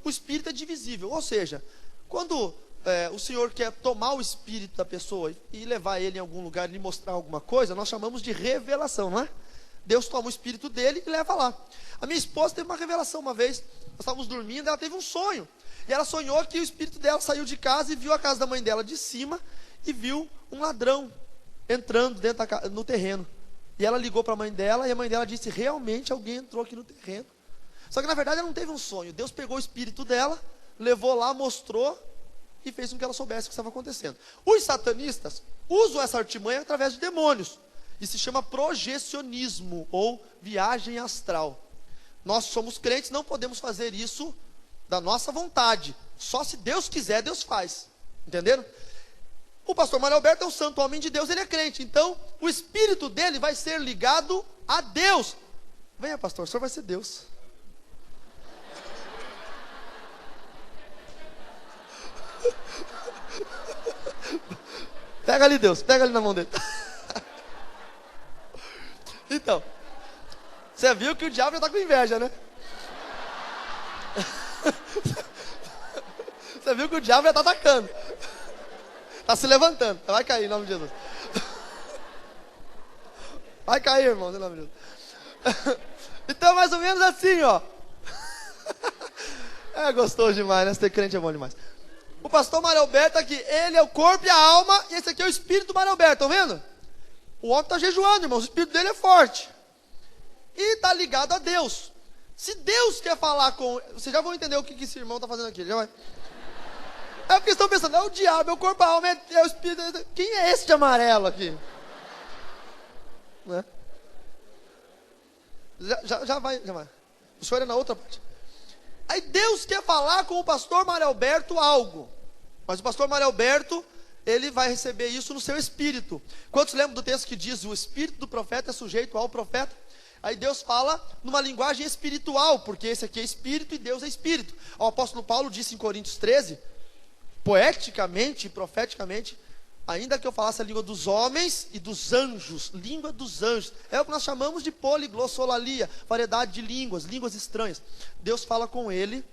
O espírito é divisível, ou seja, quando o Senhor quer tomar o espírito da pessoa e levar ele em algum lugar e lhe mostrar alguma coisa, nós chamamos de revelação, não é? Deus toma o espírito dele e leva lá. A minha esposa teve uma revelação uma vez, nós estávamos dormindo, ela teve um sonho, e ela sonhou que o espírito dela saiu de casa e viu a casa da mãe dela de cima, e viu um ladrão entrando no terreno, e ela ligou para a mãe dela, e a mãe dela disse, realmente alguém entrou aqui no terreno. Só que na verdade ela não teve um sonho. Deus pegou o espírito dela, levou lá, mostrou e fez com que ela soubesse o que estava acontecendo. Os satanistas usam essa artimanha através de demônios. E se chama projecionismo ou viagem astral. Nós somos crentes, não podemos fazer isso da nossa vontade. Só se Deus quiser, Deus faz. Entenderam? O pastor Mário Alberto é um santo homem de Deus, ele é crente. Então, o espírito dele vai ser ligado a Deus. Venha, pastor, o senhor vai ser Deus. Pega ali, Deus, pega ali na mão dele. Então, você viu que o diabo já está com inveja, né? Você viu que o diabo já está atacando. Está se levantando. Vai cair em nome de Jesus. Vai cair, irmão, em nome de Jesus. Então é mais ou menos assim, ó. É gostoso demais, né? Ser crente é bom demais. O pastor Mário Alberto aqui, ele é o corpo e a alma, e esse aqui é o espírito do Mário Alberto, estão vendo? O homem está jejuando, irmãos, o espírito dele é forte. E está ligado a Deus. Se Deus quer falar com... Vocês já vão entender o que esse irmão está fazendo aqui, já vai. É porque estão pensando, é o diabo, é o corpo, a alma, é o espírito... Quem é esse de amarelo aqui? Né? Já vai. O senhor é na outra parte. Aí Deus quer falar com o pastor Mário Alberto algo. Mas o pastor Mário Alberto, ele vai receber isso no seu espírito. Quantos lembram do texto que diz, o espírito do profeta é sujeito ao profeta? Aí Deus fala numa linguagem espiritual, porque esse aqui é espírito e Deus é espírito. O apóstolo Paulo disse em Coríntios 13, poeticamente e profeticamente, ainda que eu falasse a língua dos homens e dos anjos, língua dos anjos, é o que nós chamamos de poliglossolalia, variedade de línguas, línguas estranhas. Deus fala com ele,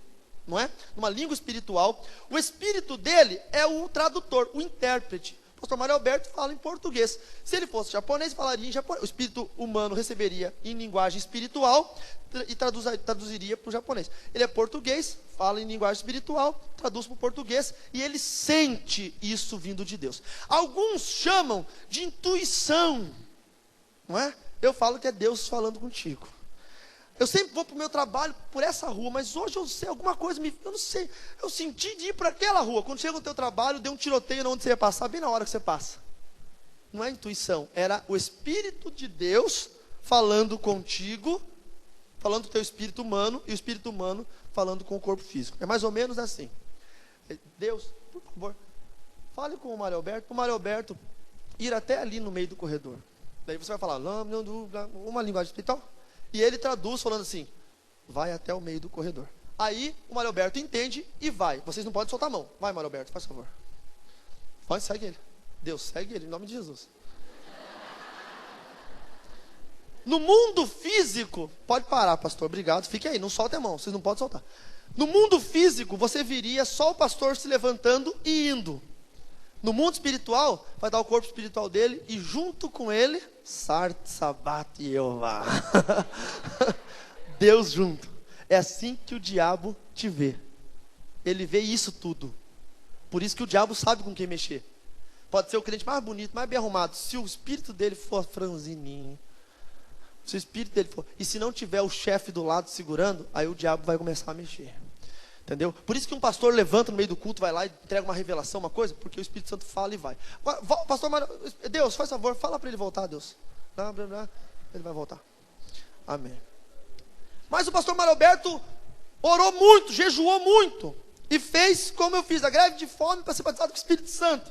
não é? Numa língua espiritual. O espírito dele é o tradutor, o intérprete. O pastor Mário Alberto fala em português. Se ele fosse japonês, falaria em japonês. O espírito humano receberia em linguagem espiritual e traduziria para o japonês. Ele é português, fala em linguagem espiritual, traduz para o português, e ele sente isso vindo de Deus. Alguns chamam de intuição, não é? Eu falo que é Deus falando contigo. Eu sempre vou para o meu trabalho por essa rua, mas hoje eu sei alguma coisa, eu não sei, eu senti de ir para aquela rua. Quando chega no teu trabalho, deu um tiroteio onde você ia passar, bem na hora que você passa. Não é intuição, era o Espírito de Deus falando contigo, falando com o teu espírito humano, e o espírito humano falando com o corpo físico. É mais ou menos assim. Deus, por favor, fale com o Mário Alberto, para o Mário Alberto ir até ali no meio do corredor. Daí você vai falar, uma linguagem espiritual. E ele traduz falando assim, vai até o meio do corredor. Aí o Mário Alberto entende e vai. Vocês não podem soltar a mão. Vai, Mário Alberto, faz favor. Vai, segue ele. Deus, segue ele, em nome de Jesus. No mundo físico, pode parar, pastor, obrigado, fique aí, não solte a mão, vocês não podem soltar. No mundo físico, você viria só o pastor se levantando e indo. No mundo espiritual, vai dar o corpo espiritual dele e junto com ele, Sart Sabat Jeová. Deus junto. É assim que o diabo te vê. Ele vê isso tudo. Por isso que o diabo sabe com quem mexer. Pode ser o crente mais bonito, mais bem arrumado. Se o espírito dele for franzininho, se o espírito dele for, e se não tiver o chefe do lado segurando, aí o diabo vai começar a mexer. Entendeu? Por isso que um pastor levanta no meio do culto, vai lá e entrega uma revelação, uma coisa, porque o Espírito Santo fala e vai. Pastor Mário, Deus, faz favor, fala para ele voltar, Deus. Ele vai voltar. Amém. Mas o pastor Mário Alberto orou muito, jejuou muito, e fez como eu fiz, a greve de fome para ser batizado com o Espírito Santo.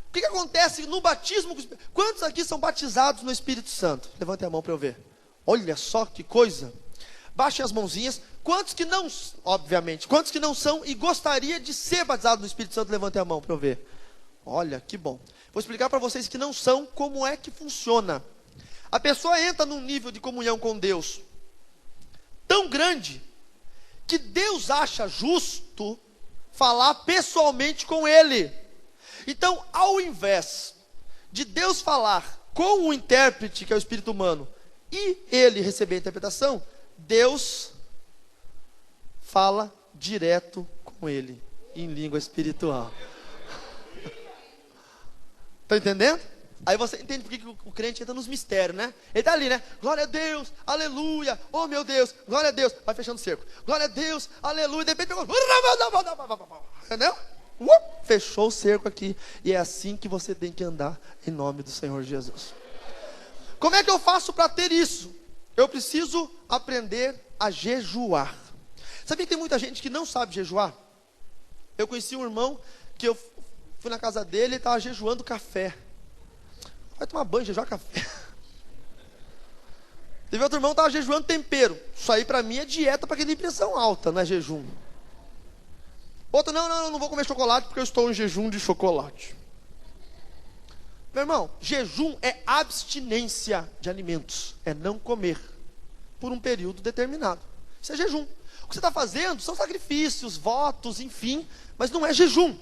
O que acontece no batismo? Quantos aqui são batizados no Espírito Santo? Levantem a mão para eu ver. Olha só que coisa. Baixem as mãozinhas. Quantos que não, obviamente, quantos que não são e gostaria de ser batizado no Espírito Santo? Levantem a mão para eu ver. Olha, que bom. Vou explicar para vocês que não são, como é que funciona. A pessoa entra num nível de comunhão com Deus tão grande, que Deus acha justo falar pessoalmente com ele. Então, ao invés de Deus falar com o intérprete, que é o espírito humano, e ele receber a interpretação, Deus fala direto com ele, em língua espiritual. Está entendendo? Aí você entende porque o crente entra nos mistérios, né? Ele está ali, né? Glória a Deus, aleluia, oh meu Deus, glória a Deus. Vai fechando o cerco. Glória a Deus, aleluia. De repente pegou. Entendeu? Fechou o cerco aqui. E é assim que você tem que andar em nome do Senhor Jesus. Como é que eu faço para ter isso? Eu preciso aprender a jejuar. Sabia que tem muita gente que não sabe jejuar? Eu conheci um irmão que eu fui na casa dele e estava jejuando café. Vai tomar banho, jejuar café. Teve outro irmão que estava jejuando tempero. Isso aí para mim é dieta para quem tem pressão alta, não é jejum. Outro, não vou comer chocolate porque eu estou em jejum de chocolate. Meu irmão, jejum é abstinência de alimentos. É não comer por um período determinado. Isso é jejum. O que você está fazendo são sacrifícios, votos, enfim, mas não é jejum.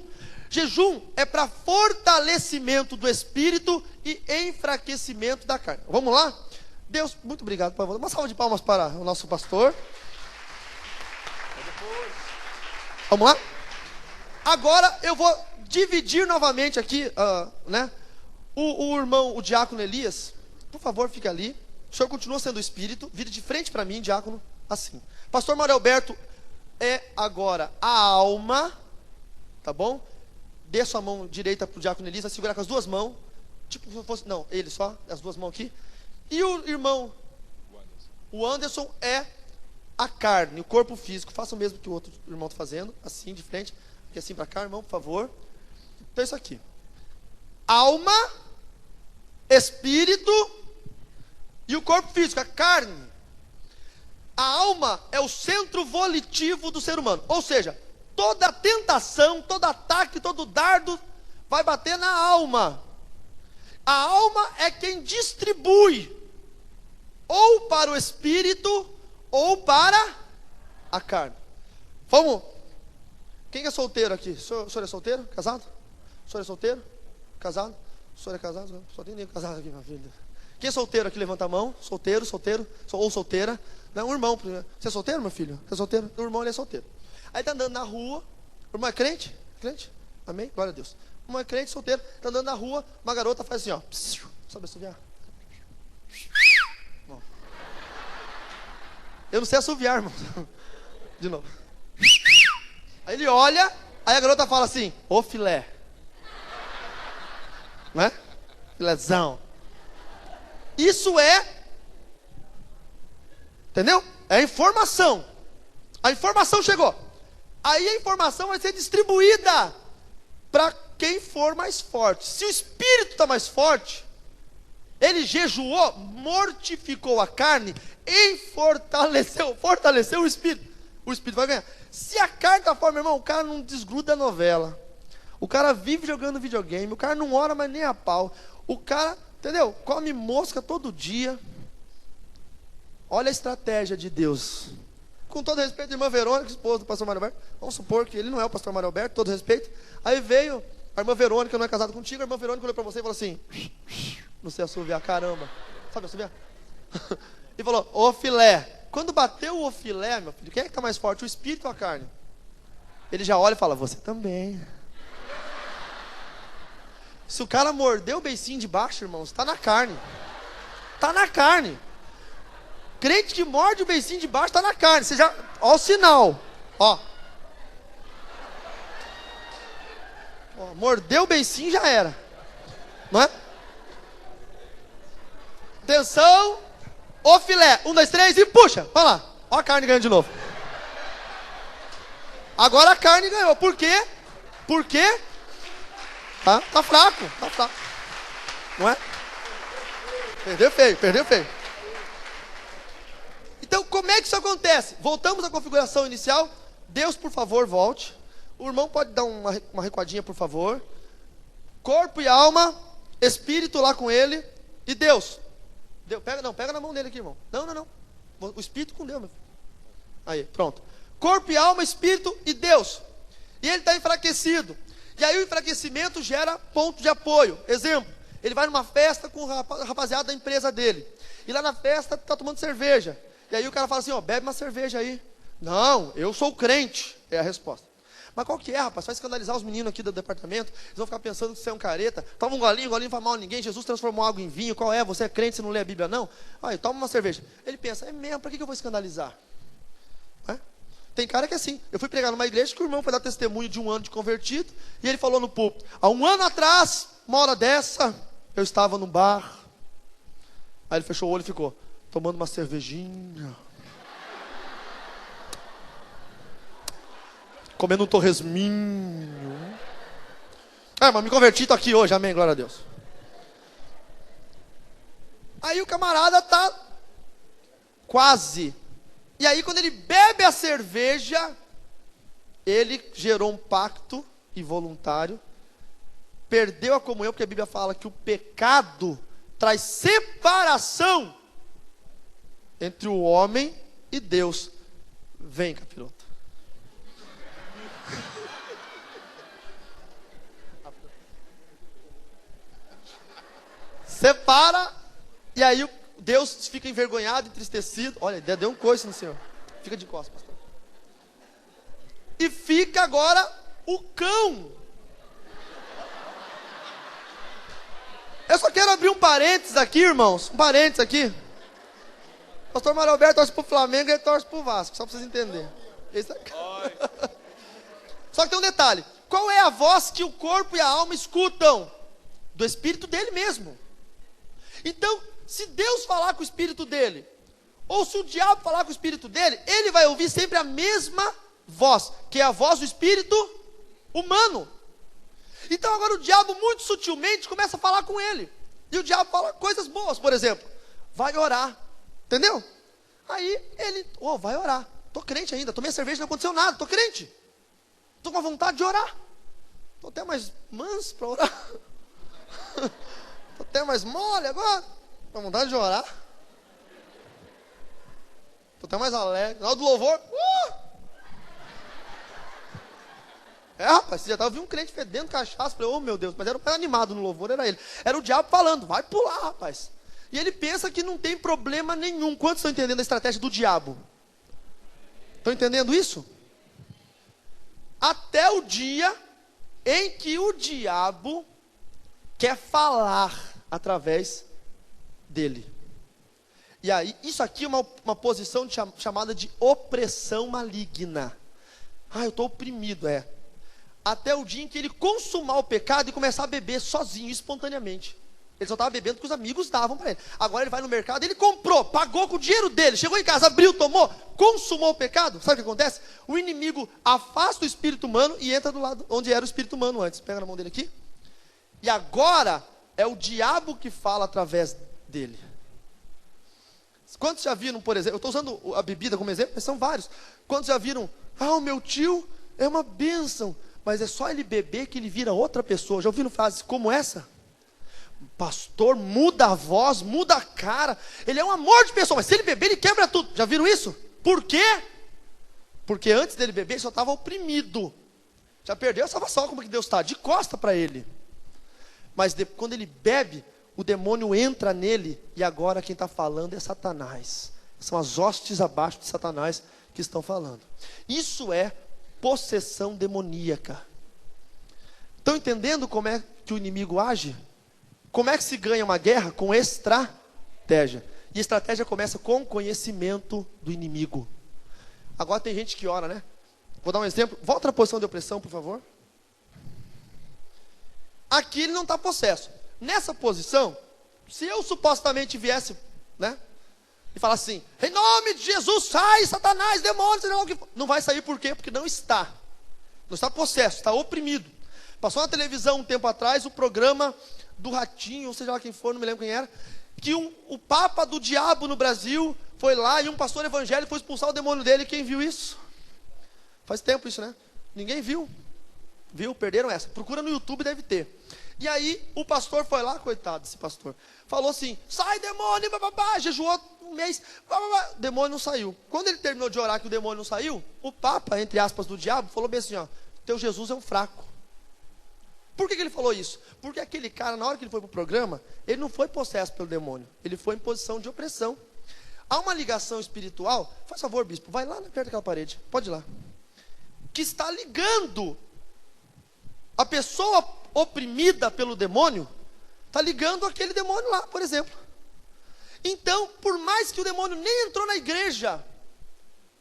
Jejum é para fortalecimento do espírito e enfraquecimento da carne. Vamos lá? Deus, muito obrigado. Uma salva de palmas para o nosso pastor. Vamos lá? Agora eu vou dividir novamente aqui, o irmão, o diácono Elias, por favor, fica ali. O senhor continua sendo o espírito, vira de frente para mim, diácono, assim. Pastor Mário Alberto é agora a alma, tá bom? Dê sua mão direita para o diácono Elias, vai segurar com as duas mãos, tipo se fosse, não, ele só, as duas mãos aqui. E o irmão, o Anderson é a carne, o corpo físico. Faça o mesmo que o outro irmão está fazendo, assim de frente, aqui assim para cá, irmão, por favor. Então é isso aqui. Alma, espírito e o corpo físico, a carne. A alma é o centro volitivo do ser humano. Ou seja, toda tentação, todo ataque, todo dardo vai bater na alma. A alma é quem distribui, ou para o espírito, ou para a carne. Vamos. Quem é solteiro aqui? O senhor é solteiro? Casado? O senhor é solteiro? Casado? O senhor é casado? Só tem ninguém casado aqui, minha filha. Quem é solteiro aqui? Levanta a mão. Solteiro, ou solteira. Não, um irmão. Você é solteiro, meu filho? Você é solteiro? O irmão, ele é solteiro. Aí está andando na rua. O irmão é crente? Crente? Amém? Glória a Deus. O irmão é crente, solteiro. Está andando na rua. Uma garota faz assim, ó. Sabe assoviar? Bom. Eu não sei assoviar, irmão. De novo. Aí ele olha. Aí a garota fala assim: ô filé. Não é? Filézão. Isso é, entendeu? É informação. A informação chegou. Aí a informação vai ser distribuída para quem for mais forte. Se o espírito está mais forte, ele jejuou, mortificou a carne e fortaleceu o espírito. O espírito vai ganhar. Se a carne está forte, meu irmão, o cara não desgruda a novela. O cara vive jogando videogame. O cara não ora mais nem a pau. O cara, entendeu? Come mosca todo dia. Olha a estratégia de Deus. Com todo respeito, irmã Verônica, esposa do pastor Mário Alberto. Vamos supor que ele não é o pastor Mário Alberto, todo respeito. Aí veio a irmã Verônica, não é casada contigo. A irmã Verônica olhou para você e falou assim: não sei assoviar, caramba. Sabe assoviar? E falou: ô filé. Quando bateu o filé, meu filho, quem é que está mais forte, o espírito ou a carne? Ele já olha e fala: você também. Se o cara mordeu o beicinho de baixo, irmãos, está na carne. Está na carne. Crente que morde o beicinho de baixo está na carne. Você já, ó o sinal. Ó, mordeu o beicinho, já era. Não é? Atenção. O filé. 1, 2, 3 e puxa. Vai lá. Ó a carne ganhando de novo. Agora a carne ganhou. Por quê? Por quê? Tá fraco. Tá fraco. Não é? Perdeu feio. Então, como é que isso acontece? Voltamos à configuração inicial. Deus, por favor, volte. O irmão pode dar uma recuadinha, por favor. Corpo e alma. Espírito lá com ele. E Deus. Pega na mão dele aqui, irmão. Não. O espírito com Deus, meu filho. Aí, pronto. Corpo e alma, espírito e Deus. E ele está enfraquecido. E aí o enfraquecimento gera ponto de apoio. Exemplo, ele vai numa festa com o rapaziada da empresa dele. E lá na festa está tomando cerveja. E aí o cara fala assim, ó, bebe uma cerveja aí. Não, eu sou crente. É a resposta. Mas qual que é, rapaz? Vai escandalizar os meninos aqui do departamento. Eles vão ficar pensando que você é um careta. Toma um golinho não faz mal a ninguém. Jesus transformou água em vinho. Qual é? Você é crente, você não lê a Bíblia, não? Aí, toma uma cerveja. Ele pensa, é mesmo, para que eu vou escandalizar? Tem cara que é assim. Eu fui pregar numa igreja que o irmão foi dar testemunho de 1 ano de convertido. E ele falou no púlpito, há 1 ano atrás, uma hora dessa, eu estava no bar. Aí ele fechou o olho e ficou tomando uma cervejinha, comendo um torresminho. Mas me converti, tô aqui hoje, amém, glória a Deus. Aí o camarada tá quase. E aí quando ele bebe a cerveja, ele gerou um pacto involuntário, perdeu a comunhão, porque a Bíblia fala que o pecado traz separação entre o homem e Deus. Vem, capiroto. Separa, e aí Deus fica envergonhado, entristecido. Olha, deu um coice no Senhor. Fica de costas, pastor. E fica agora o cão. Eu só quero abrir um parênteses aqui, irmãos. Um parênteses aqui. O pastor Mário Alberto torce pro Flamengo e ele torce pro Vasco. Só pra vocês entenderem. Só que tem um detalhe. Qual é a voz que o corpo e a alma escutam? Do espírito dele mesmo. Então, se Deus falar com o espírito dele, ou se o diabo falar com o espírito dele, ele vai ouvir sempre a mesma voz, que é a voz do espírito humano. Então agora o diabo muito sutilmente começa a falar com ele. E o diabo fala coisas boas, por exemplo, vai orar, entendeu? Aí ele, vai orar, tô crente ainda, tomei cerveja, não aconteceu nada, tô crente, tô com a vontade de orar. Estou até mais manso para orar. Estou até mais mole agora. Estou com vontade de orar. Estou até mais alegre. Na hora do louvor. Rapaz, você já estava ouvindo um crente fedendo cachaça. Falei, oh meu Deus, mas era o mais animado no louvor, era ele. Era o diabo falando, vai pular, rapaz. E ele pensa que não tem problema nenhum. Quantos estão entendendo a estratégia do diabo? Estão entendendo isso? Até o dia em que o diabo quer falar através dele. E aí, isso aqui é uma posição chamada de opressão maligna. Eu estou oprimido, Até o dia em que ele consumar o pecado e começar a beber sozinho, espontaneamente. Ele só estava bebendo porque os amigos davam para ele. Agora ele vai no mercado, ele comprou, pagou com o dinheiro dele, chegou em casa, abriu, tomou, consumou o pecado. Sabe o que acontece? O inimigo afasta o espírito humano e entra do lado onde era o espírito humano antes. Pega na mão dele aqui. E agora é o diabo que fala através dele. Quantos já viram, por exemplo, eu estou usando a bebida como exemplo, mas são vários. Quantos já viram, o meu tio é uma bênção, mas é só ele beber que ele vira outra pessoa. Já ouviram frases como essa? Pastor muda a voz, muda a cara. Ele é um amor de pessoa, mas se ele beber, ele quebra tudo. Já viram isso? Por quê? Porque antes dele beber, ele só estava oprimido. Já perdeu a salvação, como que Deus está? De costa para ele. Mas quando ele bebe, o demônio entra nele. E agora quem está falando é Satanás. São as hostes abaixo de Satanás que estão falando. Isso é possessão demoníaca. Estão entendendo como é que o inimigo age? Como é que se ganha uma guerra? Com estratégia. E a estratégia começa com conhecimento do inimigo. Agora tem gente que ora, né? Vou dar um exemplo. Volta na posição de opressão, por favor. Aqui ele não está possesso. Nessa posição, se eu supostamente viesse, né? E falar assim, em nome de Jesus, sai, Satanás, demônio, não vai sair, por quê? Porque não está. Não está possesso, está oprimido. Passou na televisão um tempo atrás o programa do Ratinho, ou seja lá quem for, não me lembro quem era, que o papa do diabo no Brasil foi lá e um pastor evangélico foi expulsar o demônio dele. Quem viu isso? Faz tempo isso, né? Ninguém viu. Viu? Perderam essa. Procura no YouTube, deve ter. E aí o pastor foi lá, coitado desse pastor, falou assim, sai demônio, bababá, jejuou um mês, bababá, o demônio não saiu. Quando ele terminou de orar que o demônio não saiu, o papa, entre aspas, do diabo, falou bem assim, teu Jesus é um fraco. Por que ele falou isso? Porque aquele cara, na hora que ele foi para o programa, ele não foi possesso pelo demônio, ele foi em posição de opressão. Há uma ligação espiritual, faz favor bispo, vai lá perto daquela parede, pode ir lá, que está ligando a pessoa oprimida pelo demônio, está ligando aquele demônio lá, por exemplo. Então, por mais que o demônio nem entrou na igreja,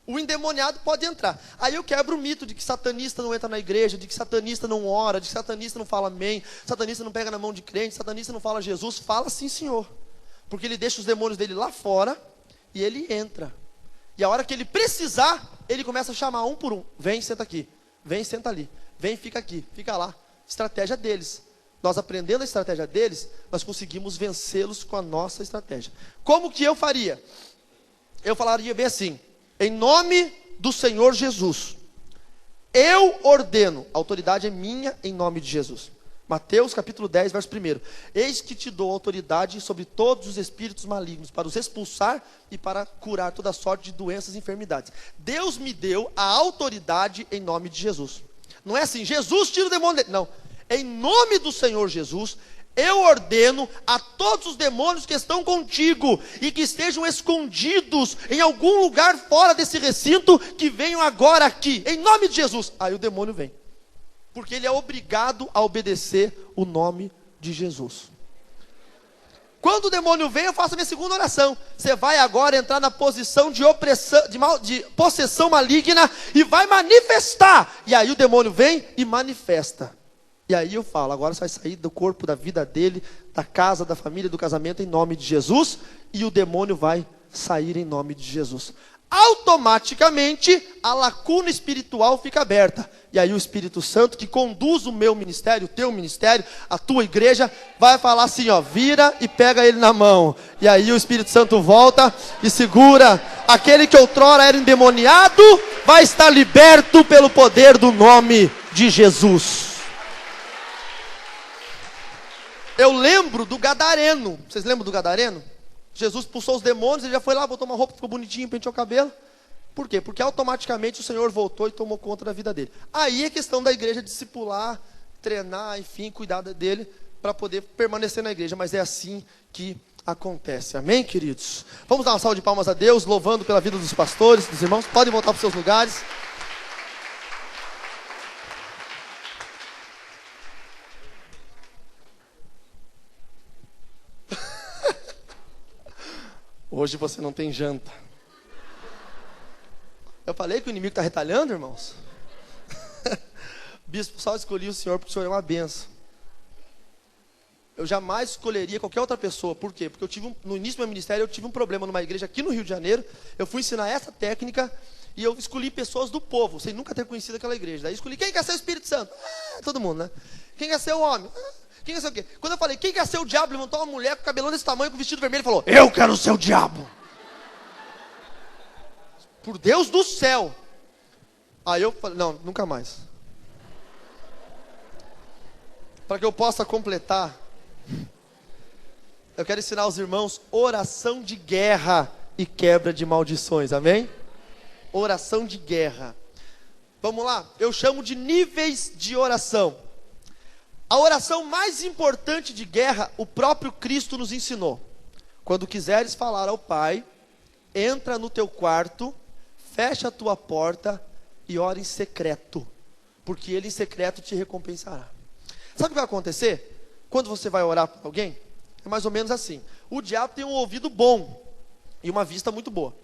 o endemoniado pode entrar. Aí eu quebro o mito de que satanista não entra na igreja, de que satanista não ora, de que satanista não fala amém, satanista não pega na mão de crente, satanista não fala Jesus. Fala sim, senhor. Porque ele deixa os demônios dele lá fora e ele entra. E a hora que ele precisar, ele começa a chamar um por um. Vem, senta aqui. Vem, senta ali. Vem, fica aqui. Fica lá. Estratégia deles. Nós aprendendo a estratégia deles, nós conseguimos vencê-los com a nossa estratégia. Como que eu faria? Eu falaria bem assim, em nome do Senhor Jesus, eu ordeno, a autoridade é minha em nome de Jesus. Mateus capítulo 10, verso 1. Eis que te dou autoridade sobre todos os espíritos malignos, para os expulsar e para curar toda sorte de doenças e enfermidades. Deus me deu a autoridade em nome de Jesus. Não é assim, Jesus tira o demônio dele. Não, em nome do Senhor Jesus, eu ordeno a todos os demônios que estão contigo e que estejam escondidos em algum lugar fora desse recinto, que venham agora aqui, em nome de Jesus. Aí o demônio vem, porque ele é obrigado a obedecer o nome de Jesus. Quando o demônio vem, eu faço a minha segunda oração. Você vai agora entrar na posição de opressão, de possessão maligna e vai manifestar. E aí o demônio vem e manifesta. E aí eu falo, agora você vai sair do corpo, da vida dele, da casa, da família, do casamento, em nome de Jesus. E o demônio vai sair em nome de Jesus. Automaticamente a lacuna espiritual fica aberta. E aí o Espírito Santo, que conduz o meu ministério, o teu ministério, a tua igreja, vai falar assim, vira e pega ele na mão. E aí o Espírito Santo volta e segura. Aquele que outrora era endemoniado vai estar liberto pelo poder do nome de Jesus. Eu lembro do gadareno. Vocês lembram do gadareno? Jesus expulsou os demônios, ele já foi lá, botou uma roupa, ficou bonitinho, penteou o cabelo. Por quê? Porque automaticamente o Senhor voltou e tomou conta da vida dele. Aí é questão da igreja discipular, treinar, enfim, cuidar dele para poder permanecer na igreja. Mas é assim que acontece. Amém, queridos? Vamos dar uma salva de palmas a Deus, louvando pela vida dos pastores, dos irmãos. Podem voltar para os seus lugares. Hoje você não tem janta. Eu falei que o inimigo está retalhando, irmãos? Bispo, só escolhi o senhor porque o senhor é uma benção. Eu jamais escolheria qualquer outra pessoa. Por quê? Porque no início do meu ministério, eu tive um problema numa igreja aqui no Rio de Janeiro. Eu fui ensinar essa técnica e eu escolhi pessoas do povo, sem nunca ter conhecido aquela igreja. Daí escolhi, quem quer ser o Espírito Santo? Todo mundo, né? Quem quer ser o homem? Quem quer ser o quê? Quando eu falei, quem quer ser o diabo? Levantou uma mulher com cabelão desse tamanho, com vestido vermelho e falou, eu quero ser o diabo. Por Deus do céu. Aí eu falei, não, nunca mais. Para que eu possa completar, eu quero ensinar aos irmãos oração de guerra e quebra de maldições, amém? Oração de guerra. Vamos lá, eu chamo de níveis de oração. A oração mais importante de guerra, o próprio Cristo nos ensinou. Quando quiseres falar ao Pai, entra no teu quarto, fecha a tua porta e ora em secreto, porque Ele em secreto te recompensará. Sabe o que vai acontecer? Quando você vai orar para alguém, é mais ou menos assim. O diabo tem um ouvido bom e uma vista muito boa.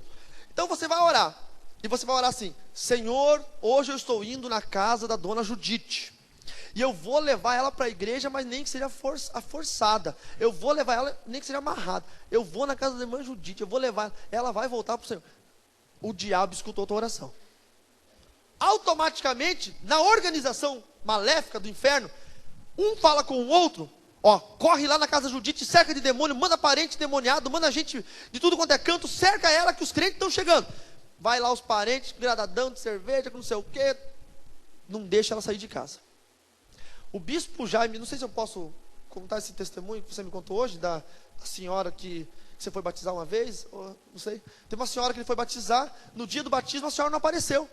Então você vai orar, e você vai orar assim, Senhor, hoje eu estou indo na casa da dona Judite, e eu vou levar ela para a igreja, mas nem que seja forçada. Eu vou levar ela, nem que seja amarrada. Eu vou na casa da irmã Judite, eu vou levar ela vai voltar para o Senhor. O diabo escutou a tua oração. Automaticamente, na organização maléfica do inferno, um fala com o outro, ó, corre lá na casa da Judite, cerca de demônio, manda parente demoniado, manda gente de tudo quanto é canto, cerca ela que os crentes estão chegando. Vai lá os parentes, gradadão de cerveja, com não sei o quê, não deixa ela sair de casa. O bispo Jaime, não sei se eu posso contar esse testemunho que você me contou hoje, da senhora que você foi batizar uma vez, ou, não sei. Teve uma senhora que ele foi batizar, no dia do batismo a senhora não apareceu.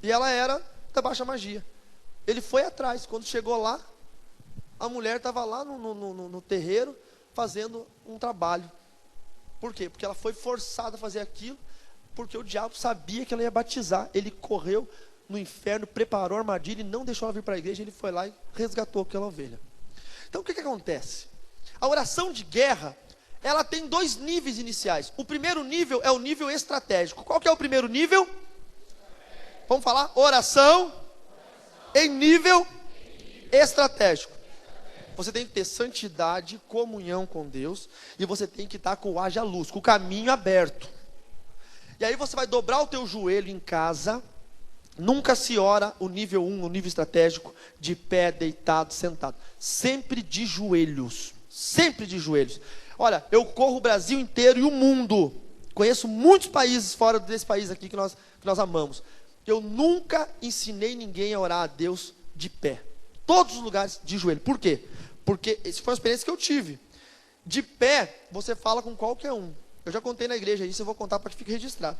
E ela era da baixa magia. Ele foi atrás, quando chegou lá, a mulher estava lá no terreiro, fazendo um trabalho. Por quê? Porque ela foi forçada a fazer aquilo, porque o diabo sabia que ela ia batizar. Ele correu no inferno, preparou a armadilha e não deixou ela vir para a igreja. Ele foi lá e resgatou aquela ovelha. Então o que acontece? A oração de guerra, ela tem dois níveis iniciais. O primeiro nível é o nível estratégico. Qual que é o primeiro nível? Vamos falar? Oração em nível estratégico. Você tem que ter santidade, comunhão com Deus, e você tem que estar com o haja luz, com o caminho aberto. E aí você vai dobrar o teu joelho em casa. Nunca se ora o nível 1, o nível estratégico, de pé, deitado, sentado. Sempre de joelhos. Sempre de joelhos. Olha, eu corro o Brasil inteiro e o mundo. Conheço muitos países fora desse país aqui que nós amamos. Eu nunca ensinei ninguém a orar a Deus de pé. Todos os lugares de joelho. Por quê? Porque essa foi uma experiência que eu tive. De pé, você fala com qualquer um. Eu já contei na igreja isso, eu vou contar para que fique registrado.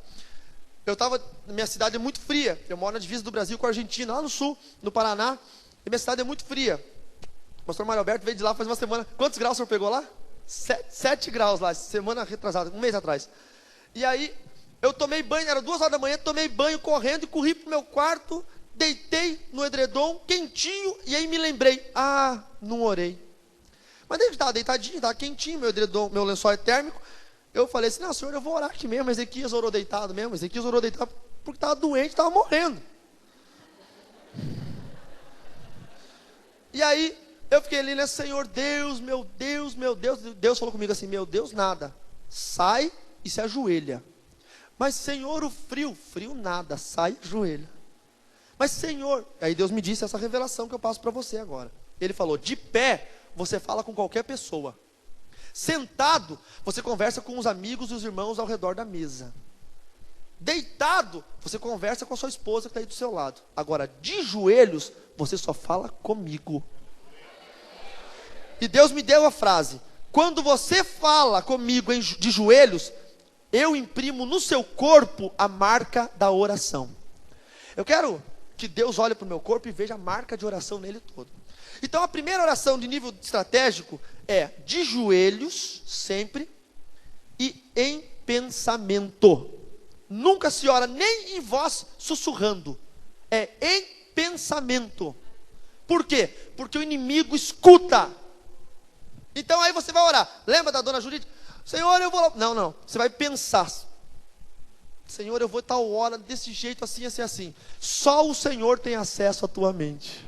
Eu estava, minha cidade é muito fria. Eu moro na divisa do Brasil com a Argentina, lá no sul, no Paraná. E minha cidade é muito fria. O pastor Mário Alberto veio de lá faz uma semana. Quantos graus o senhor pegou lá? 7 graus lá, semana retrasada, um mês atrás. E aí, eu tomei banho, era 2 horas da manhã, tomei banho correndo e corri pro meu quarto, deitei no edredom, quentinho, e aí me lembrei, não orei. Mas daí eu estava deitadinho, estava quentinho, meu edredom, meu lençol é térmico. Eu falei assim, não, senhor, eu vou orar aqui mesmo. Ezequias orou deitado mesmo. Ezequias orou deitado porque estava doente, estava morrendo. E aí, eu fiquei ali, né, Senhor, Deus, meu Deus, meu Deus. Deus falou comigo assim, meu Deus, nada. Sai e se ajoelha. Mas, Senhor, o frio nada, sai e ajoelha. Mas, Senhor, aí Deus me disse essa revelação que eu passo para você agora. Ele falou, de pé, você fala com qualquer pessoa. Sentado, você conversa com os amigos e os irmãos ao redor da mesa. Deitado, você conversa com a sua esposa que está aí do seu lado. Agora, de joelhos, você só fala comigo. E Deus me deu a frase: quando você fala comigo de joelhos, eu imprimo no seu corpo a marca da oração. Eu quero que Deus olhe para o meu corpo e veja a marca de oração nele todo. Então a primeira oração de nível estratégico é de joelhos, sempre, e em pensamento. Nunca se ora nem em voz sussurrando, é em pensamento. Por quê? Porque o inimigo escuta. Então aí você vai orar. Lembra da dona Judite? Senhor, eu vou lá. Não, você vai pensar. Senhor, eu vou tal hora, desse jeito, assim, assim, assim. Só o Senhor tem acesso à tua mente.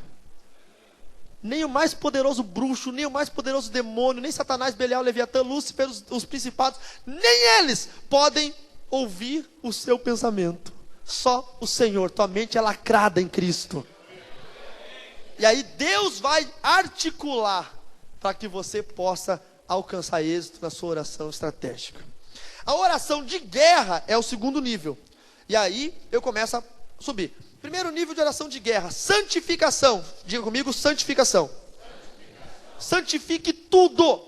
Nem o mais poderoso bruxo, nem o mais poderoso demônio, nem Satanás, Belial, Leviatã, Lúcifer, os principados, nem eles podem ouvir o seu pensamento. Só o Senhor, tua mente é lacrada em Cristo. E aí Deus vai articular para que você possa alcançar êxito na sua oração estratégica. A oração de guerra é o segundo nível. E aí eu começo a subir. Primeiro nível de oração de guerra, santificação. Diga comigo, santificação. Santifique tudo.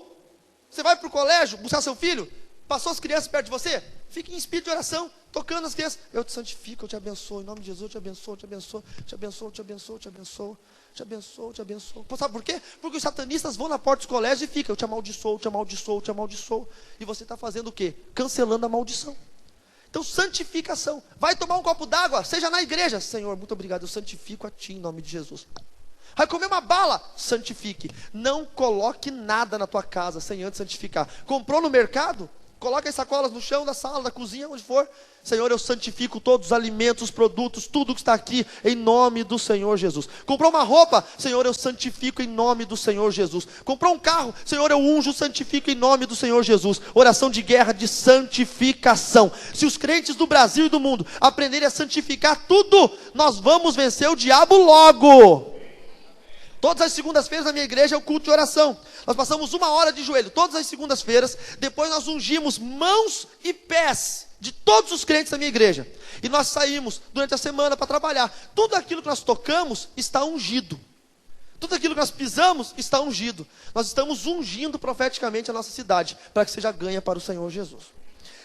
Você vai para o colégio buscar seu filho, passou as crianças perto de você, fique em espírito de oração, tocando as crianças. Eu te santifico, eu te abençoo, em nome de Jesus, eu te abençoo, te abençoo, te abençoo, te abençoo, te abençoo, te abençoo, te abençoo. Sabe por quê? Porque os satanistas vão na porta dos colégios e ficam, eu te amaldiçoo, te amaldiçoo, te amaldiçoo. E você está fazendo o quê? Cancelando a maldição. Então, santificação. Vai tomar um copo d'água, seja na igreja. Senhor, muito obrigado, eu santifico a ti em nome de Jesus. Vai comer uma bala, santifique. Não coloque nada na tua casa sem antes santificar. Comprou no mercado? Coloque as sacolas no chão da sala, da cozinha, onde for. Senhor, eu santifico todos os alimentos, os produtos, tudo que está aqui, em nome do Senhor Jesus. Comprou uma roupa? Senhor, eu santifico em nome do Senhor Jesus. Comprou um carro? Senhor, eu unjo, santifico em nome do Senhor Jesus. Oração de guerra de santificação. Se os crentes do Brasil e do mundo aprenderem a santificar tudo, nós vamos vencer o diabo logo. Todas as segundas-feiras na minha igreja é o culto de oração. Nós passamos 1 hora de joelho, todas as segundas-feiras. Depois nós ungimos mãos e pés de todos os crentes da minha igreja. E nós saímos durante a semana para trabalhar. Tudo aquilo que nós tocamos está ungido. Tudo aquilo que nós pisamos está ungido. Nós estamos ungindo profeticamente a nossa cidade, para que seja ganha para o Senhor Jesus.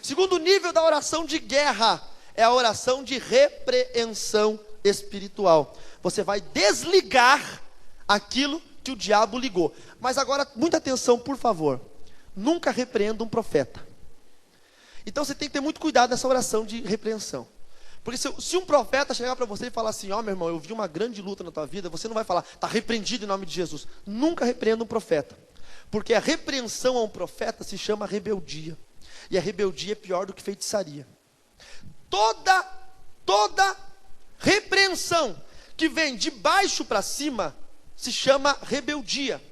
Segundo nível da oração de guerra, é a oração de repreensão espiritual. Você vai desligar aquilo que o diabo ligou. Mas agora, muita atenção, por favor. Nunca repreenda um profeta. Então você tem que ter muito cuidado nessa oração de repreensão. Porque se um profeta chegar para você e falar assim, ó, meu irmão, eu vi uma grande luta na tua vida, você não vai falar, está repreendido em nome de Jesus. Nunca repreenda um profeta. Porque a repreensão a um profeta se chama rebeldia. E a rebeldia é pior do que feitiçaria. Toda repreensão que vem de baixo para cima se chama rebeldia.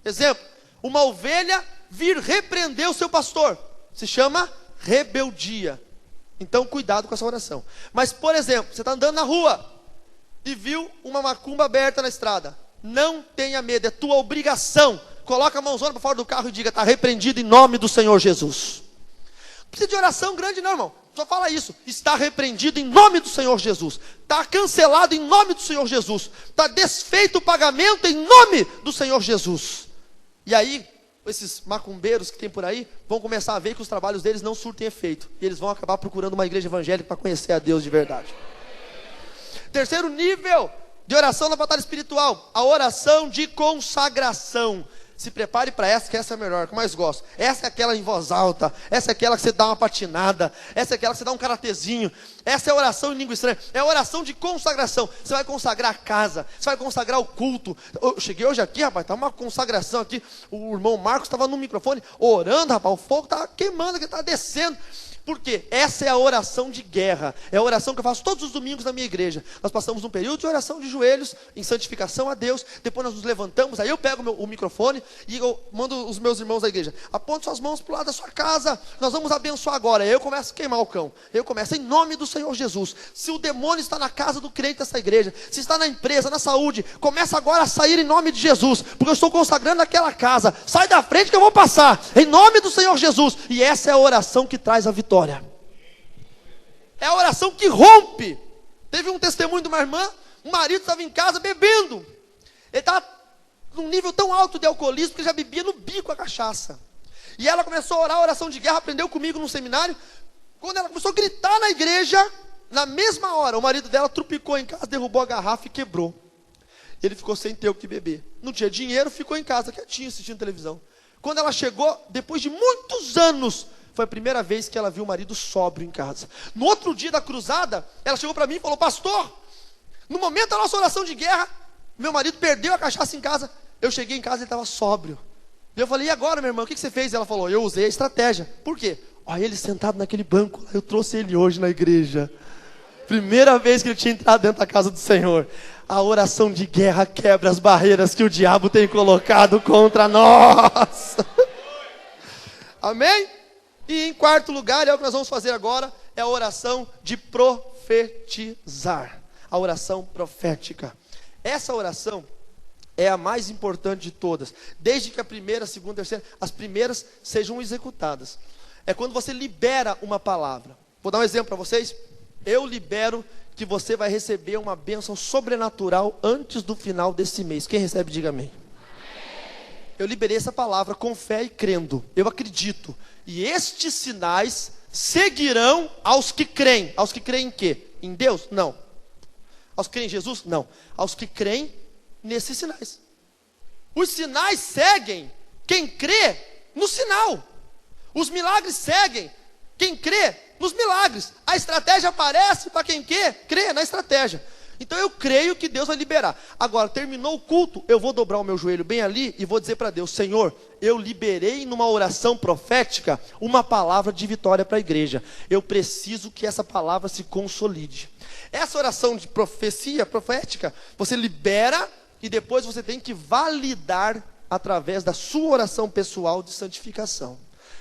Exemplo, uma ovelha vir repreender o seu pastor, se chama rebeldia. Então cuidado com essa oração. Mas por exemplo, você está andando na rua e viu uma macumba aberta na estrada, não tenha medo, é tua obrigação. Coloca a mãozona para fora do carro e diga, está repreendido em nome do Senhor Jesus. Não precisa de oração grande não, irmão. Só fala isso, está repreendido em nome do Senhor Jesus, está cancelado em nome do Senhor Jesus, está desfeito o pagamento em nome do Senhor Jesus. E aí, esses macumbeiros que tem por aí, vão começar a ver que os trabalhos deles não surtem efeito, e eles vão acabar procurando uma igreja evangélica para conhecer a Deus de verdade. Terceiro nível de oração na batalha espiritual, a oração de consagração. Se prepare para essa, que essa é a melhor, que eu mais gosto. Essa é aquela em voz alta, essa é aquela que você dá uma patinada, essa é aquela que você dá um karatezinho. Essa é a oração em língua estranha, é a oração de consagração. Você vai consagrar a casa, você vai consagrar o culto. Eu cheguei hoje aqui, rapaz, está uma consagração aqui. O irmão Marcos estava no microfone orando, rapaz, o fogo estava queimando, que estava descendo. Por quê? Essa é a oração de guerra. É a oração que eu faço todos os domingos na minha igreja. Nós passamos um período de oração de joelhos, em santificação a Deus. Depois nós nos levantamos, aí eu pego o microfone e eu mando os meus irmãos da igreja, aponte suas mãos para o lado da sua casa, nós vamos abençoar agora. Aí eu começo a queimar o cão. Eu começo em nome do Senhor Jesus. Se o demônio está na casa do crente dessa igreja, se está na empresa, na saúde, começa agora a sair em nome de Jesus, porque eu estou consagrando aquela casa. Sai da frente que eu vou passar, em nome do Senhor Jesus. E essa é a oração que traz a vitória. É a oração que rompe. Teve um testemunho de uma irmã, o marido estava em casa bebendo, ele estava num nível tão alto de alcoolismo que já bebia no bico a cachaça. E ela começou a orar a oração de guerra, aprendeu comigo num seminário. Quando ela começou a gritar na igreja, na mesma hora, o marido dela trupicou em casa, derrubou a garrafa e quebrou. Ele ficou sem ter o que beber. Não tinha dinheiro, ficou em casa, quietinho, assistindo televisão. Quando ela chegou, depois de muitos anos, foi a primeira vez que ela viu o marido sóbrio em casa. No outro dia da cruzada, ela chegou para mim e falou: pastor, no momento da nossa oração de guerra, meu marido perdeu a cachaça em casa. Eu cheguei em casa e ele estava sóbrio. Eu falei: e agora, minha irmã, o que você fez? Ela falou: eu usei a estratégia. Por quê? Olha ele sentado naquele banco, eu trouxe ele hoje na igreja. Primeira vez que ele tinha entrado dentro da casa do Senhor. A oração de guerra quebra as barreiras que o diabo tem colocado contra nós. Amém? E em quarto lugar, é o que nós vamos fazer agora, é a oração de profetizar. A oração profética. Essa oração é a mais importante de todas. Desde que a primeira, a segunda, a terceira, as primeiras sejam executadas. É quando você libera uma palavra. Vou dar um exemplo para vocês. Eu libero que você vai receber uma bênção sobrenatural antes do final desse mês. Quem recebe, diga amém. Eu liberei essa palavra com fé e crendo. Eu acredito. E estes sinais seguirão aos que creem. Aos que creem em quê? Em Deus? Não. Aos que creem em Jesus? Não. Aos que creem nesses sinais. Os sinais seguem quem crê no sinal. Os milagres seguem quem crê nos milagres. A estratégia aparece para quem crê na estratégia. Então eu creio que Deus vai liberar. Agora, terminou o culto, eu vou dobrar o meu joelho bem ali e vou dizer para Deus: Senhor, eu liberei numa oração profética uma palavra de vitória para a igreja. Eu preciso que essa palavra se consolide. Essa oração de profecia profética, você libera e depois você tem que validar através da sua oração pessoal de santificação.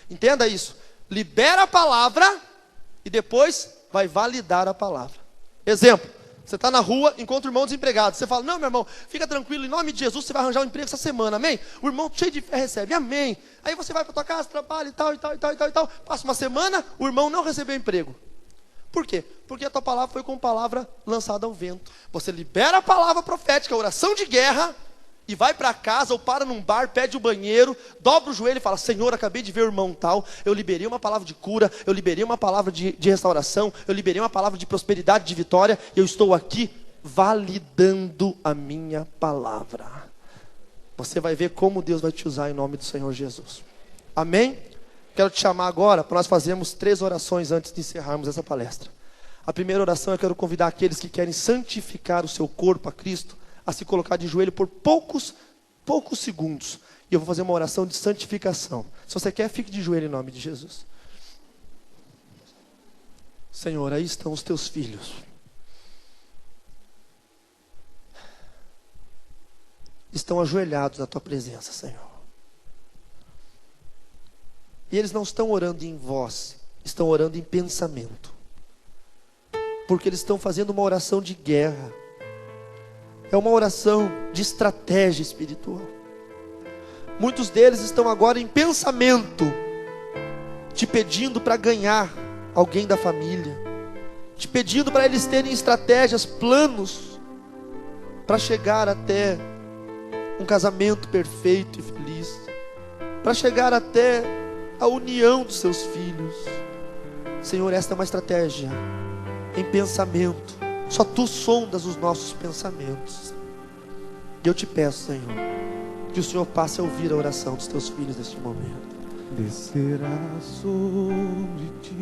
Entenda isso. Libera a palavra e depois vai validar a palavra. Exemplo: você está na rua, encontra um irmão desempregado. Você fala: não, meu irmão, fica tranquilo, em nome de Jesus você vai arranjar um emprego essa semana, amém? O irmão cheio de fé recebe, amém. Aí você vai para tua casa, trabalha e tal, e tal, e tal, e tal, e tal. Passa uma semana, o irmão não recebeu emprego. Por quê? Porque a tua palavra foi como palavra lançada ao vento. Você libera a palavra profética, a oração de guerra, e vai para casa ou para num bar, pede o banheiro, dobra o joelho e fala: Senhor, acabei de ver o irmão tal, eu liberei uma palavra de cura, eu liberei uma palavra de restauração, eu liberei uma palavra de prosperidade, de vitória, e eu estou aqui validando a minha palavra. Você vai ver como Deus vai te usar em nome do Senhor Jesus. Amém? Quero te chamar agora para nós fazermos 3 orações antes de encerrarmos essa palestra. A primeira oração, eu quero convidar aqueles que querem santificar o seu corpo a Cristo a se colocar de joelho por poucos segundos. E eu vou fazer uma oração de santificação. Se você quer, fique de joelho em nome de Jesus. Senhor, aí estão os teus filhos. Estão ajoelhados na tua presença, Senhor. E eles não estão orando em voz, estão orando em pensamento. Porque eles estão fazendo uma oração de guerra. É uma oração de estratégia espiritual. Muitos deles estão agora em pensamento, te pedindo para ganhar alguém da família, te pedindo para eles terem estratégias, planos, para chegar até um casamento perfeito e feliz, para chegar até a união dos seus filhos. Senhor, esta é uma estratégia em pensamento. Só tu sondas os nossos pensamentos. E eu te peço, Senhor, que o Senhor passe a ouvir a oração dos teus filhos neste momento. Descerá sobre ti